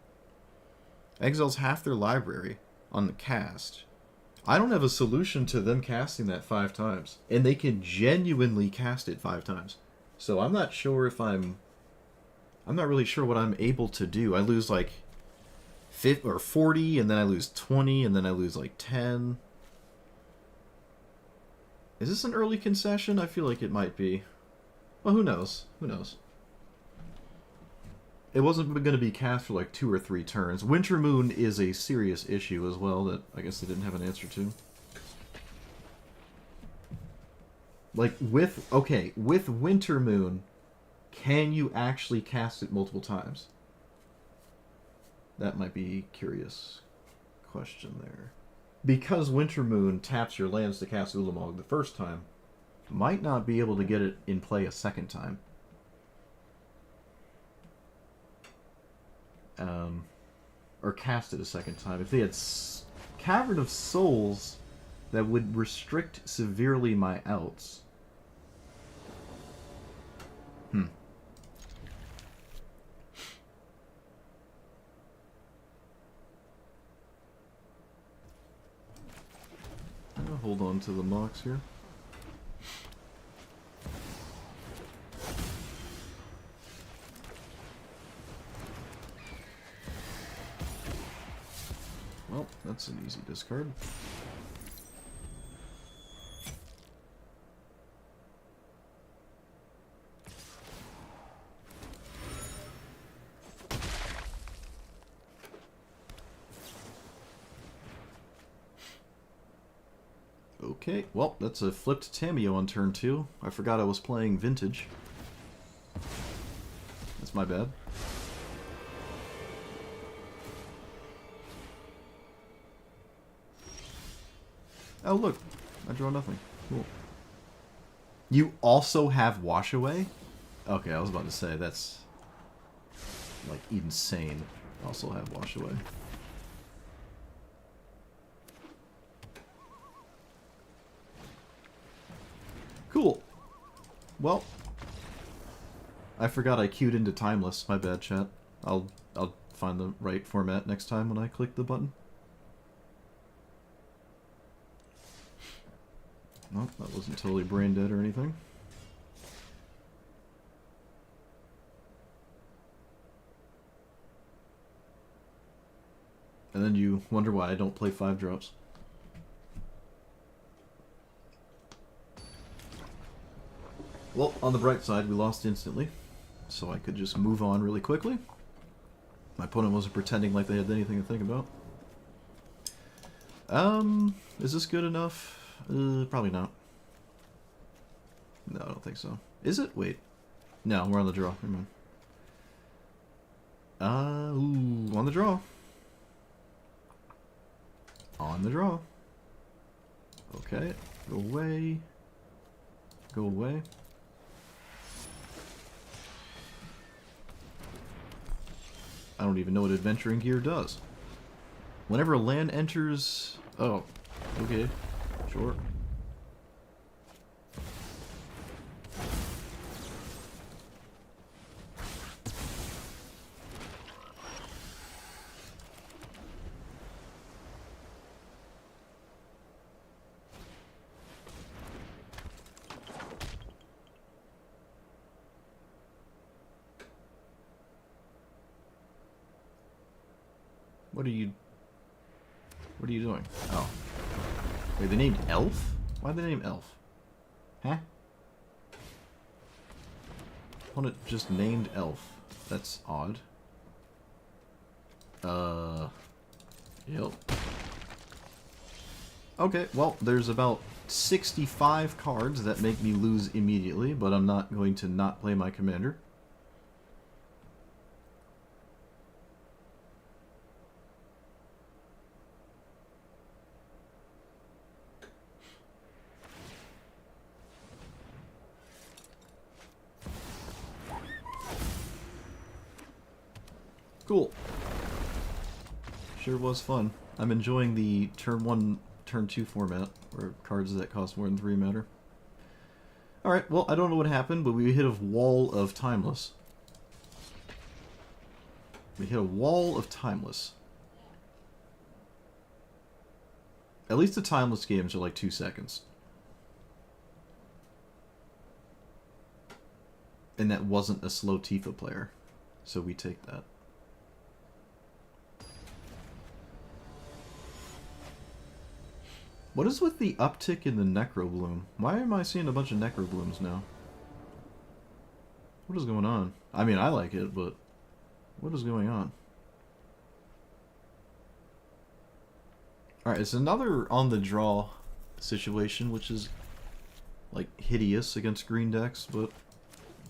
[SPEAKER 1] Exiles half their library on the cast. I don't have a solution to them casting that 5 times. And they can genuinely cast it 5 times. So I'm not sure if I'm not really sure what I'm able to do. I lose like 50 or 40, and then I lose 20, and then I lose like 10. Is this an early concession? I feel like it might be. Well, who knows? Who knows? it wasn't going to be cast for like 2 or 3 turns. Winter Moon is a serious issue as well that I guess they didn't have an answer to. Like, with Winter Moon, can you actually cast it multiple times? That might be a curious question there. Because Winter Moon taps your lands to cast Ulamog the first time, might not be able to get it in play a second time. Or cast it a second time. If they had Cavern of Souls, that would restrict severely my outs. I'll hold on to the Mox here. Well, that's an easy discard. Okay, well, that's a flipped Tamiyo on turn 2. I forgot I was playing Vintage. That's my bad. Oh, look. I draw nothing. Cool. You also have Wash Away? Okay, I was about to say, that's like insane. Also have Wash Away. Cool. Well, I forgot I queued into Timeless. My bad, chat. I'll find the right format next time when I click the button. Nope, that wasn't totally brain dead or anything. And then you wonder why I don't play 5-drops. Well, on the bright side, we lost instantly, so I could just move on really quickly. My opponent wasn't pretending like they had anything to think about. Is this good enough? Probably not. No, I don't think so. Is it? Wait. No, we're on the draw. Never mind. Ooh, on the draw. On the draw. Okay, go away. Go away. I don't even know what Adventuring Gear does. Whenever a land enters... Oh, okay. Sure. What are you doing? Oh. Wait, they named Elf? Why'd they name Elf? Huh? Opponent just named Elf. That's odd. Yep. Okay, well, there's about 65 cards that make me lose immediately, but I'm not going to not play my commander. Cool. Sure was fun. I'm enjoying the turn 1, turn 2 format, where cards that cost more than 3 matter. Alright, well, I don't know what happened, but we hit a wall of Timeless. We hit a wall of Timeless. At least the Timeless games are like 2 seconds. And that wasn't a slow Tifa player, so we take that. What is with the uptick in the Necrobloom? Why am I seeing a bunch of Necroblooms now? What is going on? I mean, I like it, but... What is going on? Alright, it's another on the draw situation, which is like hideous against green decks, but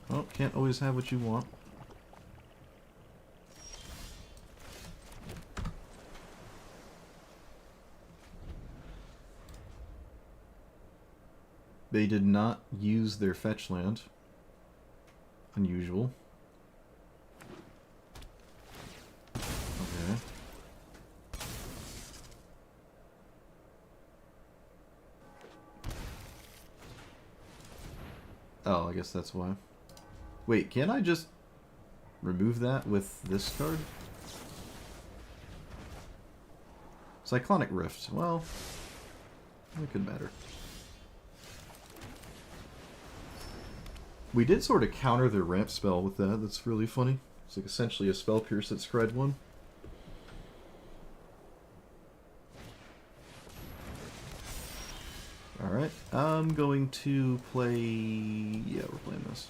[SPEAKER 1] well, can't always have what you want. They did not use their fetch land. Unusual. Okay. Oh, I guess that's why. Wait, can I just remove that with this card? Cyclonic Rift. Well, it could matter. We did sort of counter their ramp spell with that. That's really funny. It's like essentially a spell pierce that scryed one. Alright, I'm going to play... yeah, we're playing this.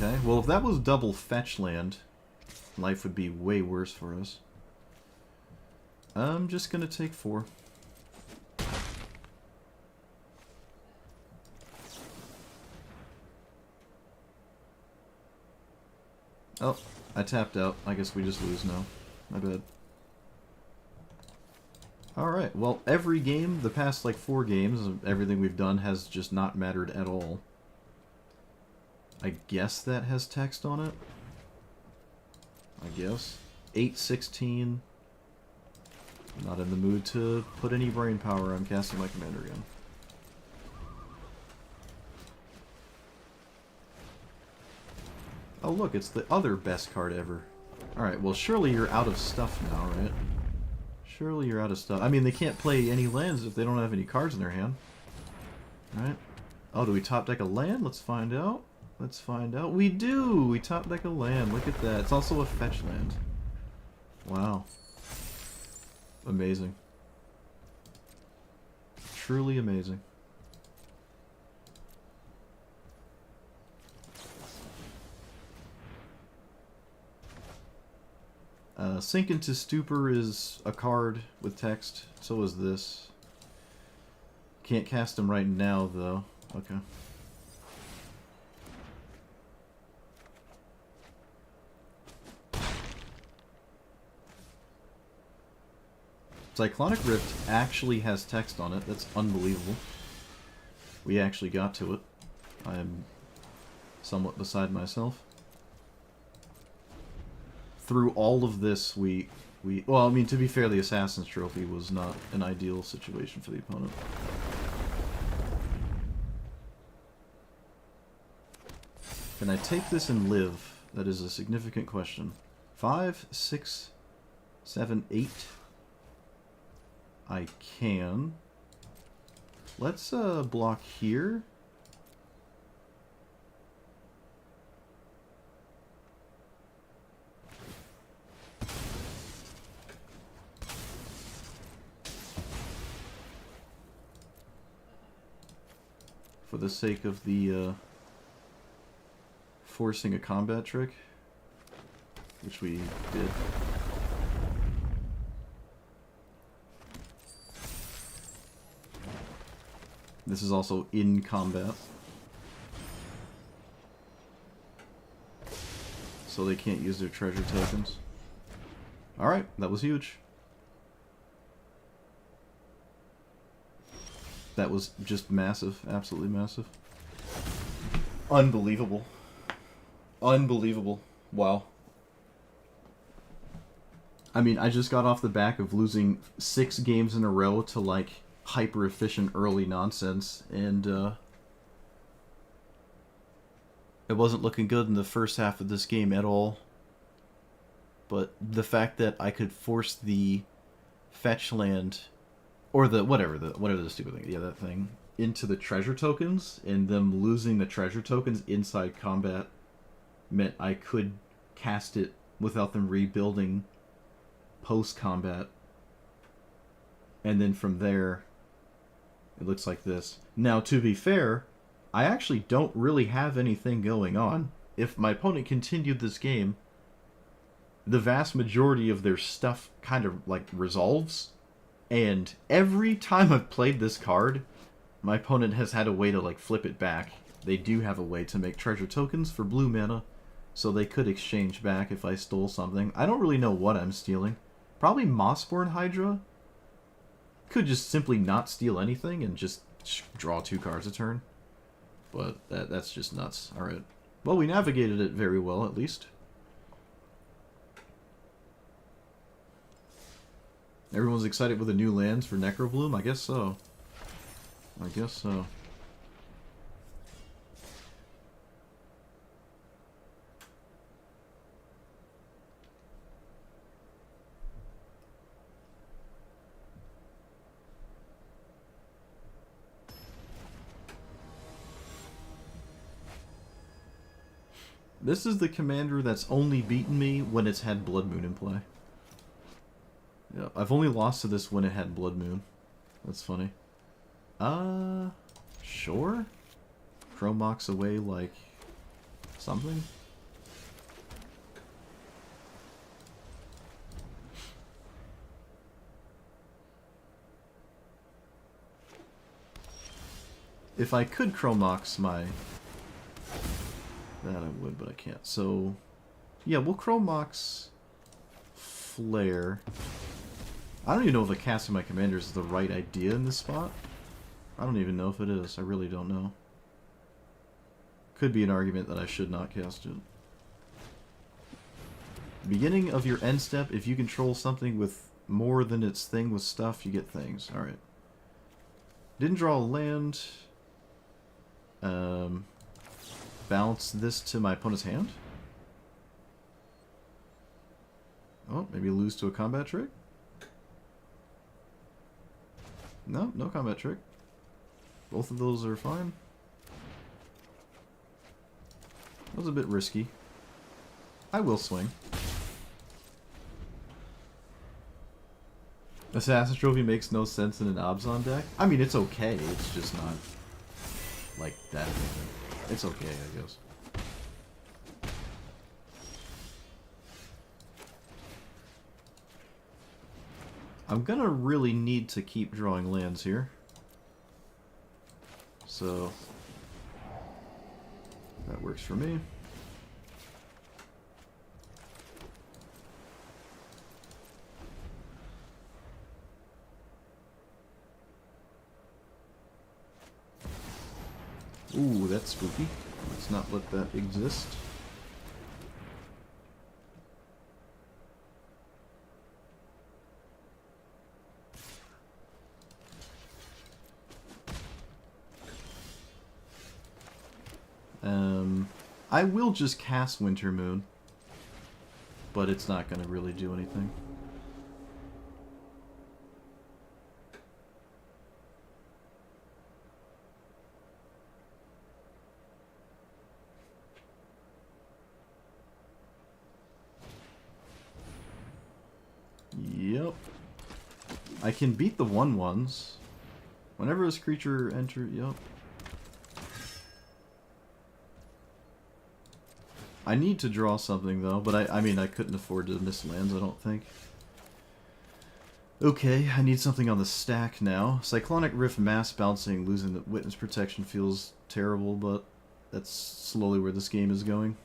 [SPEAKER 1] Okay, well if that was double fetch land, life would be way worse for us. I'm just gonna take 4. Oh, I tapped out. I guess we just lose now. My bad. Alright, well every game, the past like 4 games, everything we've done has just not mattered at all. I guess that has text on it. I guess. 8-16. Not in the mood to put any brain power. I'm casting my commander again. Oh look, it's the other best card ever. Alright, well surely you're out of stuff now, right? Surely you're out of stuff. I mean, they can't play any lands if they don't have any cards in their hand. Right? Oh, do we top deck a land? Let's find out. Let's find out. We do! We top deck a land. Look at that. It's also a fetch land. Wow. Amazing. Truly amazing. Sink into Stupor is a card with text. So is this. Can't cast them right now, though. Okay. Cyclonic Rift actually has text on it. That's unbelievable. We actually got to it. I am somewhat beside myself. Through all of this, well, I mean, to be fair, the Assassin's Trophy was not an ideal situation for the opponent. Can I take this and live? That is a significant question. 5, 6, 7, 8. I can. Let's block here. For the sake of the forcing a combat trick, which we did. This is also in combat. So they can't use their treasure tokens. Alright, that was huge. That was just massive. Absolutely massive. Unbelievable. Unbelievable. Wow. I mean, I just got off the back of losing 6 games in a row to, like, hyper-efficient early nonsense, and it wasn't looking good in the first half of this game at all. But the fact that I could force the fetch land, or the whatever the stupid thing, yeah, that thing, into the treasure tokens, and them losing the treasure tokens inside combat meant I could cast it without them rebuilding post-combat. And then from there, it looks like this. Now, to be fair, I actually don't really have anything going on. If my opponent continued this game, the vast majority of their stuff kind of, like, resolves. And every time I've played this card, my opponent has had a way to, like, flip it back. They do have a way to make treasure tokens for blue mana, so they could exchange back if I stole something. I don't really know what I'm stealing. Probably Mossborn Hydra. Could just simply not steal anything and just draw 2 cards a turn. But that's just nuts. Alright. Well, we navigated it very well, at least. Everyone's excited with the new lands for Necrobloom? I guess so. I guess so. This is the commander that's only beaten me when it's had Blood Moon in play. Yeah, I've only lost to this when it had Blood Moon. That's funny. Sure? Chromox away like something? If I could Chromox my... That I would, but I can't. So, yeah, we'll Chromox Flare. I don't even know if the casting my commanders is the right idea in this spot. I don't even know if it is. I really don't know. Could be an argument that I should not cast it. Beginning of your end step, if you control something with more than its thing with stuff, you get things. Alright. Didn't draw a land. Bounce this to my opponent's hand. Oh, maybe lose to a combat trick? No, no combat trick. Both of those are fine. That was a bit risky. I will swing. Assassin's Trophy makes no sense in an Abzan deck. I mean, it's okay. It's just not like that. It's okay, I guess. I'm gonna really need to keep drawing lands here. So, that works for me. Ooh, that's spooky. Let's not let that exist. I will just cast Winter Moon, but it's not going to really do anything. Yep. I can beat the 1/1s. Whenever this creature enters... Yep. I need to draw something, though, but I mean, I couldn't afford to miss lands, I don't think. Okay, I need something on the stack now. Cyclonic Rift Mass Bouncing, losing the Witness Protection feels terrible, but that's slowly where this game is going.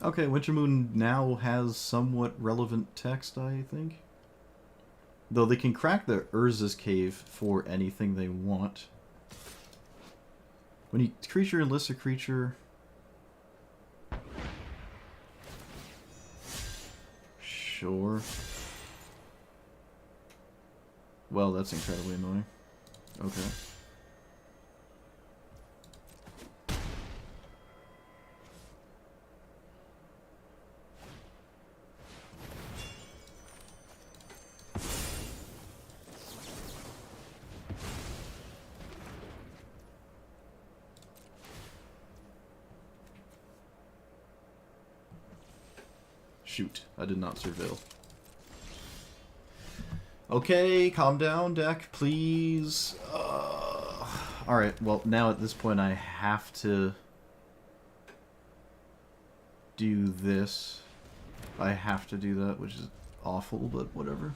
[SPEAKER 1] Okay, Wintermoon now has somewhat relevant text, I think. Though they can crack the Urza's Cave for anything they want. When you creature enlists a creature... Sure. Well, that's incredibly annoying. Okay. shoot. I did not surveil. Okay, calm down, deck, please. Alright, well, now at this point I have to do this. I have to do that, which is awful, but whatever.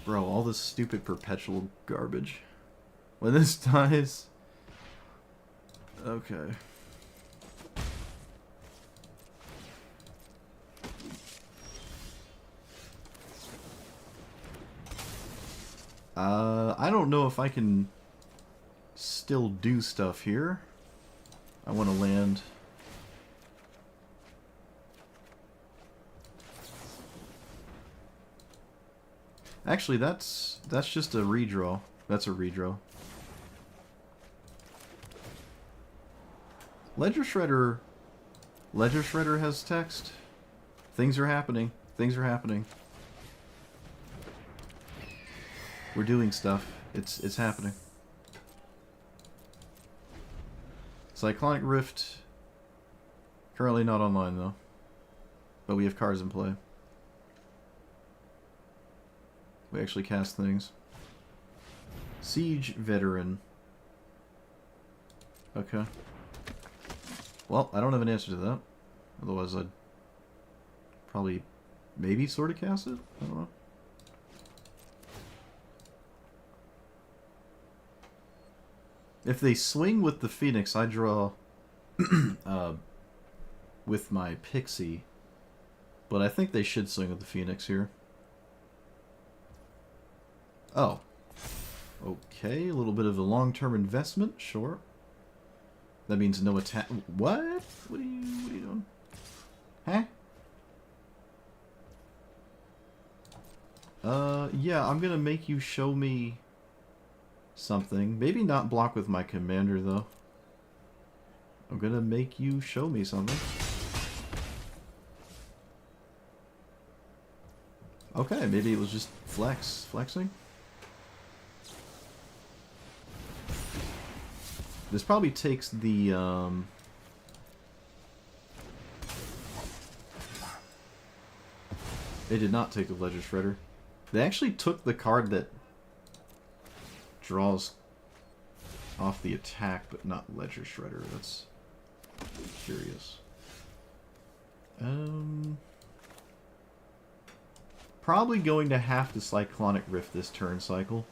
[SPEAKER 1] Bro, all this stupid perpetual garbage. When this dies... Okay. I don't know if I can still do stuff here. I want to land... Actually, that's just a redraw. That's a redraw. Ledger Shredder has text. Things are happening. Things are happening. We're doing stuff. It's happening. Cyclonic Rift currently not online though. But we have cards in play. We actually cast things. Siege Veteran. Okay. Well, I don't have an answer to that. Otherwise I'd probably maybe sort of cast it? I don't know. If they swing with the Phoenix, I draw with my Pixie. But I think they should swing with the Phoenix here. Oh. Okay, a little bit of a long-term investment, sure. That means no attack. What? What are you doing? Huh? Yeah, I'm gonna make you show me something. Maybe not block with my commander, though. I'm gonna make you show me something. Okay, maybe it was just flexing. This probably takes the, They did not take the Ledger Shredder. They actually took the card that draws off the attack, but not Ledger Shredder. That's curious. Probably going to have to Cyclonic Rift this turn cycle.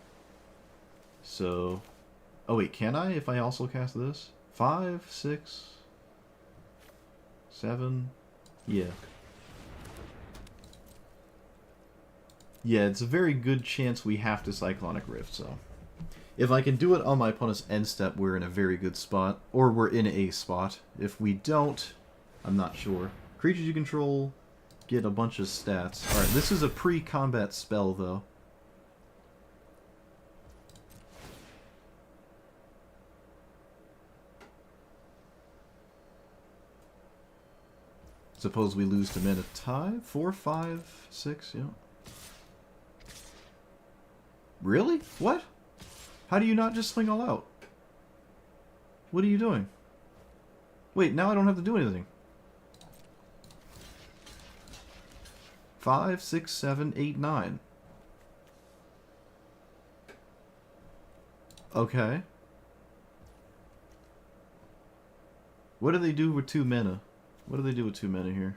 [SPEAKER 1] So... Oh wait, can I if I also cast this? 5, 6, 7... Yeah. Yeah, it's a very good chance we have to Cyclonic Rift, so... If I can do it on my opponent's end step, we're in a very good spot. Or we're in a spot. If we don't, I'm not sure. Creatures you control get a bunch of stats. Alright, this is a pre-combat spell, though. Suppose we lose to Matoya? 4, 5, 6, yeah. Really? What? How do you not just swing all out? What are you doing? Wait, now I don't have to do anything. 5, 6, 7, 8, 9. Okay. What do they do with 2 mana? What do they do with 2 mana here?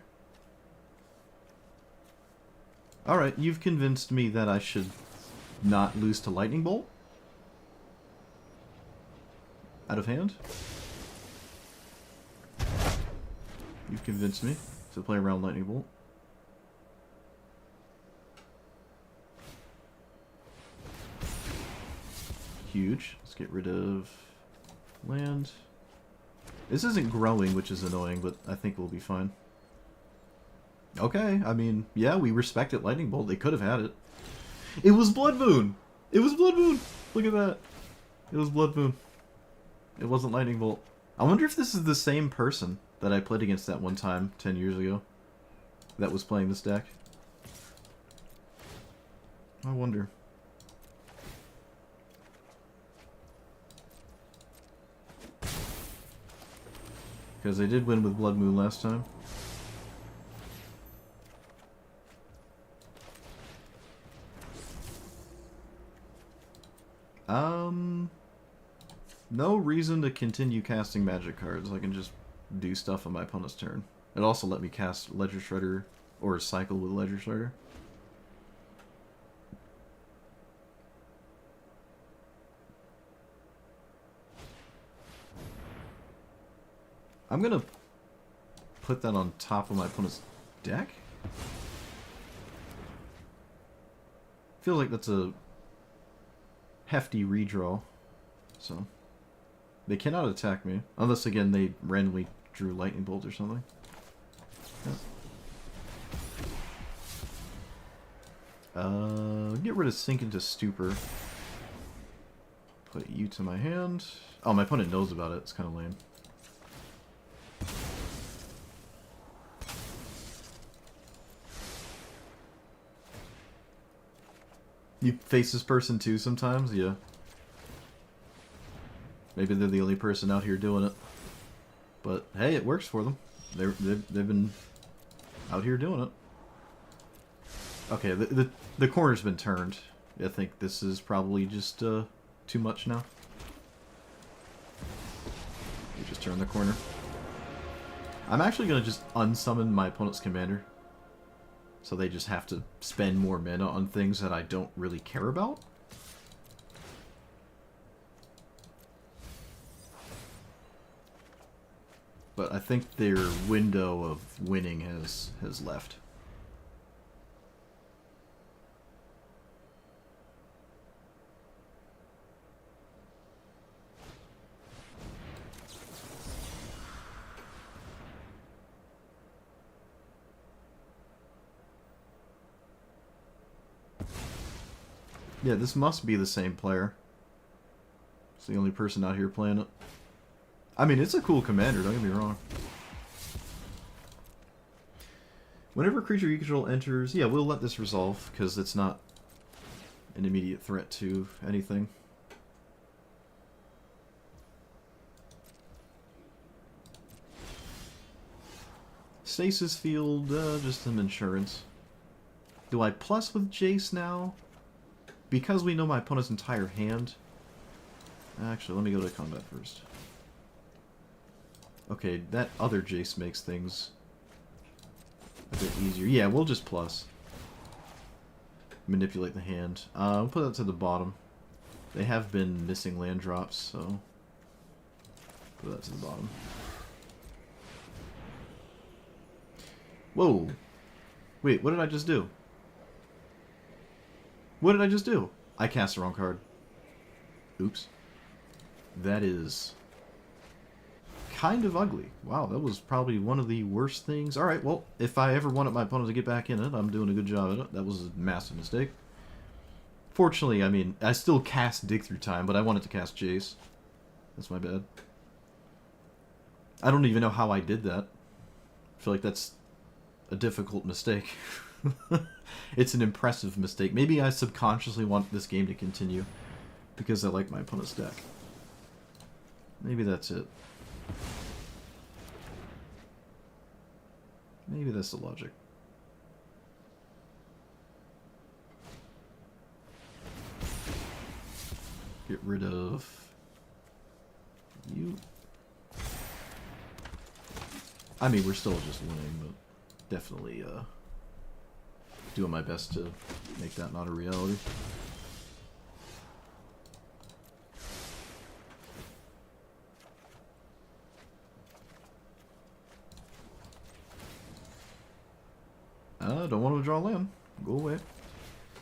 [SPEAKER 1] Alright, you've convinced me that I should not lose to Lightning Bolt. Out of hand. You've convinced me to play around Lightning Bolt. Huge. Let's get rid of land. This isn't growing, which is annoying, but I think we'll be fine. Okay, I mean, yeah, we respect it, Lightning Bolt. They could have had it. It was Blood Moon! It was Blood Moon! Look at that. It was Blood Moon. It wasn't Lightning Bolt. I wonder if this is the same person. that I played against that one time 10 years ago that was playing this deck? I wonder. Because they did win with Blood Moon last time. No reason to continue casting magic cards. I can just do stuff on my opponent's turn. It also let me cast Ledger Shredder or cycle with Ledger Shredder. I'm gonna put that on top of my opponent's deck? Feels like that's a hefty redraw. So they cannot attack me. Unless, again, they randomly drew Lightning Bolt or something. Yep. Get rid of Sink into Stupor. Put you to my hand. Oh, my opponent knows about it. It's kind of lame. You face this person too sometimes? Yeah. Maybe they're the only person out here doing it. But hey, it works for them. They've been out here doing it. Okay, the corner's been turned. I think this is probably just too much now. You just turn the corner. I'm actually going to just unsummon my opponent's commander. So they just have to spend more mana on things that I don't really care about. But I think their window of winning has left. Yeah, this must be the same player. It's the only person out here playing it. I mean, it's a cool commander, don't get me wrong. Whenever a creature you control enters... Yeah, we'll let this resolve, because it's not an immediate threat to anything. Stasis Field, just some insurance. Do I plus with Jace now? Because we know my opponent's entire hand... Actually, let me go to combat first. Okay, that other Jace makes things a bit easier. Yeah, we'll just plus. Manipulate the hand. We'll put that to the bottom. They have been missing land drops, so... Put that to the bottom. Whoa! Wait, what did I just do? What did I just do? I cast the wrong card. Oops. That is... kind of ugly. Wow, that was probably one of the worst things. Alright, well, if I ever wanted my opponent to get back in it, I'm doing a good job at it. That was a massive mistake. Fortunately, I mean, I still cast Dig Through Time, but I wanted to cast Jace. That's my bad. I don't even know how I did that. I feel like that's a difficult mistake. It's an impressive mistake. Maybe I subconsciously want this game to continue because I like my opponent's deck. Maybe that's it. Maybe that's the logic. Get rid of you. I mean, we're still just winning, but definitely doing my best to make that not a reality. Don't want to draw land. Go away.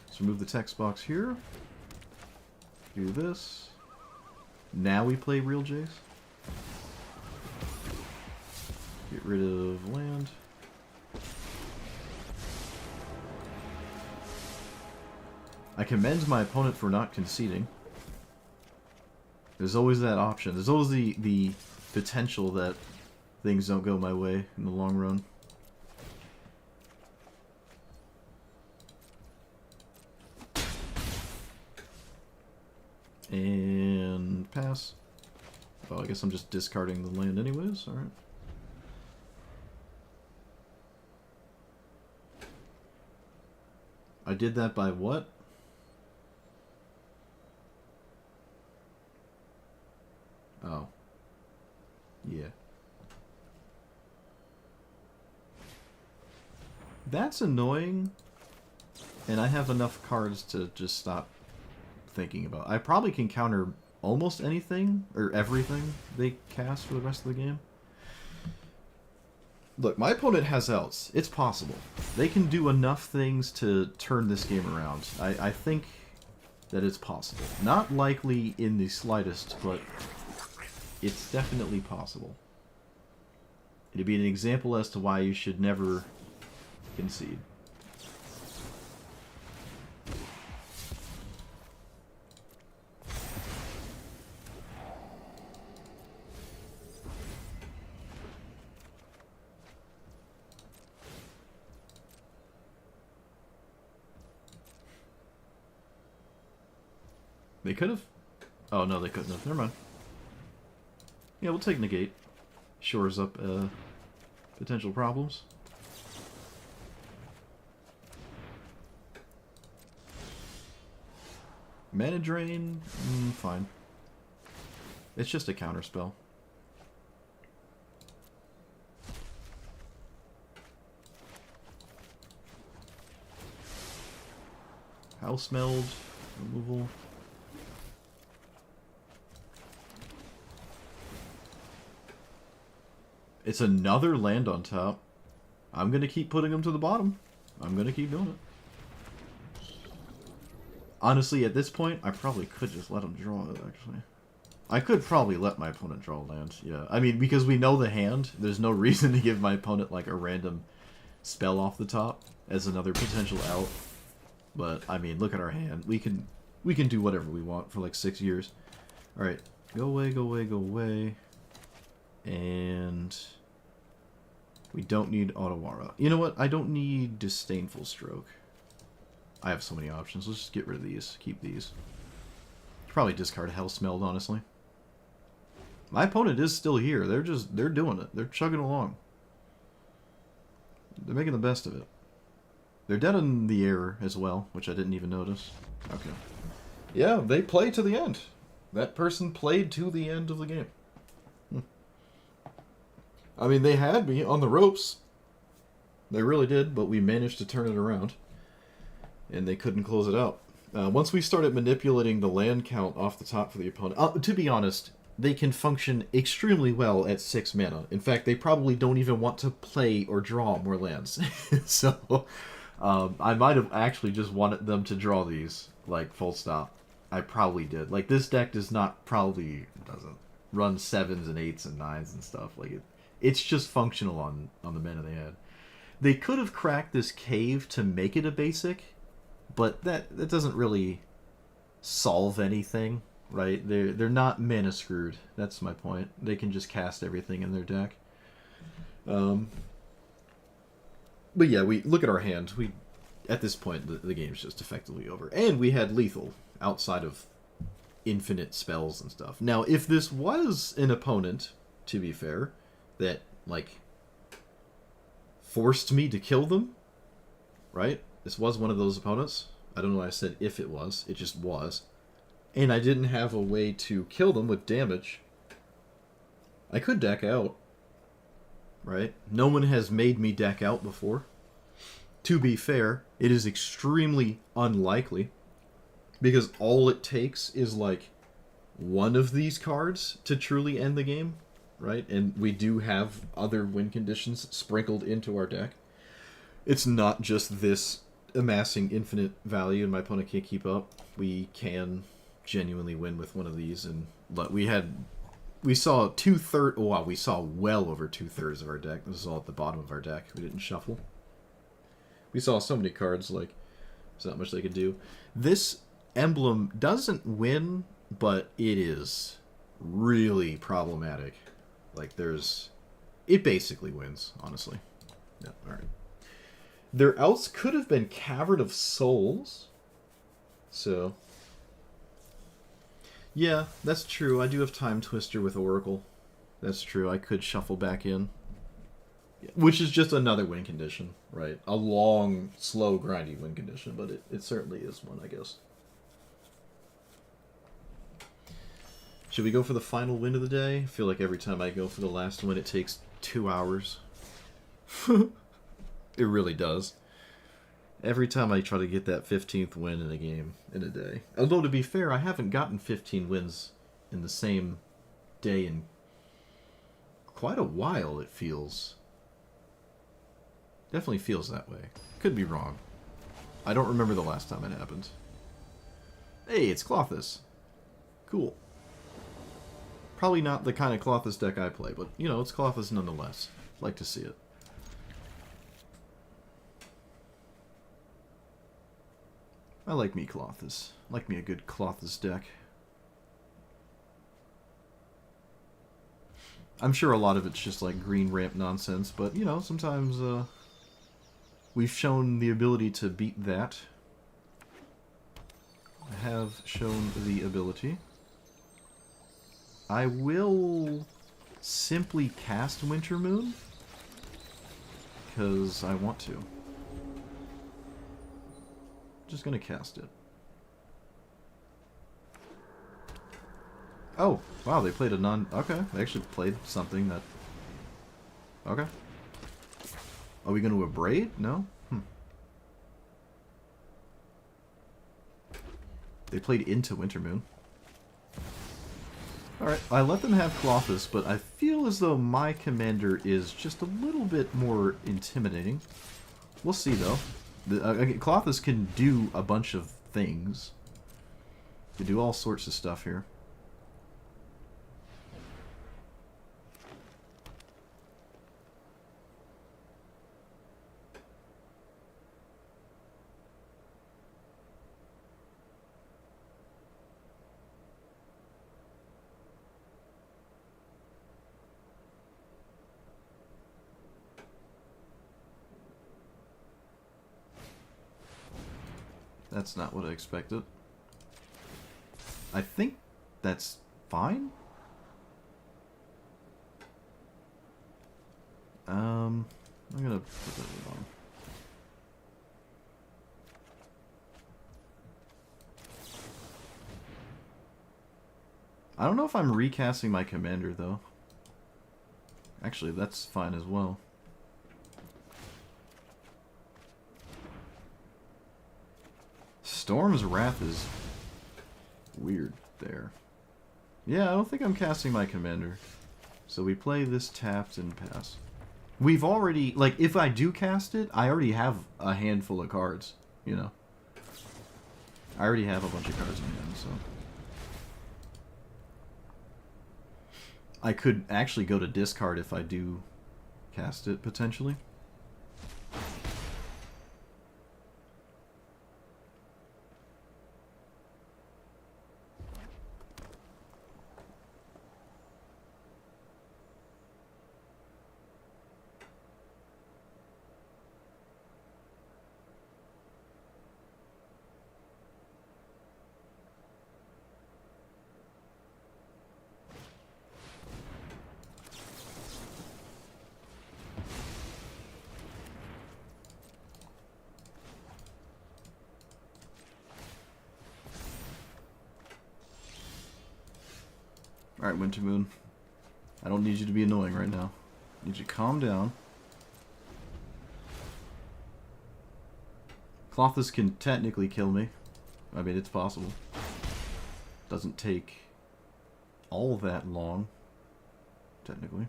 [SPEAKER 1] Let's remove the text box here. Do this. Now we play real Jace. Get rid of land. I commend my opponent for not conceding. There's always that option. There's always the potential that things don't go my way in the long run. And pass. Oh, I guess I'm just discarding the land anyways. Alright. I did that by what? Oh. Yeah. That's annoying. And I have enough cards to just stop thinking about. I probably can counter almost anything, or everything they cast for the rest of the game. Look, my opponent has outs. It's possible. They can do enough things to turn this game around. I think that it's possible. Not likely in the slightest, but it's definitely possible. It'd be an example as to why you should never concede. They could have. Oh, no, they couldn't have. Never mind. Yeah, we'll take negate. Shores up potential problems. Mana drain? Fine. It's just a counter spell. House Meld. Removal. It's another land on top. I'm going to keep putting them to the bottom. I'm going to keep doing it. Honestly, at this point, I probably could just let him draw it, actually. I could probably let my opponent draw land, yeah. I mean, because we know the hand, there's no reason to give my opponent, like, a random spell off the top as another potential out. But, I mean, look at our hand. We can do whatever we want for, like, 6 years. Alright, go away, go away, go away. And we don't need Otawara. You know what? I don't need Disdainful Stroke. I have so many options. Let's just get rid of these. Keep these. Probably discard Hellsmeld, honestly. My opponent is still here. They're doing it. They're chugging along. They're making the best of it. They're dead in the air as well, which I didn't even notice. Okay. Yeah, they play to the end. That person played to the end of the game. I mean, they had me on the ropes. They really did, but we managed to turn it around. And they couldn't close it out. Once we started manipulating the land count off the top for the opponent... to be honest, they can function extremely well at 6 mana. In fact, they probably don't even want to play or draw more lands. So, I might have actually just wanted them to draw these, like, full stop. I probably did. Like, this deck doesn't run 7s and 8s and 9s and stuff. Like, it's just functional on the mana they had. They could have cracked this cave to make it a basic, but that doesn't really solve anything, right? They're not mana screwed. That's my point. They can just cast everything in their deck. But yeah, we look at our hand. At this point, the game's just effectively over. And we had lethal outside of infinite spells and stuff. Now, if this was an opponent, to be fair, that, like, forced me to kill them, right? This was one of those opponents. I don't know why I said if it was. It just was. And I didn't have a way to kill them with damage. I could deck out, right? No one has made me deck out before. To be fair, it is extremely unlikely, because all it takes is, like, one of these cards to truly end the game, right? And we do have other win conditions sprinkled into our deck. It's not just this amassing infinite value and my opponent can't keep up. We can genuinely win with one of these, and we saw we saw well over 2/3 of our deck. This is all at the bottom of our deck. We didn't shuffle. We saw so many cards, like, there's not much they could do. This emblem doesn't win, but it is really problematic. Like, there's It basically wins, honestly. Yeah, alright. There else could have been Cavern of Souls. So. Yeah, that's true. I do have Time Twister with Oracle. That's true. I could shuffle back in. Which is just another win condition, right? A long, slow, grindy win condition, but it certainly is one, I guess. Should we go for the final win of the day? I feel like every time I go for the last win, it takes 2 hours. It really does. Every time I try to get that 15th win in a game, in a day. Although, to be fair, I haven't gotten 15 wins in the same day in quite a while, it feels. Definitely feels that way. Could be wrong. I don't remember the last time it happened. Hey, it's Clothis. Cool. Probably not the kind of Clothis deck I play, but, you know, it's Clothis nonetheless. Like to see it. I like me Clothis. Like me a good Clothis deck. I'm sure a lot of it's just like green ramp nonsense, but, you know, sometimes, we've shown the ability to beat that. I have shown the ability. I will simply cast Winter Moon, because I want to. Just gonna cast it. Oh, wow, they played a non... Okay, they actually played something that... Okay. Are we going to abrade? No? They played into Wintermoon. Alright, I let them have Clothis, but I feel as though my commander is just a little bit more intimidating. We'll see, though. Clothis can do a bunch of things. Can do all sorts of stuff here. That's not what I expected. I think that's fine. I'm gonna put that on. I don't know if I'm recasting my commander, though. Actually, that's fine as well. Storm's Wrath is weird there. Yeah, I don't think I'm casting my commander. So we play this tapped and pass. We've already, like, if I do cast it, I already have a handful of cards, you know. I already have a bunch of cards in hand, so. I could actually go to discard if I do cast it, potentially. Alright, Wintermoon. I don't need you to be annoying right now. I need you to calm down. Clothis can technically kill me. I mean, it's possible. Doesn't take all that long, technically.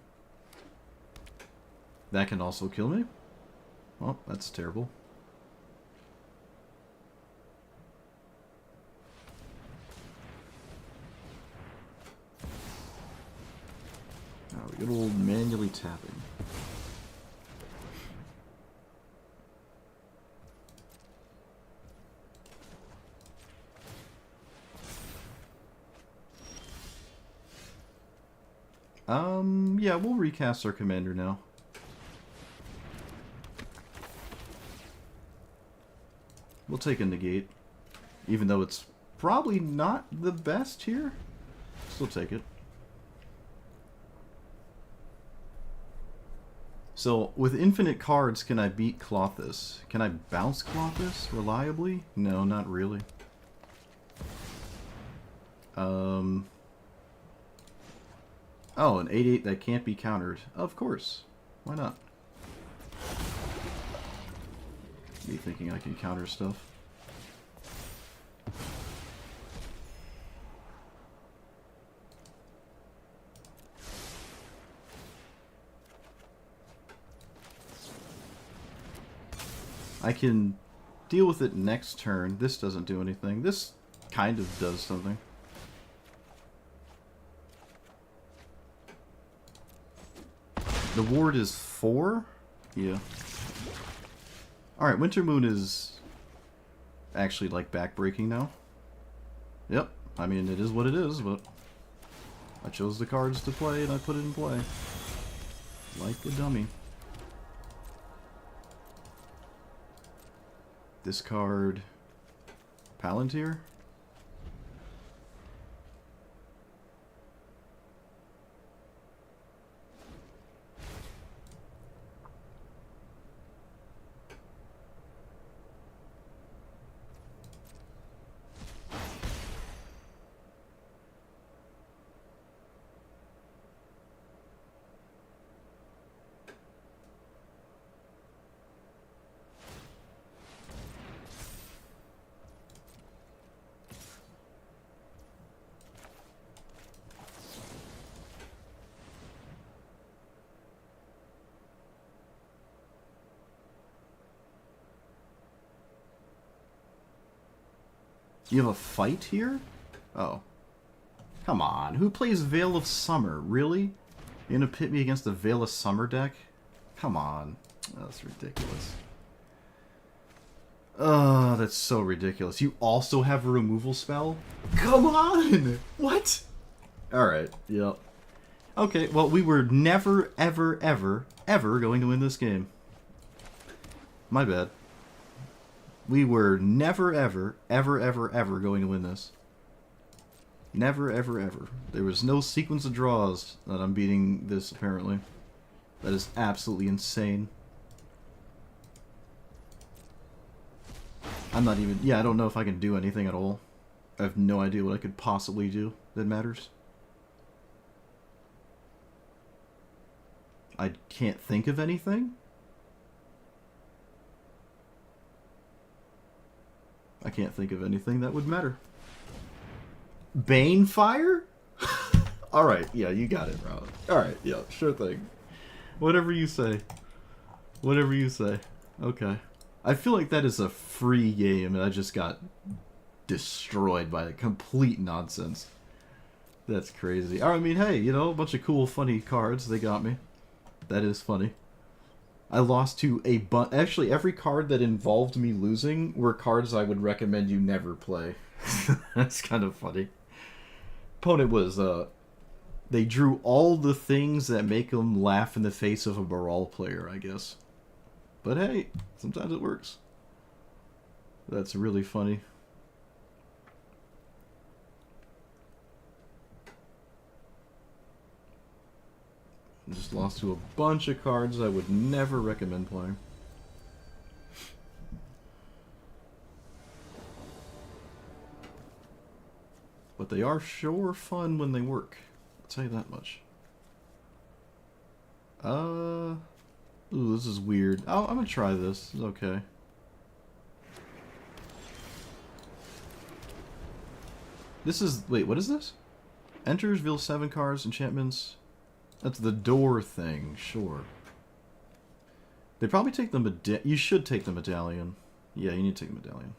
[SPEAKER 1] That can also kill me. Well, that's terrible. Good old manually tapping. Yeah, we'll recast our commander now. We'll take a negate. Even though it's probably not the best here. Still take it. So, with infinite cards, can I beat Clothis? Can I bounce Clothis reliably? No, not really. Oh, an 8/8 that can't be countered. Of course. Why not? Me thinking I can counter stuff. I can deal with it next turn. This doesn't do anything. This kind of does something. The ward is 4? Yeah. Alright, Winter Moon is actually like backbreaking now. Yep. I mean, it is what it is, but I chose the cards to play and I put it in play. Like a dummy. Discard Palantir. You have a fight here? Oh. Come on. Who plays Veil of Summer? Really? You're gonna pit me against the Veil of Summer deck? Come on. That's ridiculous. Oh, that's so ridiculous. You also have a removal spell? Come on! What? Alright, yep. Okay, well, we were never, ever, ever, ever going to win this game. My bad. We were never, ever, ever, ever, ever going to win this. Never, ever, ever. There was no sequence of draws that I'm beating this, apparently. That is absolutely insane. I'm not even... Yeah, I don't know if I can do anything at all. I have no idea what I could possibly do that matters. I can't think of anything? I can't think of anything that would matter. Banefire? Alright, yeah, you got it, bro. Alright, yeah, sure thing. Whatever you say. Whatever you say. Okay. I feel like that is a free game and I just got destroyed by the complete nonsense. That's crazy. I mean, hey, you know, a bunch of cool, funny cards. They got me. That is funny. I lost to a bunch. Actually, every card that involved me losing were cards I would recommend you never play. That's kind of funny. Opponent was, they drew all the things that make them laugh in the face of a Baral player, I guess. But hey, sometimes it works. That's really funny. I just lost to a bunch of cards I would never recommend playing. But they are sure fun when they work. I'll tell you that much. Ooh, this is weird. I'm gonna try this. It's okay. This is... Wait, what is this? Enters, reveal 7 cards, enchantments... That's the door thing, sure. They probably take the you should take the medallion. Yeah, you need to take the medallion.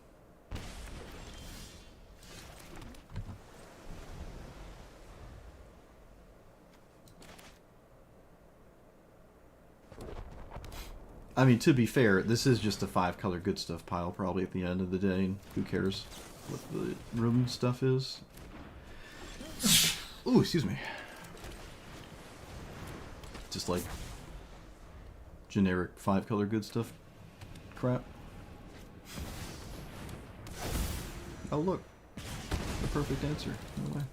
[SPEAKER 1] I mean, to be fair, this is just a 5-color good stuff pile probably at the end of the day, and who cares what the room stuff is. Ooh, excuse me. just like generic 5-color good stuff crap. Oh look, the perfect answer. No way.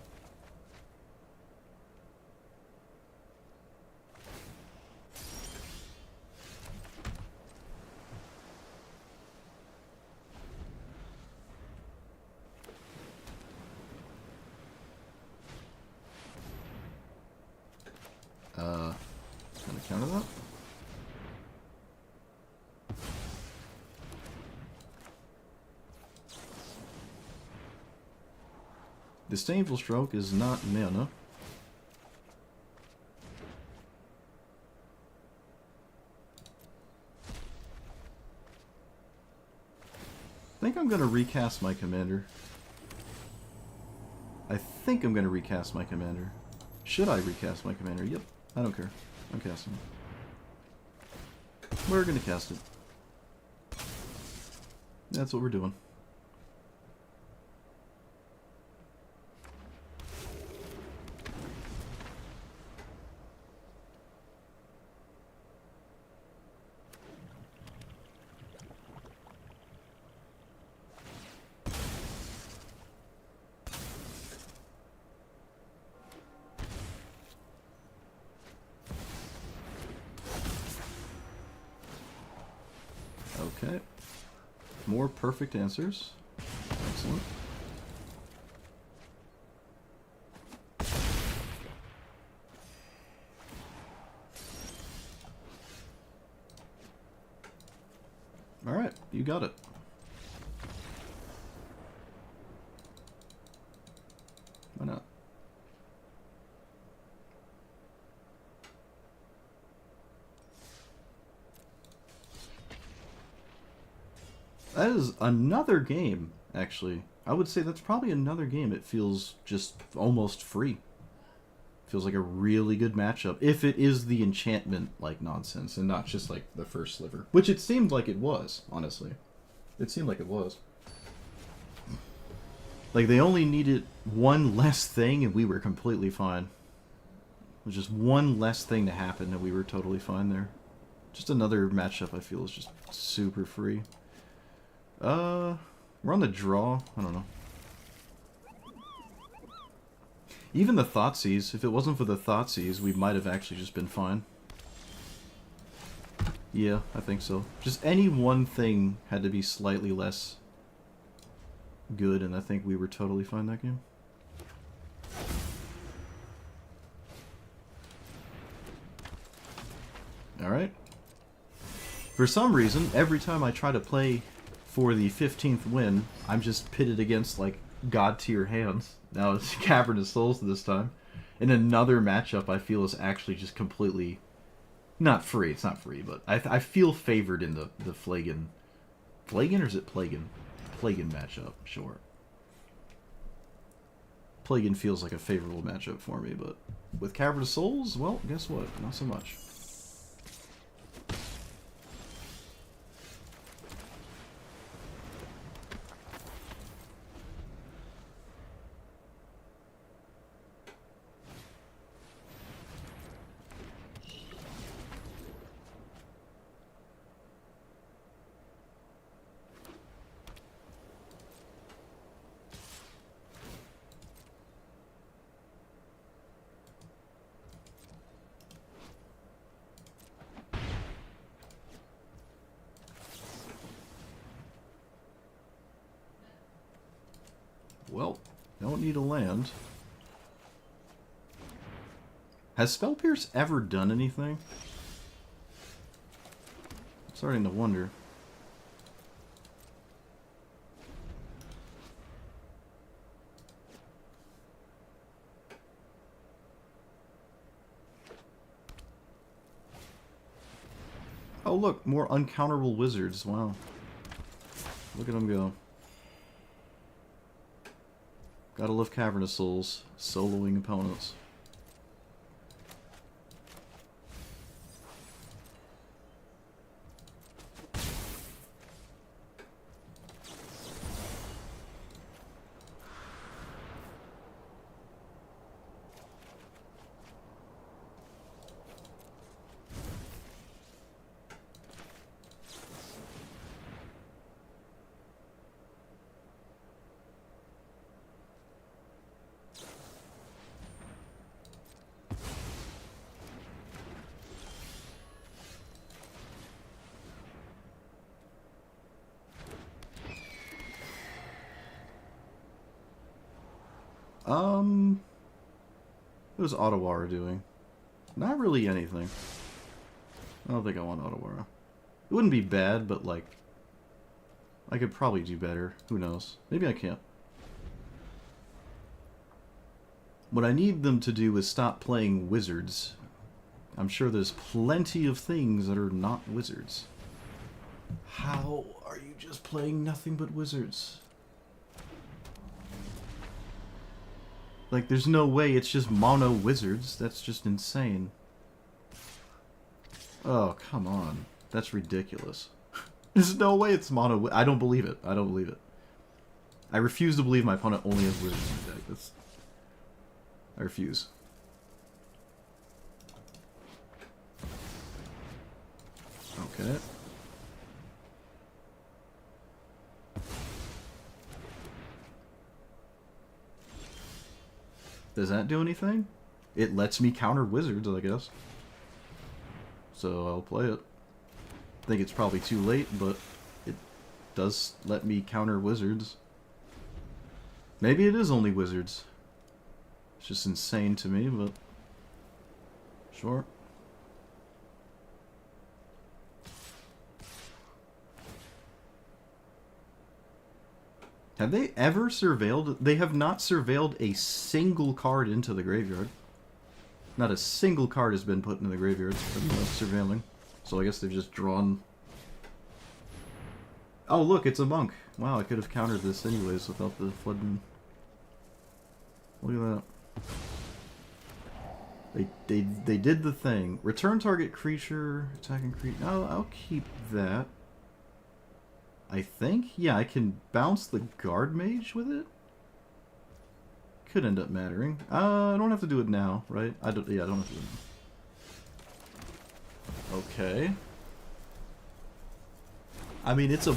[SPEAKER 1] Gonna counter that. Disdainful Stroke is not mana. I think I'm gonna recast my commander. Should I recast my commander? Yep. I don't care. I'm casting it. We're gonna cast it. That's what we're doing. Okay. More perfect answers. Excellent. Alright, you got it. Why not? That is another game, actually. I would say that's probably another game. It feels just almost free. Feels like a really good matchup. If it is the enchantment, like, nonsense, and not just, like, the first sliver. Which it seemed like it was, honestly. It seemed like it was. Like, they only needed one less thing, and we were completely fine. It was just one less thing to happen, and we were totally fine there. Just another matchup I feel is just super free. We're on the draw. I don't know. Even the Thoughtseize, if it wasn't for the Thoughtseize, we might have actually just been fine. Yeah, I think so. Just any one thing had to be slightly less good, and I think we were totally fine that game. Alright. For some reason, every time I try to play for the 15th win, I'm just pitted against, like, god-tier hands. Now it's Cavernous Souls this time. In another matchup I feel is actually just completely... Not free, it's not free, but I feel favored in the Flagon. Flagon or is it Plagan? Plagan matchup, sure. Plagan feels like a favorable matchup for me, but with Cavernous Souls, well, guess what? Not so much. Well, don't need a land. Has Spell Pierce ever done anything? I'm starting to wonder. Oh look, more uncounterable wizards. Wow. Look at them go. Gotta love Cavernous Souls, soloing opponents. What was Otawara doing? Not really anything. I don't think I want Otawara. It wouldn't be bad, but like, I could probably do better. Who knows? Maybe I can't. What I need them to do is stop playing wizards. I'm sure there's plenty of things that are not wizards. How are you just playing nothing but wizards? Like, there's no way it's just mono wizards. That's just insane. Oh, come on. That's ridiculous. There's no way it's mono... I don't believe it. I don't believe it. I refuse to believe my opponent only has wizards in the deck. That's... I refuse. Okay. Does that do anything? It lets me counter wizards, I guess. So I'll play it. I think it's probably too late, but it does let me counter wizards. Maybe it is only wizards. It's just insane to me, but sure. Have they ever surveilled? They have not surveilled a single card into the graveyard. Not a single card has been put into the graveyard from surveilling. So I guess they've just drawn... Oh, look, it's a monk. Wow, I could have countered this anyways without the Flood Moon. Look at that. They did the thing. Return target creature, attacking creature. I'll keep that. I think? Yeah, I can bounce the Guard Mage with it? Could end up mattering. I don't have to do it now, right? Yeah, I don't have to do it now. Okay. I mean, it's a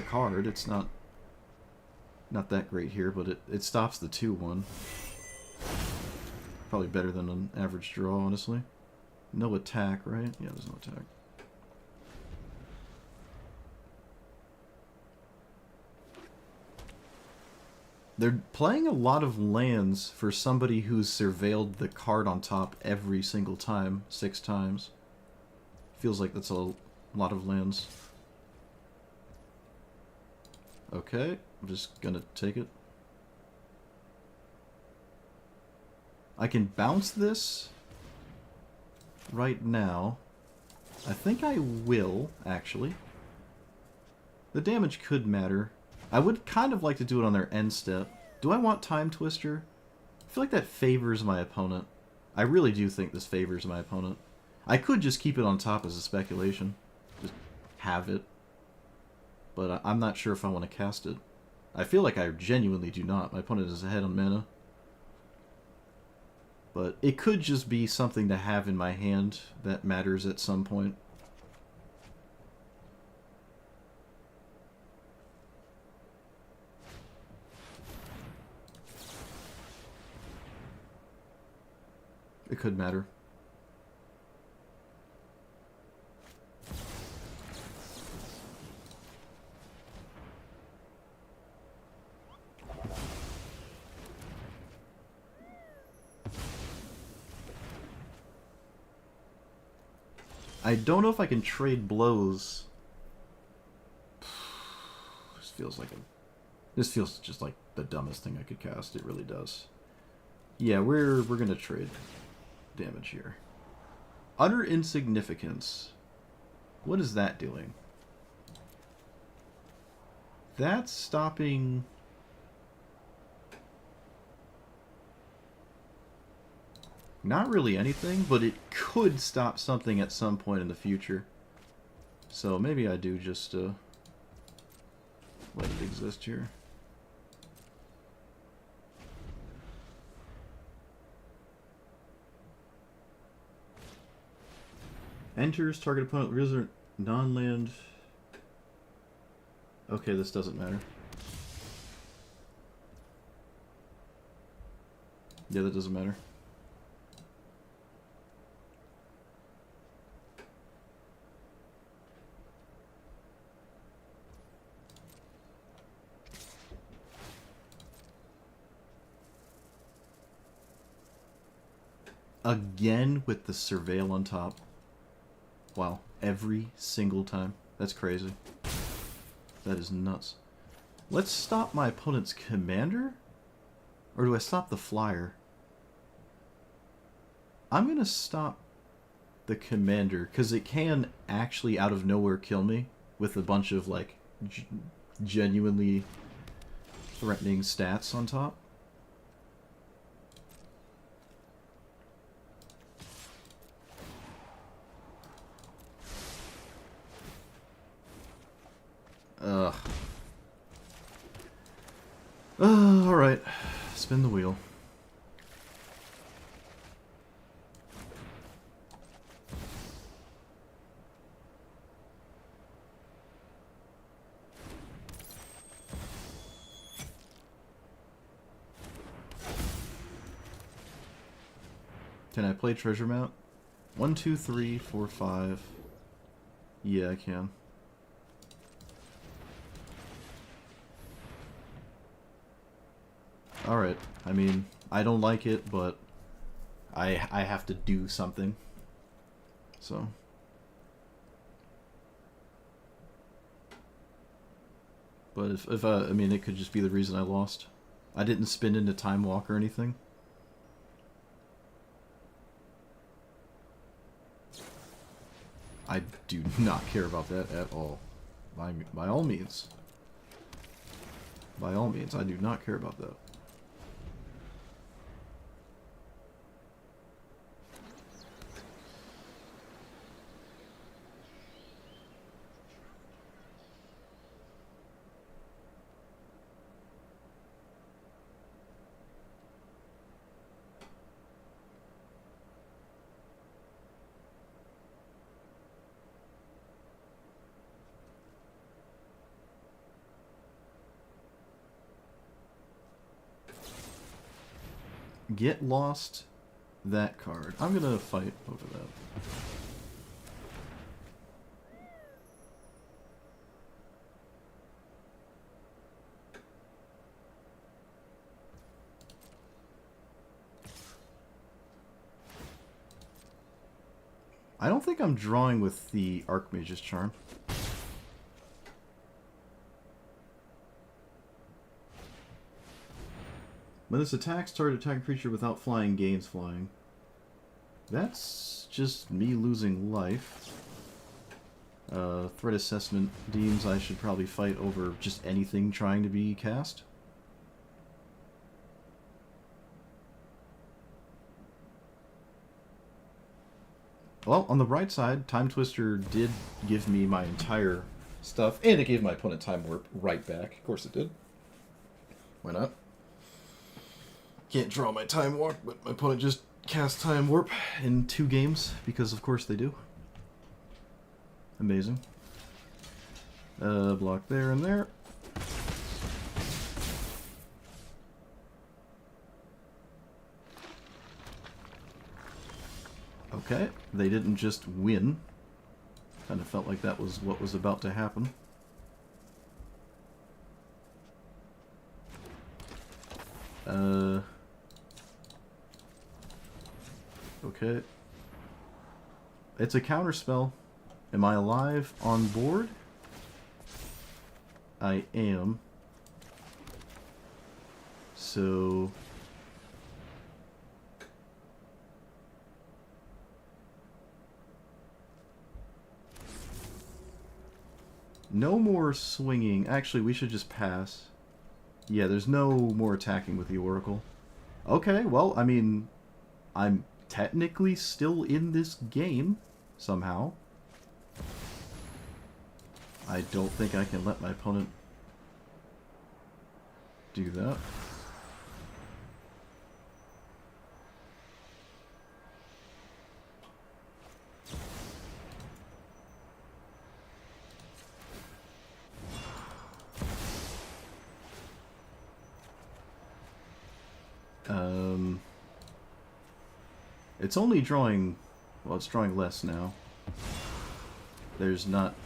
[SPEAKER 1] card. It's not that great here, but it stops the 2-1. Probably better than an average draw, honestly. No attack, right? Yeah, there's no attack. They're playing a lot of lands for somebody who's surveilled the card on top every single time, 6 times. Feels like that's a lot of lands. Okay, I'm just gonna take it. I can bounce this right now. I think I will, actually. The damage could matter. I would kind of like to do it on their end step. Do I want Time Twister? I feel like that favors my opponent. I really do think this favors my opponent. I could just keep it on top as a speculation. Just have it. But I'm not sure if I want to cast it. I feel like I genuinely do not. My opponent is ahead on mana. But it could just be something to have in my hand that matters at some point. It could matter. I don't know if I can trade blows. This feels just like the dumbest thing I could cast. It really does. Yeah, we're gonna trade damage here. Utter insignificance. What is that doing? That's stopping... Not really anything, but it could stop something at some point in the future. So maybe I do just let it exist here. Enters, target opponent, real non-land. Okay, this doesn't matter. Yeah, that doesn't matter. Again with the surveil on top. Wow. Every single time. That's crazy. That is nuts. Let's stop my opponent's commander? Or do I stop the flyer? I'm gonna stop the commander, because it can actually out of nowhere kill me with a bunch of, like, genuinely threatening stats on top. Ugh. Alright. Spin the wheel. Can I play treasure mount? 1, 2, 3, 4, 5. Yeah, I can. Alright. I mean, I don't like it, but I have to do something. So. But if I mean, it could just be the reason I lost. I didn't spin into Time Walk or anything. I do not care about that at all. By all means. By all means, I do not care about that. Get lost that card. I'm gonna fight over that. I don't think I'm drawing with the Archmage's Charm. When this attacks, target attacking creature without flying gains flying. That's just me losing life. Threat assessment deems I should probably fight over just anything trying to be cast. Well, on the bright side, Time Twister did give me my entire stuff, and it gave my opponent Time Warp right back. Of course it did. Why not? Can't draw my Time Walk, but my opponent just cast Time Warp in 2 games, because of course they do. Amazing. Block there and there. Okay, they didn't just win. Kind of felt like that was what was about to happen. Okay. It's a counterspell. Am I alive on board? I am. So... no more swinging. Actually, we should just pass. Yeah, there's no more attacking with the Oracle. Okay, well, I mean, I'm technically still in this game, somehow. I don't think I can let my opponent do that. It's only drawing... well, it's drawing less now. There's not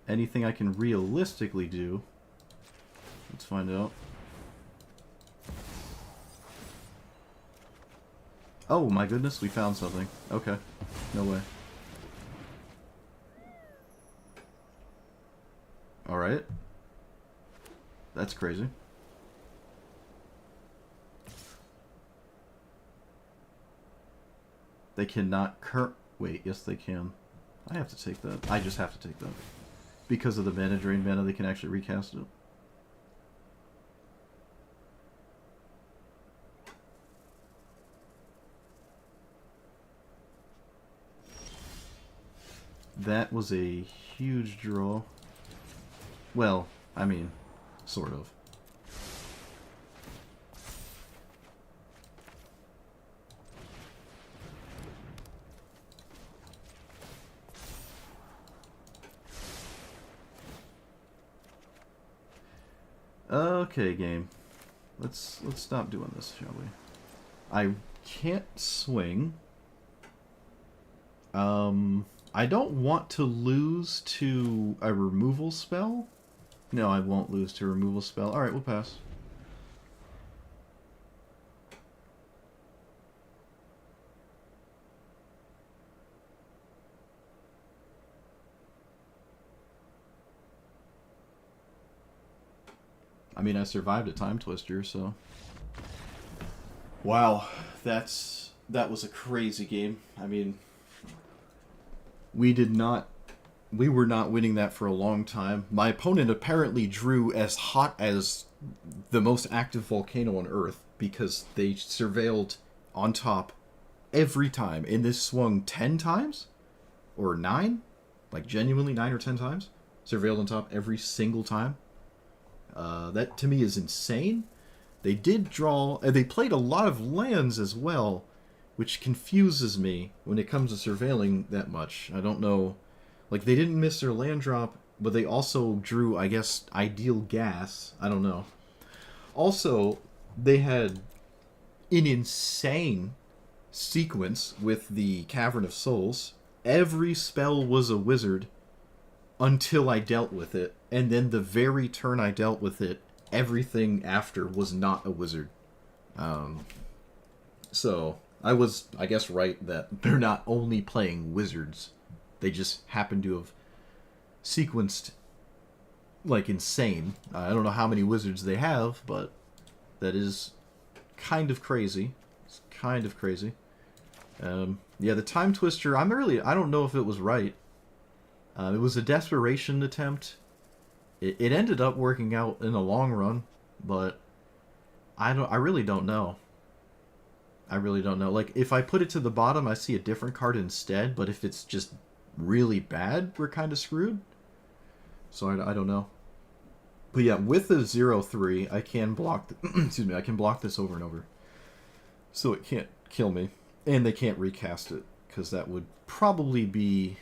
[SPEAKER 1] anything I can realistically do. Let's find out. Oh my goodness, we found something. Okay. No way. Alright. That's crazy. They cannot wait, yes they can. I have to take that. I just have to take that. Because of the mana drain mana, they can actually recast it. That was a huge draw. Well, I mean, sort of. Okay, game. Let's stop doing this, shall we? I can't swing. I don't want to lose to a removal spell. No, I won't lose to a removal spell. Alright, we'll pass. I mean, I survived a time twister, so... Wow, that was a crazy game. I mean, we were not winning that for a long time. My opponent apparently drew as hot as the most active volcano on Earth because they surveilled on top every time. And this swung 10 times? Or 9? Like, genuinely 9 or 10 times? Surveilled on top every single time? That, to me, is insane. They did draw... they played a lot of lands as well, which confuses me when it comes to surveilling that much. I don't know... Like, they didn't miss their land drop, but they also drew, I guess, Ideal Gas. I don't know. Also, they had an insane sequence with the Cavern of Souls. Every spell was a wizard until I dealt with it, and then the very turn I dealt with it, everything after was not a wizard. So, I was, I guess, right that they're not only playing wizards. They just happen to have sequenced like insane. I don't know how many wizards they have, but that is kind of crazy. It's kind of crazy. Yeah, the time twister, I don't know if it was right. It was a desperation attempt. It ended up working out in the long run, but I really don't know. I really don't know. Like, if I put it to the bottom, I see a different card instead, but if it's just really bad, we're kind of screwed. So I don't know. But yeah, with the 0/3, I can block excuse me, I can block this over and over. So it can't kill me. And they can't recast it, because that would probably be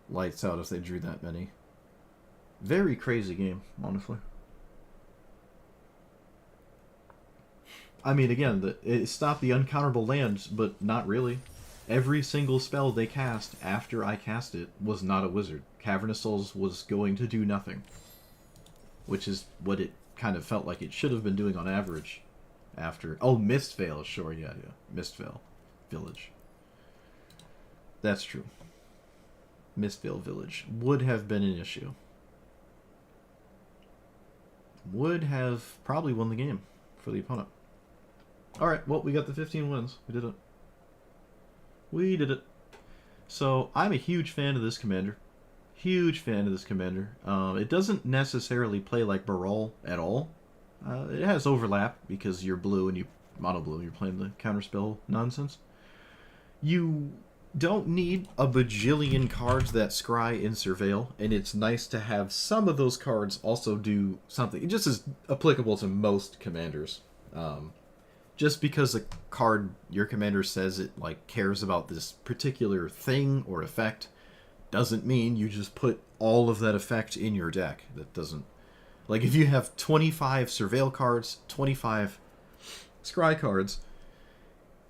[SPEAKER 1] lights out if they drew that many. Very crazy game, honestly. I mean, again, it stopped the uncounterable lands, but not really. Every single spell they cast after I cast it was not a wizard. Cavern of Souls was going to do nothing. Which is what it kind of felt like it should have been doing on average. After... Oh, Mistvale, sure, yeah. Mistvale Village. That's true. Mistvale Village would have been an issue. Would have probably won the game for the opponent. Alright, well, we got the 15 wins. We did it. We did it. So, I'm a huge fan of this commander. Huge fan of this commander. It doesn't necessarily play like Baral at all. It has overlap because you're blue and you mono blue. You're playing the counterspell nonsense. You don't need a bajillion cards that scry and surveil, and it's nice to have some of those cards also do something. It just is applicable to most commanders. Just because a card your commander says it like cares about this particular thing or effect doesn't mean you just put all of that effect in your deck. That doesn't... Like, if you have 25 surveil cards, 25 scry cards,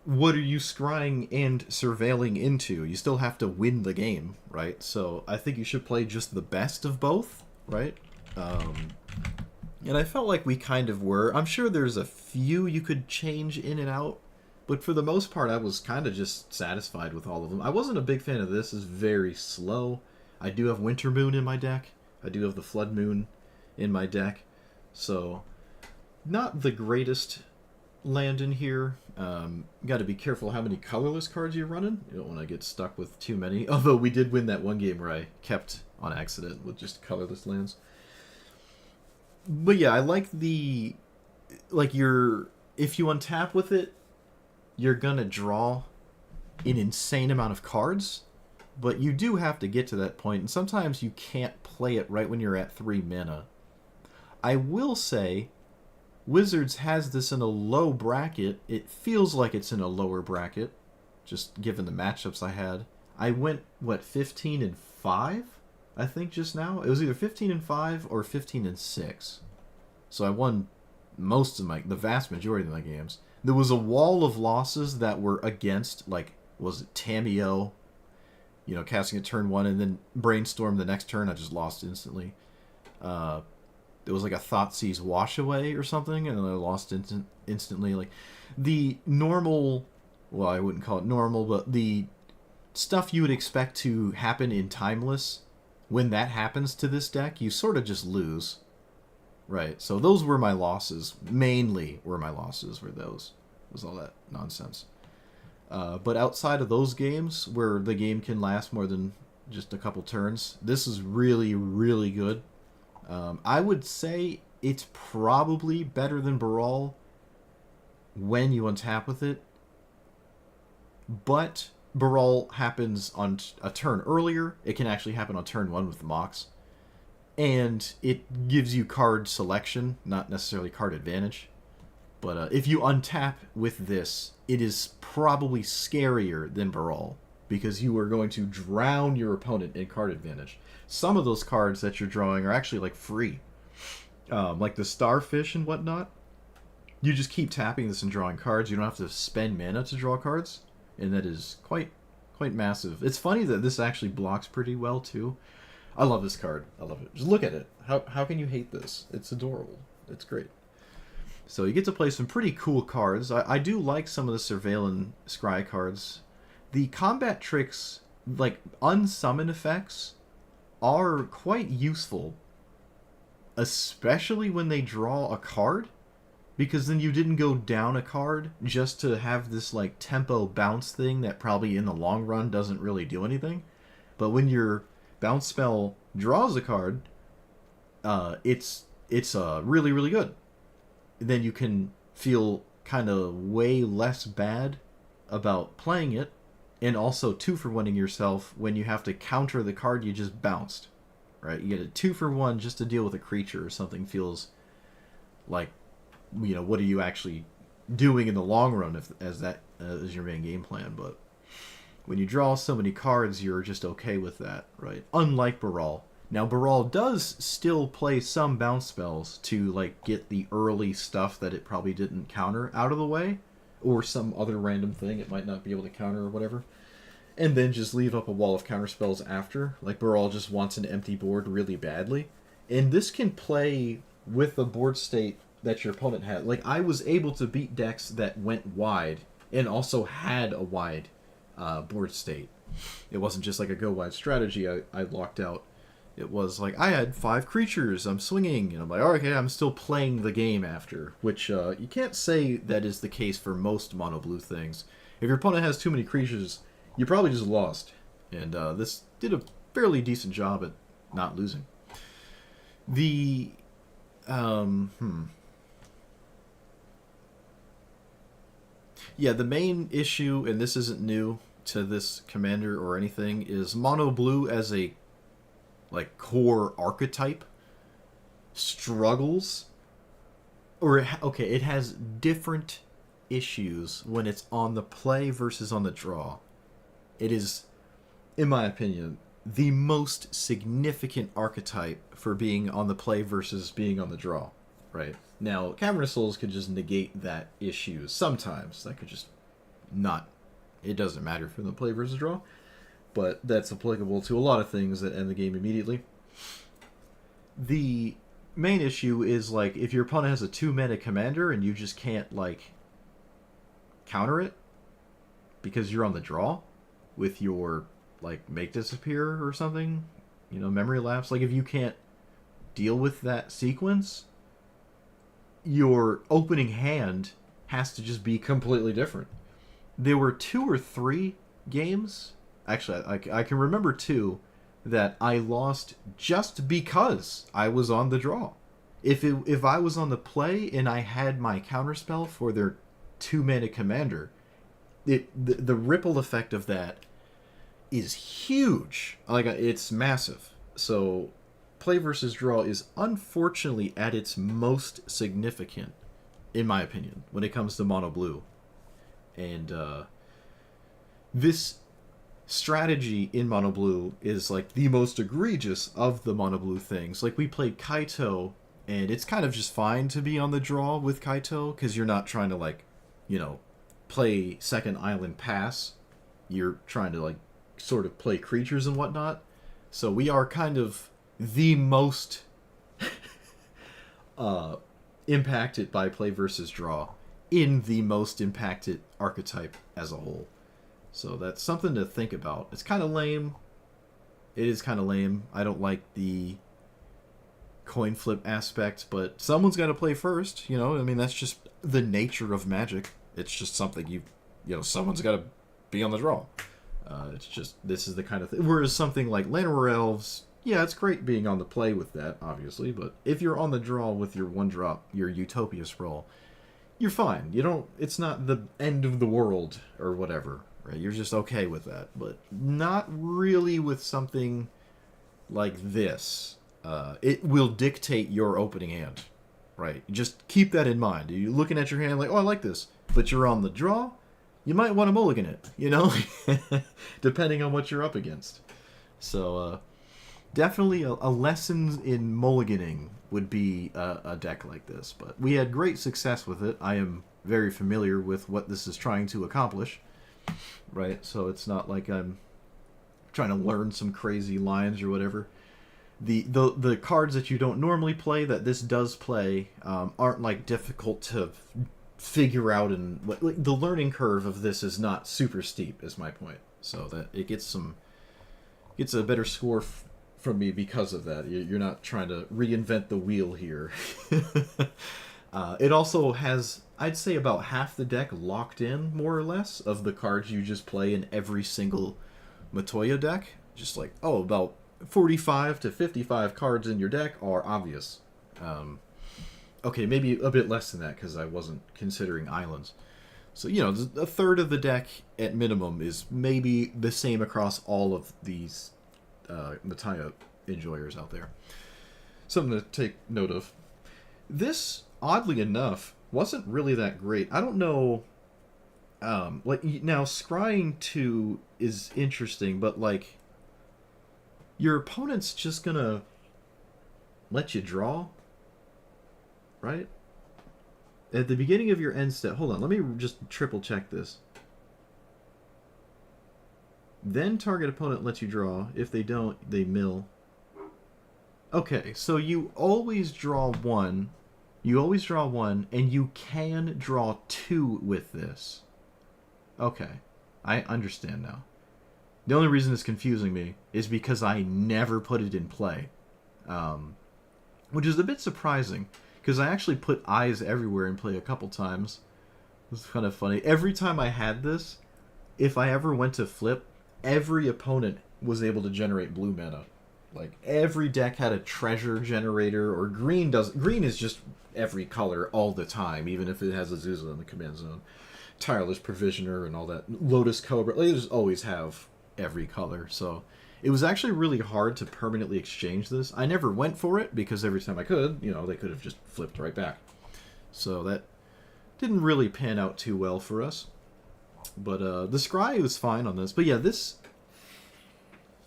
[SPEAKER 1] what are you scrying and surveilling into? You still have to win the game, right? So I think you should play just the best of both, right? And I felt like we kind of were. I'm sure there's a few you could change in and out, But for the most part, I was kind of just satisfied with all of them. I wasn't a big fan of this. It's very slow. I do have Winter Moon in my deck. I do have the Flood Moon in my deck. So, not the greatest land in here. Got to be careful how many colorless cards you're running. You don't want to get stuck with too many. Although we did win that one game where I kept on accident with just colorless lands. But yeah, I like the... Like, if you untap with it, you're gonna draw an insane amount of cards, but you do have to get to that point, and sometimes you can't play it right when you're at 3 mana. I will say, Wizards has this in a low bracket. It feels like it's in a lower bracket, just given the matchups I had. I went, 15-5? I think just now? It was either 15-5 or 15-6. So I won the vast majority of my games. There was a wall of losses that were against, like, was it Tamiyo? You know, casting a turn 1 and then Brainstorm the next turn, I just lost instantly. There was like a Thoughtseize Wash Away or something, and then I lost instantly. Like, the normal, well, I wouldn't call it normal, but the stuff you would expect to happen in Timeless, when that happens to this deck, you sort of just lose. Right, so those were my losses. Mainly were my losses, were those. Was all that nonsense. But outside of those games, where the game can last more than just a couple turns, this is really, really good. I would say it's probably better than Baral when you untap with it. But Baral happens on a turn earlier. It can actually happen on turn 1 with the Mox. And it gives you card selection, not necessarily card advantage. But if you untap with this, it is probably scarier than Baral, because you are going to drown your opponent in card advantage. Some of those cards that you're drawing are actually like free. Like the Starfish and whatnot. You just keep tapping this and drawing cards. You don't have to spend mana to draw cards. And that is quite massive. It's funny that this actually blocks pretty well too. I love this card. I love it. Just look at it. How can you hate this? It's adorable. It's great. So you get to play some pretty cool cards. I do like some of the Surveillance Scry cards. The combat tricks, like unsummon effects, are quite useful. Especially when they draw a card. Because then you didn't go down a card just to have this like tempo bounce thing that probably in the long run doesn't really do anything. But when your bounce spell draws a card, it's really, really good. Then you can feel kind of way less bad about playing it, and also 2-for-1ing yourself when you have to counter the card you just bounced. Right? You get a 2-for-1 just to deal with a creature or something feels like, you know, what are you actually doing in the long run as your main game plan? But when you draw so many cards, you're just okay with that, right? Unlike Baral. Now, Baral does still play some bounce spells to, like, get the early stuff that it probably didn't counter out of the way, or some other random thing it might not be able to counter or whatever, and then just leave up a wall of counter spells after. Like, Baral just wants an empty board really badly. And this can play with the board state that your opponent had. Like, I was able to beat decks that went wide and also had a wide board state. It wasn't just like a go wide strategy I locked out. It was like, I had 5 creatures, I'm swinging, and I'm like, oh, okay, I'm still playing the game after. Which, you can't say that is the case for most mono blue things. If your opponent has too many creatures, you probably just lost. And this did a fairly decent job at not losing. The... Yeah, the main issue, and this isn't new to this commander or anything, is mono blue as a like core archetype struggles, or okay, it has different issues when it's on the play versus on the draw. It is, in my opinion, the most significant archetype for being on the play versus being on the draw. Right? Now, Cavernous Souls could just negate that issue sometimes. That could just not... It doesn't matter for the play versus draw. But that's applicable to a lot of things that end the game immediately. The main issue is, like, if your opponent has a 2-mana commander and you just can't, like, counter it,
[SPEAKER 2] because you're on the draw with your, like, make disappear or something, you know, memory lapse. Like, if you can't deal with that sequence, your opening hand has to just be completely different. There were 2 or 3 games, actually, I can remember 2, that I lost just because I was on the draw. If I was on the play and I had my counterspell for their 2-mana commander, the ripple effect of that is huge. Like, it's massive. So play versus draw is unfortunately at its most significant, in my opinion, when it comes to mono blue. And this strategy in mono blue is like the most egregious of the mono blue things. Like, we played Kaito, and it's kind of just fine to be on the draw with Kaito because you're not trying to, like, you know, play second island pass. You're trying to, like, sort of play creatures and whatnot. So we are kind of the most impacted by play versus draw in the most impacted archetype as a whole. So that's something to think about. It's kind of lame. It is kind of lame. I don't like the coin flip aspect, but someone's got to play first, you know? I mean, that's just the nature of Magic. It's just something you know, someone's got to be on the draw. It's just, this is the kind of thing. Whereas something like Llanowar Elves, yeah, it's great being on the play with that, obviously, but if you're on the draw with your 1-drop, your Utopia scroll, you're fine. You don't, it's not the end of the world or whatever, right? You're just okay with that, but not really with something like this. It will dictate your opening hand, right? Just keep that in mind. You're looking at your hand like, oh, I like this, but you're on the draw, you might want to mulligan it, you know? Depending on what you're up against. So, definitely a lesson in mulliganing would be a deck like this. But we had great success with it. I am very familiar with what this is trying to accomplish, right? So it's not like I'm trying to learn some crazy lines or whatever. The cards that you don't normally play that this does play aren't, like, difficult to figure out, and like, the learning curve of this is not super steep, is my point. So that it gets a better score from me because of that. You're not trying to reinvent the wheel here. It also has, I'd say, about half the deck locked in, more or less, of the cards you just play in every single Matoya deck. Just like, oh, about 45 to 55 cards in your deck are obvious. Okay, maybe a bit less than that because I wasn't considering islands. So, you know, a third of the deck at minimum is maybe the same across all of these Matoya enjoyers out there. Something to take note of. This, oddly enough, wasn't really that great. I don't know. Like, now, scrying 2 is interesting, but, like, your opponent's just gonna let you draw, right? At the beginning of your end step, hold on, let me just triple check this. Then target opponent lets you draw. If they don't, they mill. Okay, so you always draw 1. You always draw 1, and you can draw 2 with this. Okay, I understand now. The only reason it's confusing me is because I never put it in play. Which is a bit surprising, because I actually put Eyes Everywhere in play a couple times. It's kind of funny. Every time I had this, if I ever went to flip, every opponent was able to generate blue mana. Like, every deck had a treasure generator, or green does. Green is just every color all the time, even if it has Azusa in the command zone. Tireless Provisioner and all that. Lotus Cobra. They just always have every color. So it was actually really hard to permanently exchange this. I never went for it, because every time I could, you know, they could have just flipped right back. So that didn't really pan out too well for us. But the Scry was fine on this. But yeah, this,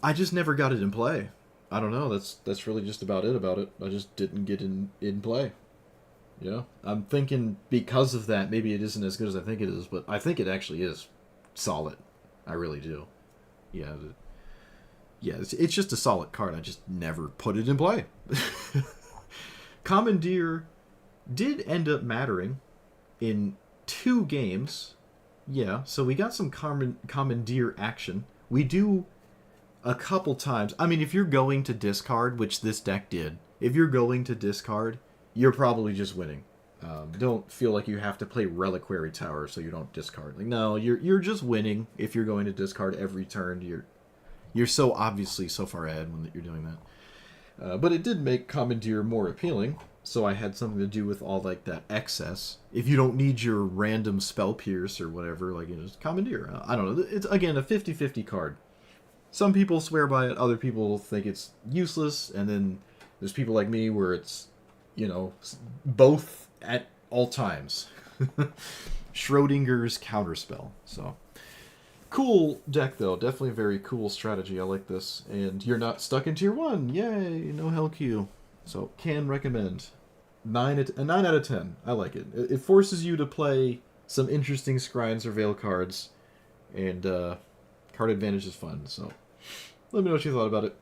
[SPEAKER 2] I just never got it in play. I don't know. That's really just about it about it. I just didn't get in play. You know? I'm thinking because of that, maybe it isn't as good as I think it is, but I think it actually is solid. I really do. Yeah. Yeah, it's just a solid card. I just never put it in play. Commandeer did end up mattering in 2 games. Yeah, so we got some commandeer action. We do a couple times. I mean, if you're going to discard, which this deck did, if you're going to discard, you're probably just winning. Don't feel like you have to play Reliquary Tower so you don't discard. Like, no, you're just winning if you're going to discard every turn. You're so obviously so far ahead when you're doing that. But it did make Commandeer more appealing, so I had something to do with all like that excess. If you don't need your random Spell Pierce or whatever, like just Commandeer. I don't know. It's again a 50-50 card. Some people swear by it, other people think it's useless, and then there's people like me where it's, both at all times. Schrodinger's counterspell. So cool deck though, definitely a very cool strategy. I like this, and you're not stuck in tier 1. Yay, no hell Q. So can recommend. 9 out of 10. I like it. It forces you to play some interesting Scrying Surveil cards, and card advantage is fun. So let me know what you thought about it.